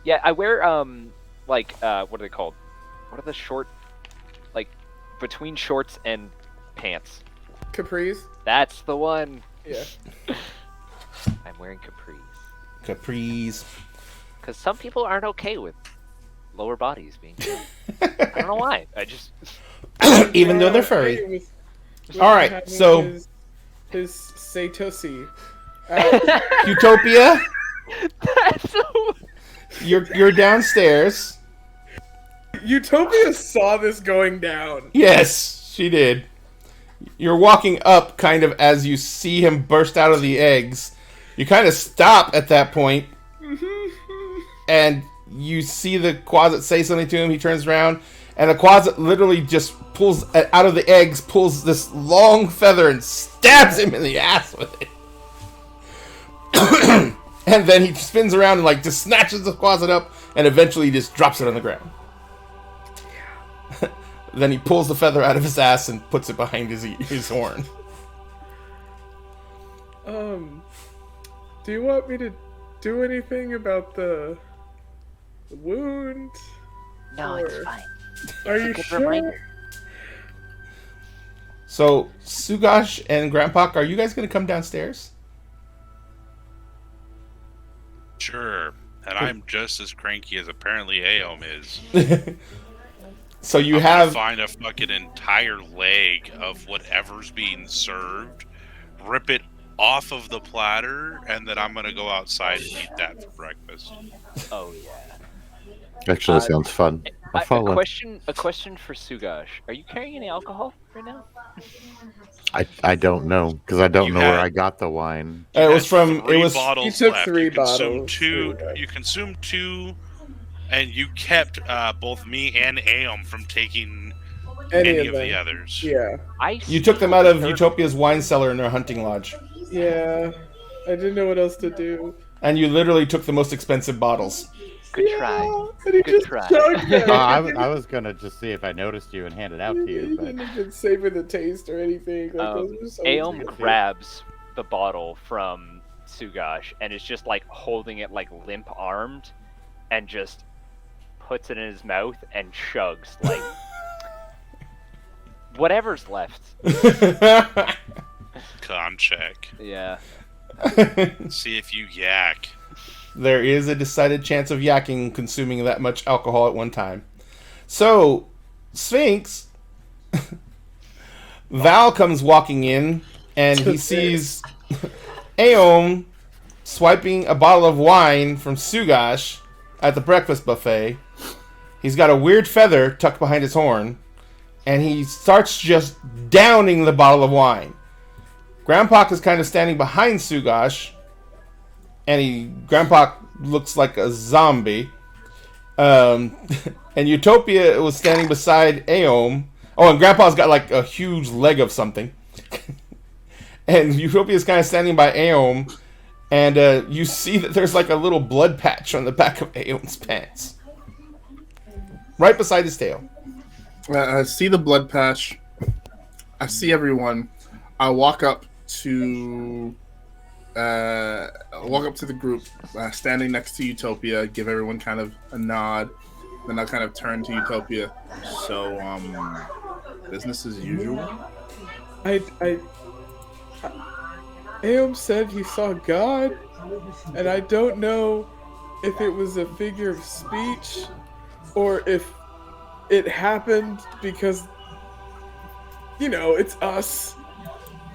Yeah, I wear what are they called? What are the short, like, between shorts and pants? Capris? That's the one. Yeah. I'm wearing capris. Capris. Because some people aren't okay with lower bodies being. I don't know why. I just. Even though they're furry. All right, having so his Satoshi. Utopia, That's so. you're downstairs. Utopia saw this going down. Yes, she did. You're walking up, kind of as you see him burst out of the eggs. You kind of stop at that point, and you see the Quasit say something to him. He turns around, and the Quasit literally just pulls out of the eggs, pulls this long feather, and stabs him in the ass with it. And then he spins around and like just snatches the Quasit up, and eventually just drops it on the ground. Then he pulls the feather out of his ass and puts it behind his horn. Do you want me to do anything about the wound? No, it's Or- fine. Are you Good sure? reminder. So, Sugash and Grandpa, are you guys going to come downstairs? Sure. And I'm just as cranky as apparently Aom is. So you I'm gonna have... find a fucking entire leg of whatever's being served, rip it off of the platter, and then I'm gonna go outside and eat that for breakfast. Oh yeah. Actually, sounds fun. I'll A follow. question for Sugash. Are you carrying any alcohol right now? I don't know because I don't You know where had- I got the wine. It was from... It Three was... bottles He took left. 3 You consume bottles. two. You consume two And you kept both me and Aeom from taking Any any of of the them. others. Yeah. You took them out of Utopia's wine cellar in their hunting lodge. Yeah. I didn't know what else to do. And you literally took the most expensive bottles. Good try. And he Good just try. chugged them. I was gonna just see if I noticed you and hand it out to He you, but didn't even savor the taste or anything. Like, those were so Aeom tasty. grabs the bottle from Sugash and is just like holding it like limp armed and just puts it in his mouth and chugs like whatever's left. Con check. Yeah. See if you yak. There is a decided chance of yakking consuming that much alcohol at one time. So, Sphinx, Val comes walking in and he sees Aeom swiping a bottle of wine from Sugash at the breakfast buffet. He's got a weird feather tucked behind his horn, and he starts just downing the bottle of wine. Grandpa is kind of standing behind Sugash, and Grandpa looks like a zombie. And Utopia was standing beside Aeom. Oh, and Grandpa's got like a huge leg of something. And Utopia's kind of standing by Aeom, and you see that there's like a little blood patch on the back of Aeom's pants. Right beside his tail. I see the blood patch. I see everyone. I walk up to the group, standing next to Utopia. Give everyone kind of a nod. Then I kind of turn to Utopia. So, business as usual. Aeom said he saw God, and I don't know if it was a figure of speech or if it happened because, you know, it's us.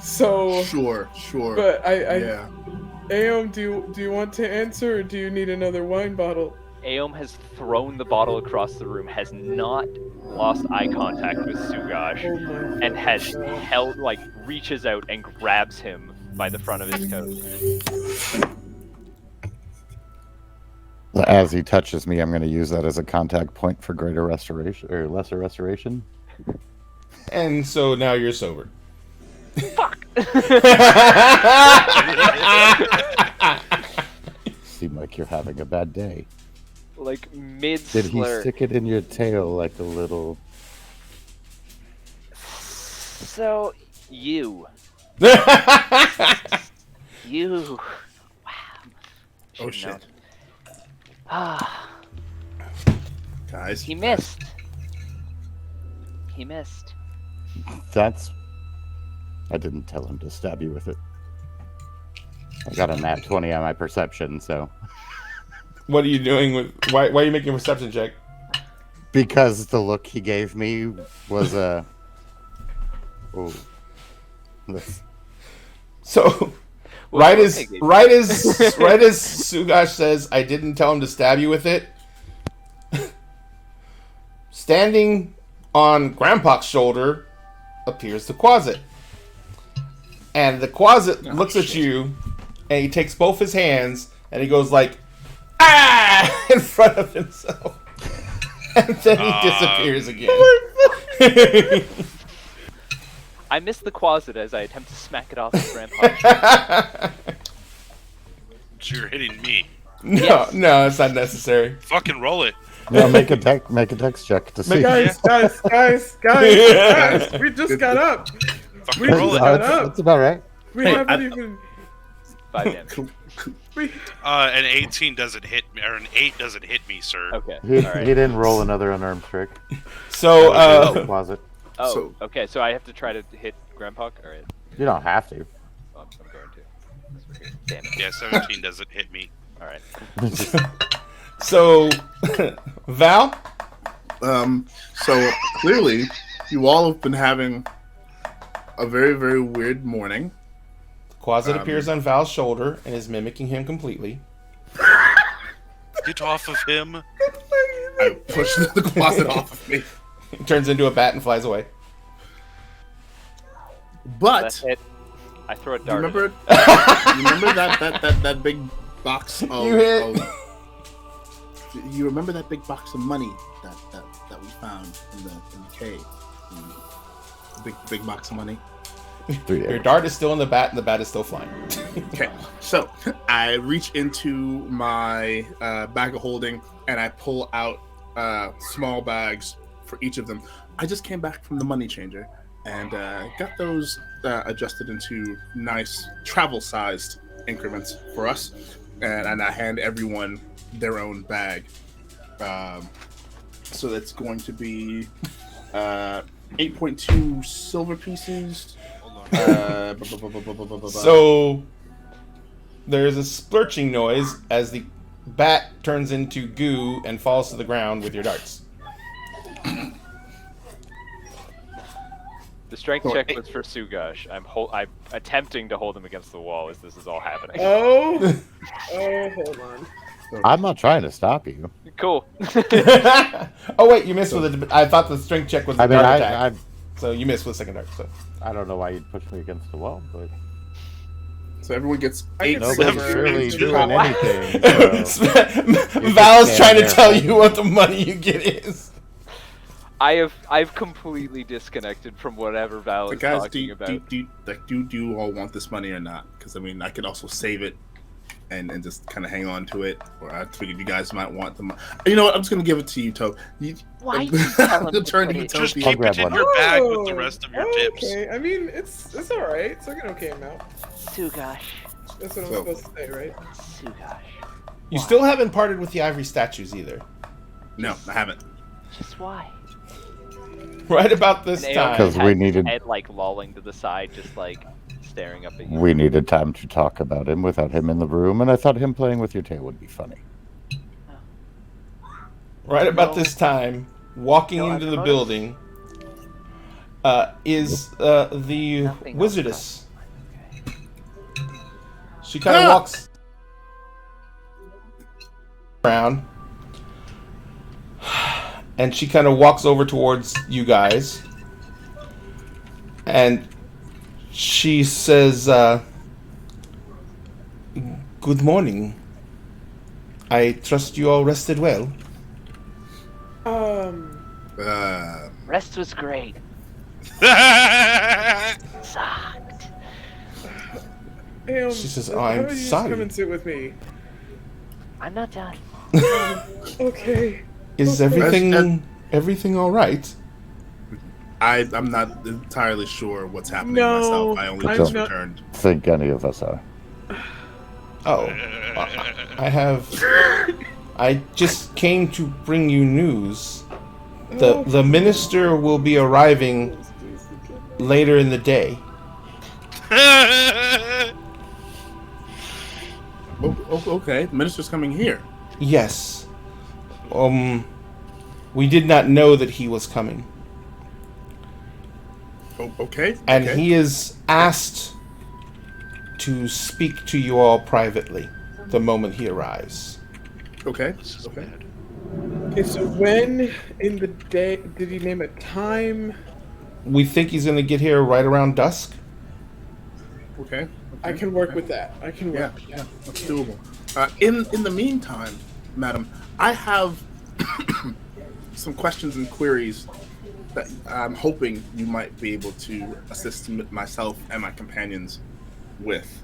So Sure. But Yeah. Aeom, do you want to answer, or do you need another wine bottle? Aeom has thrown the bottle across the room, has not lost eye contact with Sugash, Oh my and has God. held, like, reaches out and grabs him by the front of his coat. as he touches me, I'm going to use that as a contact point for greater restoration or lesser restoration. And so now you're sober. Fuck! Seem like you're having a bad day. Like, mid Did he slur. stick it in your tail like a little? So, you. You. Wow. Oh Should've shit, known. Ah, guys. he missed. He missed. That's. I didn't tell him to stab you with it. I got a nat 20 on my perception, so. What are you doing with... Why are you making a perception check? Because the look he gave me was a. Oh. So, right as Sugash says, I didn't tell him to stab you with it, standing on Grandpa's shoulder appears the Quasit. And the Quasit looks at you, and he takes both his hands, and he goes like, ah! In front of himself. And then he disappears again. I miss the Quasit as I attempt to smack it off with Grandpa. So you're hitting me. No, Yes. no, it's not necessary. Fucking roll it. No, make a dex check to see. Guys, we just got up. Fucking We roll just it. got that's, up. that's about right. We Hey, haven't I- even. 5 damage. An 18 doesn't hit me, or an 8 doesn't hit me, sir. Okay. He Alright. didn't roll another unarmed trick. So, Closet. Oh, So- okay, so I have to try to hit Grandpa? Alright. You don't have to. Oh, I'm going to. Damn it. Yeah, 17 doesn't hit me. Alright. so, Val? So clearly, you all have been having a very, very weird morning. Quasit appears on Val's shoulder and is mimicking him completely. Get off of him. I push the closet off of me. He turns into a bat and flies away. But That's it. I throw a you dart. remember, at you remember that big box of, You hit. of you remember that big box of money that we found in the cave? The big box of money. Your dart is still in the bat, and the bat is still flying. Okay, so I reach into my bag of holding and I pull out small bags for each of them. I just came back from the money changer and got those adjusted into nice travel-sized increments for us, and I hand everyone their own bag. So that's going to be 8.2 silver pieces. So there's a splurching noise as the bat turns into goo and falls to the ground with your darts. The strength check was for Sugash. I'm attempting to hold him against the wall as this is all happening. Oh, hold on. I'm not trying to stop you. Cool. Oh wait, you missed with it. I thought the strength check was the dart attack. I So you missed with second dart. So I don't know why you'd push me against the wall, but So everyone gets 8 nobody's silver. really doing anything. So. Val's trying to tell you what the money you get is. I've completely disconnected from whatever Val is Guys, talking about. do you all want this money or not? Because I mean, I could also save it and just kind of hang on to it, or I figured you guys might want the money. You know what? I'm just gonna give it to you, Toe. Why are you telling me turn to to put it- Just Utopia. keep it in your bag with the rest of your tips. Okay, I mean, it's all right. It's like an okay amount. Sugash. That's what I'm So- supposed to say, right? Sugash. You still haven't parted with the ivory statues either. No, I haven't. Just why? Right about this And Aeon time. Because has we his needed- head like lolling to the side, just like staring up at you. We needed time to talk about him without him in the room, and I thought him playing with your tail would be funny. Right about this time, walking No, into I've the noticed. building is the Nothing wizardess. She kind of walks around, and she kind of walks over towards you guys, and she says, "Good morning. I trust you all rested well." Rest was great. Sucked. She says, how "Oh, I'm about you just sorry." come and sit with me? I'm not done. Okay. Is everything all right? I'm not entirely sure what's happening No, myself. I only I'm just not- returned. Think any of us are. Oh, I just came to bring you news. The minister will be arriving later in the day. Okay, the minister's coming here. Yes. We did not know that he was coming. Okay. And okay. he is asked to speak to you all privately the moment he arrives. Okay. This is Okay. bad. Okay, so when in the day did he name a time? We think he's going to get here right around dusk. Okay. I can work with that. I can Yeah, work. yeah, that's doable. In the meantime, madam, I have some questions and queries that I'm hoping you might be able to assist myself and my companions with,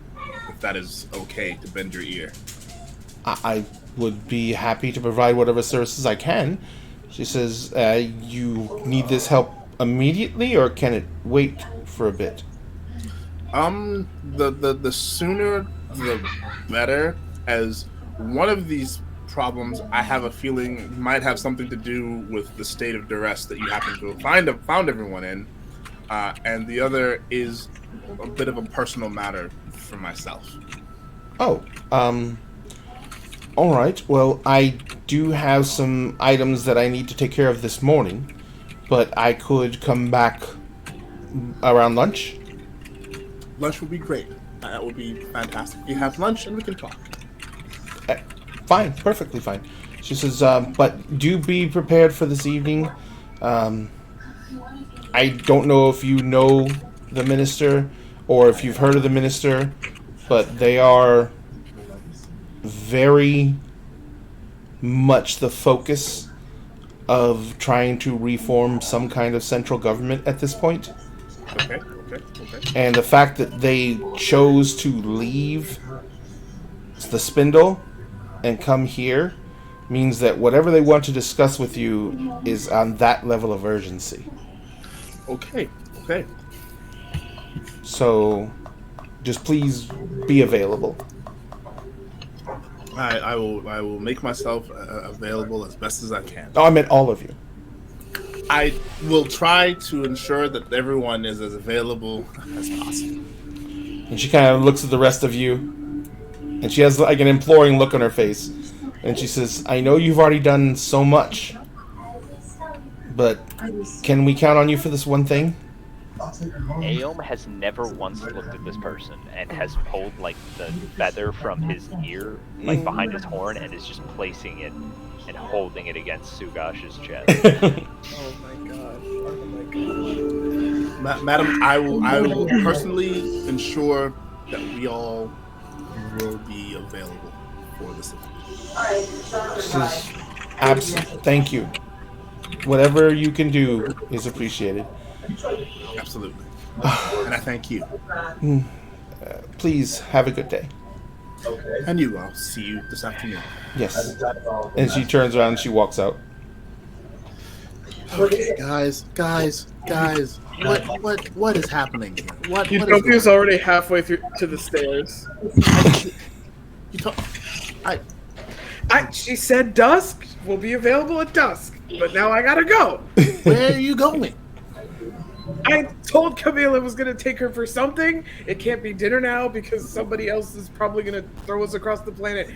if that is okay to bend your ear. I would be happy to provide whatever services I can. She says, you need this help immediately, or can it wait for a bit? The sooner the better, as one of these problems I have a feeling might have something to do with the state of duress that you happen to have found everyone in, and the other is a bit of a personal matter for myself. Oh, all right. Well, I do have some items that I need to take care of this morning, but I could come back around lunch. Lunch would be great. That would be fantastic. You have lunch and we can talk. Fine, perfectly fine. She says, but do be prepared for this evening. I don't know if you know the minister or if you've heard of the minister, but they are very much the focus of trying to reform some kind of central government at this point. Okay. And the fact that they chose to leave the Spindle and come here means that whatever they want to discuss with you is on that level of urgency. Okay. So, just please be available. I will make myself available as best as I can. Oh, I meant all of you. I will try to ensure that everyone is as available as possible. And she kind of looks at the rest of you, and she has like an imploring look on her face. And she says, I know you've already done so much, but can we count on you for this one thing? Aeom has never once looked at this person and has pulled like the feather from his ear, like behind his horn, and is just placing it and holding it against Sugash's chest. Oh my god. Madam, I will personally ensure that we all will be available for this event. Thank you. Whatever you can do is appreciated. Absolutely. And I thank you. Please have a good day. And you, I'll see you this afternoon. Yes. And she turns around and she walks out. Okay, guys. What is happening here? What Utopia's already halfway through to the stairs. She said dusk. We'll be available at dusk. But now I gotta go. Where are you going? I told Camila was gonna take her for something. It can't be dinner now because somebody else is probably gonna throw us across the planet.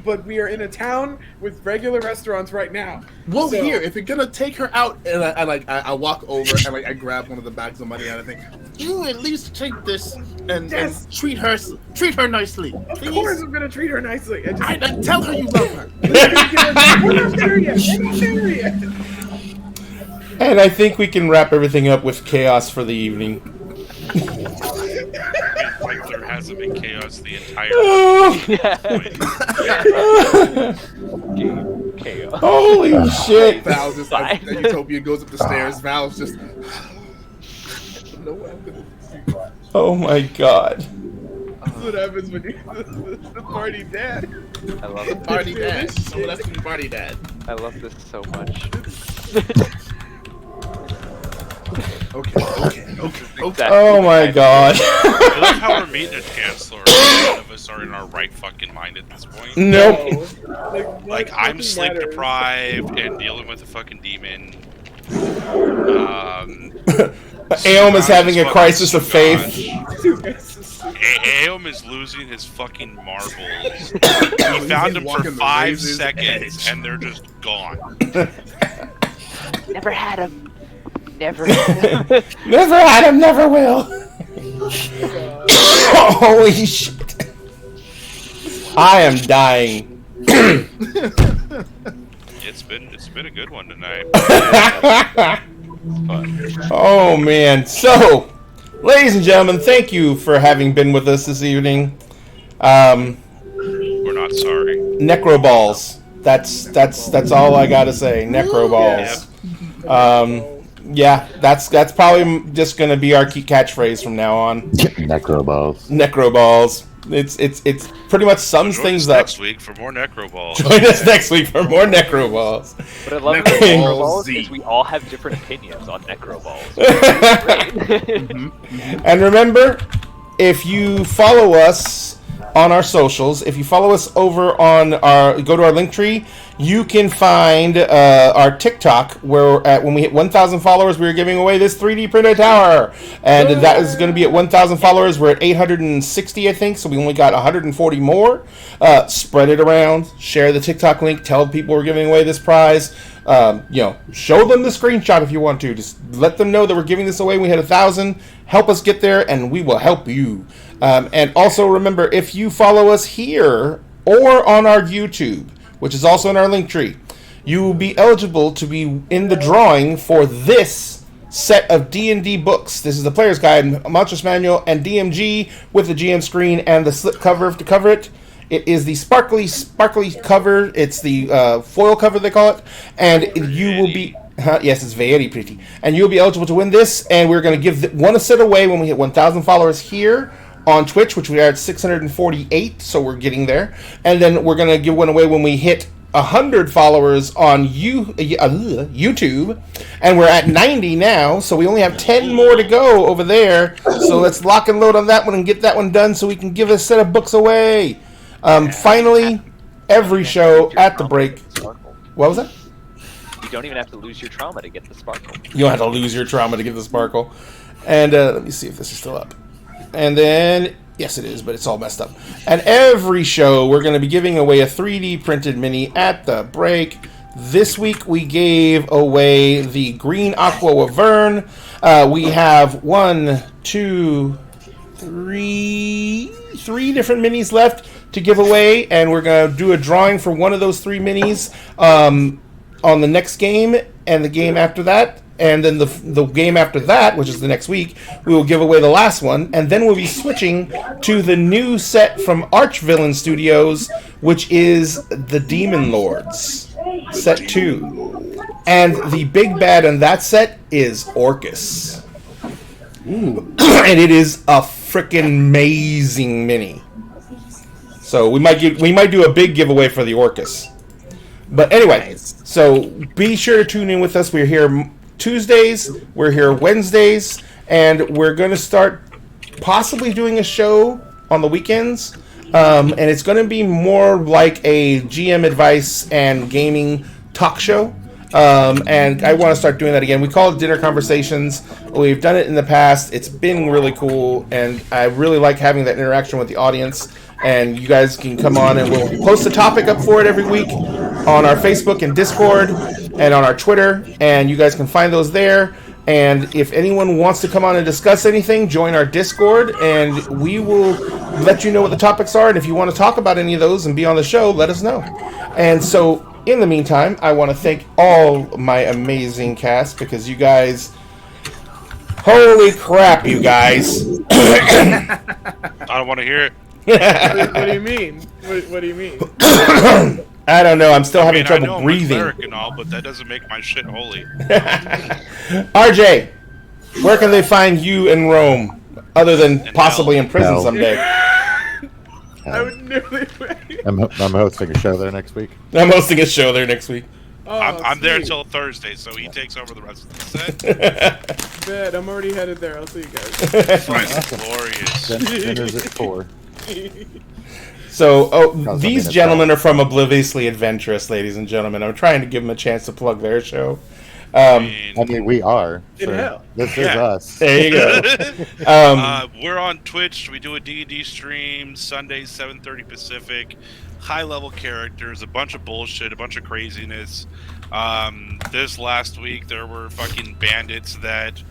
But we are in a town with regular restaurants right now. Well, here, if you're gonna take her out, and I walk over and I grab one of the bags of money and I think, you at least take this and treat her nicely. Of course, I'm gonna treat her nicely. I tell her you love her. We're not there yet. And I think we can wrap everything up with chaos for the evening. Like there hasn't been chaos the entire Chaos. Holy shit! Val's just like, Utopia goes up the stairs. Val's just. Oh my god. That's what happens when you the party dad. I love it. Party dad. Someone has to be party dad. I love this so much. Okay. Oh my god. I love how we're meeting a chancellor. None of us are in our right fucking mind at this point. Nope. Like I'm sleep deprived and dealing with a fucking demon. Aeom is having a crisis of faith. Aeom is losing his fucking marbles. He found them for 5 seconds and they're just gone. Never had him. Never. Never had him, never will. Holy shit. I am dying. It's been a good one tonight. Oh man. So, ladies and gentlemen, thank you for having been with us this evening. We're not sorry. Necroballs. That's all I gotta say. Necroballs. Yeah, that's probably just gonna be our key catchphrase from now on. Necroballs. Necroballs. It's pretty much sums Join things us up. next week for more Necroballs. Join us next week for more Necroballs. What I love about Necroballs is we all have different opinions on Necroballs. And remember, if you follow us on our socials, if you follow us over on go to our link tree, you can find our TikTok where when we hit 1,000 followers, we're giving away this 3D printed tower. And that is going to be at 1,000 followers. We're at 860, I think, so we only got 140 more. Spread it around. Share the TikTok link. Tell people we're giving away this prize. Show them the screenshot if you want to. Just let them know that we're giving this away. We hit 1,000. Help us get there, and we will help you. And also remember, if you follow us here or on our YouTube, which is also in our link tree, you will be eligible to be in the drawing for this set of D&D books. This is the Player's Guide, Monstrous Manual, and DMG with the GM screen and the slip cover to cover it. It is the sparkly cover. It's the foil cover, they call it. And you will be... yes, it's very pretty. And you'll be eligible to win this. And we're going to give one set away when we hit 1,000 followers here on Twitch, which we are at 648, so we're getting there. And then we're going to give one away when we hit 100 followers on YouTube, and we're at 90 now, so we only have 10 more to go over there. So let's lock and load on that one and get that one done so we can give a set of books away. Finally, every show at the break. What was that? You don't even have to lose your trauma to get the sparkle. You don't have to lose your trauma to get the sparkle. And let me see if this is still up. And then... yes, it is, but it's all messed up. And every show, we're going to be giving away a 3D printed mini at the break. This week, we gave away the Green Aqua Wyvern. We have 1, 2, 3 different minis left to give away, and we're going to do a drawing for one of those 3 minis on the next game and the game after that. And then the game after that, which is the next week, we will give away the last one. And then we'll be switching to the new set from Archvillain Studios, which is the Demon Lords, set 2. And the big bad in that set is Orcus. And it is a freaking amazing mini. So we might do a big giveaway for the Orcus. But anyway, so be sure to tune in with us. We're here Tuesdays, we're here Wednesdays, and we're going to start possibly doing a show on the weekends, and it's going to be more like a GM advice and gaming talk show, and I want to start doing that again. We call it Dinner Conversations. We've done it in the past. It's been really cool, and I really like having that interaction with the audience, and you guys can come on, and we'll post a topic up for it every week on our Facebook and Discord and on our Twitter, and you guys can find those there. And if anyone wants to come on and discuss anything, join our Discord, and we will let you know what the topics are. And if you want to talk about any of those and be on the show, let us know. And so, in the meantime, I want to thank all my amazing cast, because you guys... holy crap, you guys. I don't want to hear it. What do you mean? What do you mean? I don't know. I'm still having trouble I'm breathing. a cleric and all, but that doesn't make my shit holy. RJ, where can they find you in Rome, other than possibly in prison someday? I would nearly. I'm hosting a show there next week. I'm hosting a show there next week. Oh, I'm there until Thursday, so he takes over the rest of the set. Bet, I'm already headed there. I'll see you guys. Glorious. Dinner's at 4. So, these gentlemen are from Obliviously Adventurous, ladies and gentlemen. I'm trying to give them a chance to plug their show. I mean, we are. In hell. This is us. There you go. We're on Twitch. We do a D&D stream Sundays, 7:30 Pacific. High-level characters, a bunch of bullshit, a bunch of craziness. This last week, there were fucking bandits that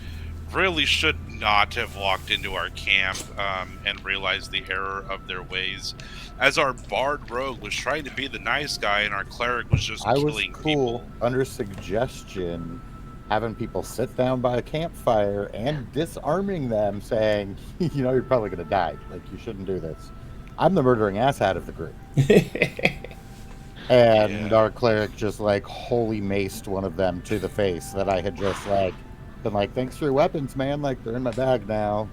really should not have walked into our camp and realized the error of their ways. As our bard rogue was trying to be the nice guy, and our cleric was just killing people. Under suggestion, having people sit down by a campfire and disarming them, saying, you know, you're probably going to die. Like, you shouldn't do this. I'm the murdering asshat of the group. And our cleric just, like, holy maced one of them to the face that I had just, like, been like, thanks for your weapons, man. Like, they're in my bag now.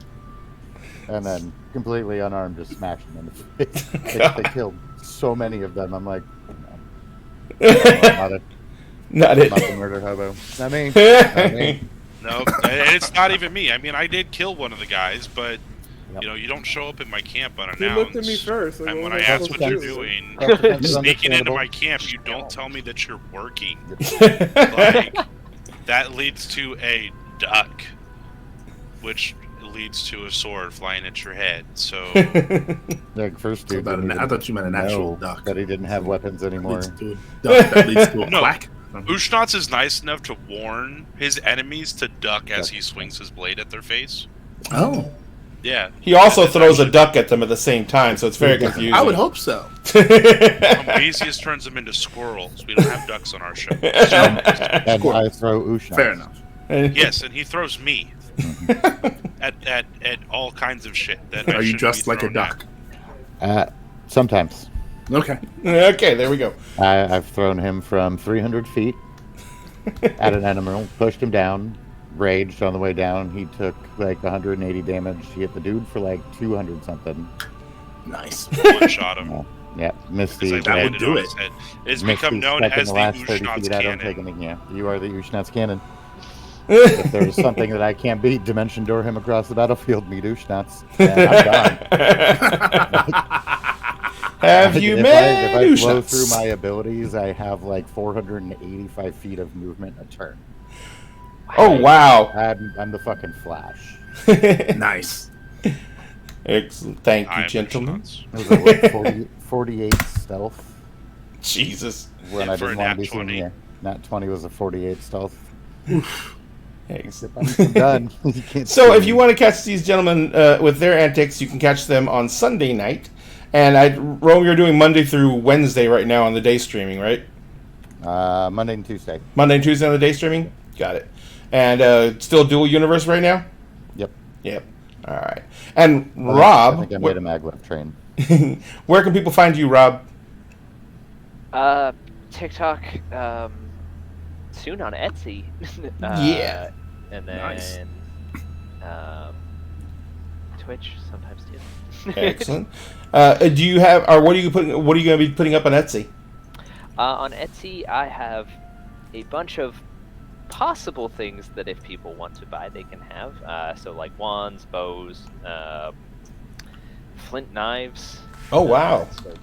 And then, completely unarmed, just smashed them in the face. They killed so many of them. I'm like, no. Not the murder hobo. Not me. Not me. No, and it's not even me. I mean, I did kill one of the guys, but you know, you don't show up in my camp unannounced. He looked at me first. Like, and when I ask what you're doing, sneaking into my camp, you don't tell me that you're working. Like, that leads to a duck, which leads to a sword flying at your head. So, like, first dude, I thought you meant an actual duck. That he didn't have weapons anymore. Leads to a duck that leads to a quack. Ushnotz is nice enough to warn his enemies to duck as he swings his blade at their face. Oh. Yeah. He also throws a duck at them at the same time, so it's very confusing. I would hope so. Amazes turns them into squirrels. We don't have ducks on our show. And I throw Ushnotz. Fair enough. Yes, and he throws me at all kinds of shit. That are you dressed like a duck? Sometimes. Okay. Okay, there we go. I've thrown him from 300 feet at an animal, pushed him down, raged on the way down. He took like 180 damage. He hit the dude for like 200 something. Nice. One shot him. Yeah, missed the. Because I landed on his head. It's become known as the Ushnots Cannon. Yeah, you are the Ushnots Cannon. If there's something that I can't beat, Dimension Door him across the battlefield, meet Ushnots. I'm gone. Have you met If I blow Ushnots? through my abilities, I have like 485 feet of movement a turn. Oh, wow. I'm the fucking Flash. Nice. Excellent. Thank I you, am gentlemen. Ushnots. Was it what, 48 stealth? Jesus. When Yeah, I for didn't a want to nat be seen 20. here. Nat 20 was a 48 stealth. Excellent. I'm done. You can't So see if me. you want to catch these gentlemen with their antics, you can catch them on Sunday night. And Rome, you're doing Monday through Wednesday right now on the day streaming, right? Monday and Tuesday. Monday and Tuesday on the day streaming? Got it. And still dual universe right now? Yep. Yep. All right. And I Rob, think I made a maglev train. where can people find you, Rob? TikTok, soon on Etsy. Yeah. And then Nice. Twitch sometimes too. Excellent. Do you have, or what are you putting? What are you going to be putting up on Etsy? On Etsy, I have a bunch of possible things that if people want to buy, they can have. So like wands, bows, flint knives. Oh wow! So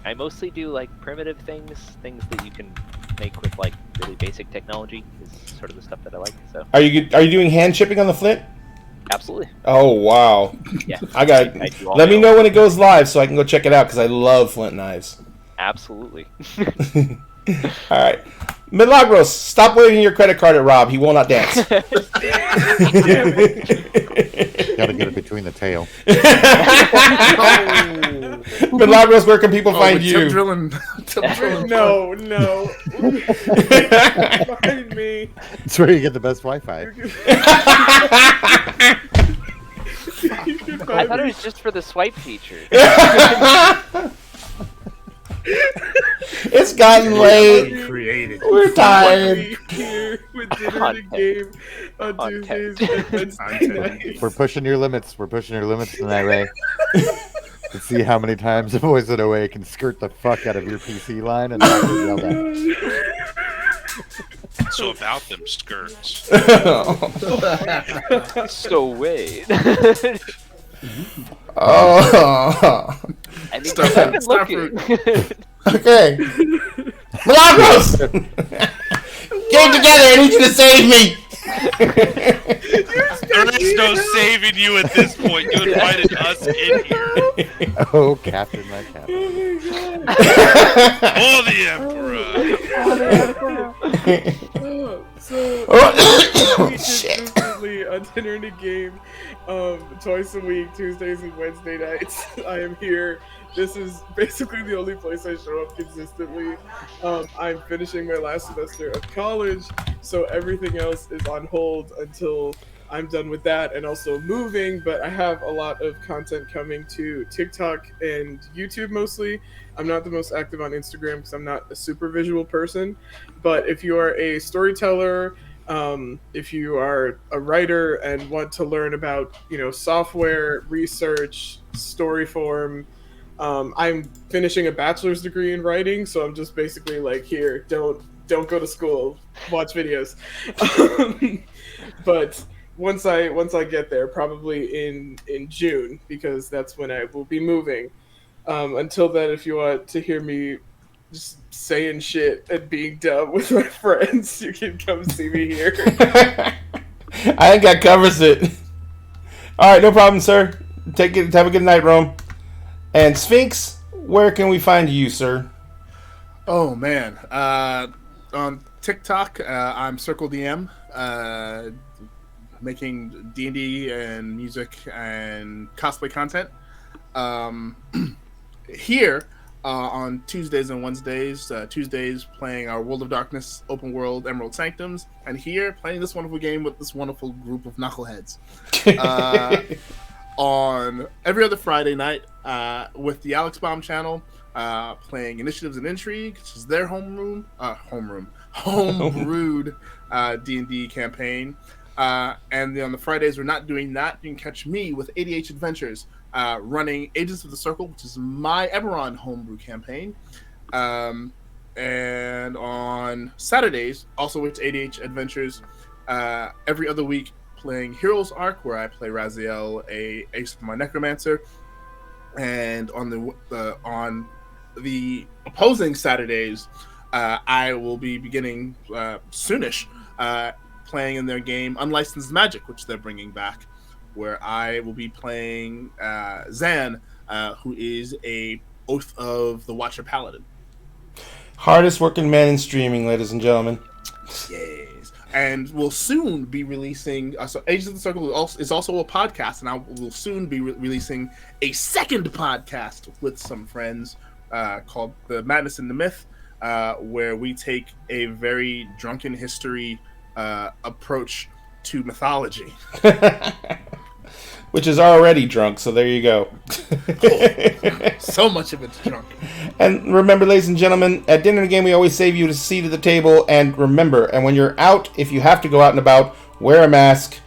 I mostly do like primitive things that you can make with like really basic technology. Is sort of the stuff that I like. So Are you doing hand chipping on the Flint? absolutely, Oh wow! yeah. I got. I do all Let my me own. know when it goes live so I can go check it out because I love Flint knives. Absolutely. All right, Milagros, stop waving your credit card at Rob. He will not dance. Gotta get it between the tail. Milagros, where can people find Tip you? drilling. Tip drilling. No. Behind me. That's where you get the best Wi-Fi. You can I find thought it me. was just for the swipe feature. It's gotten late. Created. We're tired. Here with dinner and a Content. game on Content. Tuesdays and Wednesday Content. nights. We're pushing your limits. We're pushing your limits tonight, Ray. Let's see how many times the Voice of the Way can skirt the fuck out of your PC line and not get yelled at. So about them skirts. So wait. Oh. I mean, Stuff I've been Stafford. looking. Okay. Milagros! Get it together. I need you to save me. There is no saving you at this point. You invited us in here. Oh, Captain, my Captain. Oh, the Emperor. So, Oh, we shit. exclusively on dinner and a game, twice a week, Tuesdays and Wednesday nights. I am here. This is basically the only place I show up consistently. I'm finishing my last semester of college, so everything else is on hold until I'm done with that and also moving, but I have a lot of content coming to TikTok and YouTube mostly. I'm not the most active on Instagram because I'm not a super visual person, but if you are a storyteller, if you are a writer and want to learn about, software, research, story form, I'm finishing a bachelor's degree in writing, so I'm just basically like, here, don't go to school, watch videos. But once I get there, probably in June, because that's when I will be moving. Until then, if you want to hear me just saying shit and being dumb with my friends, you can come see me here. I think that covers it. All right, no problem, sir. Take it. Have a good night, Rome. And Sphinx, where can we find you, sir? Oh man, on TikTok, I'm Circle DM, making D&D and music and cosplay content. Here on Tuesdays and Wednesdays, Tuesdays playing our World of Darkness open world Emerald Sanctums, and here playing this wonderful game with this wonderful group of knuckleheads. On every other Friday night with the Alex Bomb channel, playing Initiatives and Intrigue, which is their homebrewed D&D campaign. And then on the Fridays, we're not doing that. You can catch me with ADH Adventures, running Agents of the Circle, which is my Eberron homebrew campaign. And on Saturdays, also with ADH Adventures, every other week, playing Heroes Arc, where I play Raziel, a my Necromancer. And on the opposing Saturdays, I will be beginning soonish playing in their game Unlicensed Magic, which they're bringing back, where I will be playing Zan, who is a Oath of the Watcher Paladin. Hardest working man in streaming, ladies and gentlemen. Yes. And we'll soon be releasing... so Agents of the Circle is also a podcast, and I will soon be releasing a second podcast with some friends called The Madness and the Myth, where we take a very drunken history approach to mythology. Which is already drunk, so there you go. So much of it's drunk. And remember, ladies and gentlemen, at Dinner Game, we always save you a seat at the table. And remember, and when you're out, if you have to go out and about, wear a mask.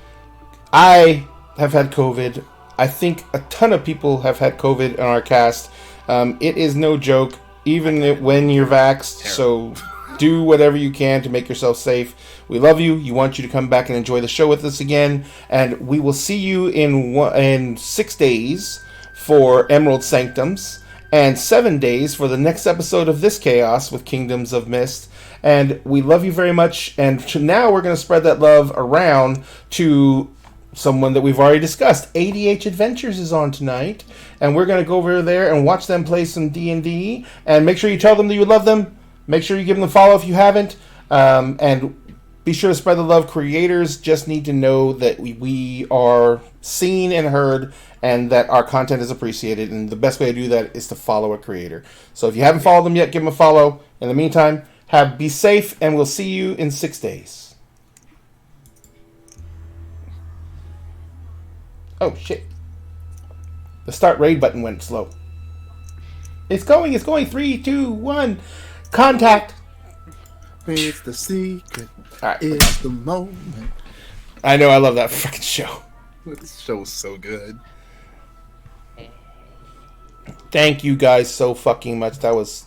I have had COVID. I think a ton of people have had COVID in our cast. It is no joke, even when you're vaxxed. So do whatever you can to make yourself safe. We love you. We want you to come back and enjoy the show with us again. And we will see you in 6 days for Emerald Sanctums, and 7 days for the next episode of This Chaos with Kingdoms of Mist. And we love you very much. And now we're going to spread that love around to someone that we've already discussed. ADH Adventures is on tonight, and we're going to go over there and watch them play some D&D. And make sure you tell them that you love them. Make sure you give them a follow if you haven't. And be sure to spread the love. Creators just need to know that we are seen and heard, and that our content is appreciated. And the best way to do that is to follow a creator. So if you haven't followed them yet, give them a follow. In the meantime, be safe, and we'll see you in 6 days. Oh, shit. The start raid button went slow. It's going. 3, 2, 1. Contact. It's the secret. All right. It's the moment. I know. I love that fucking show. This show is so good. Thank you guys so fucking much. That was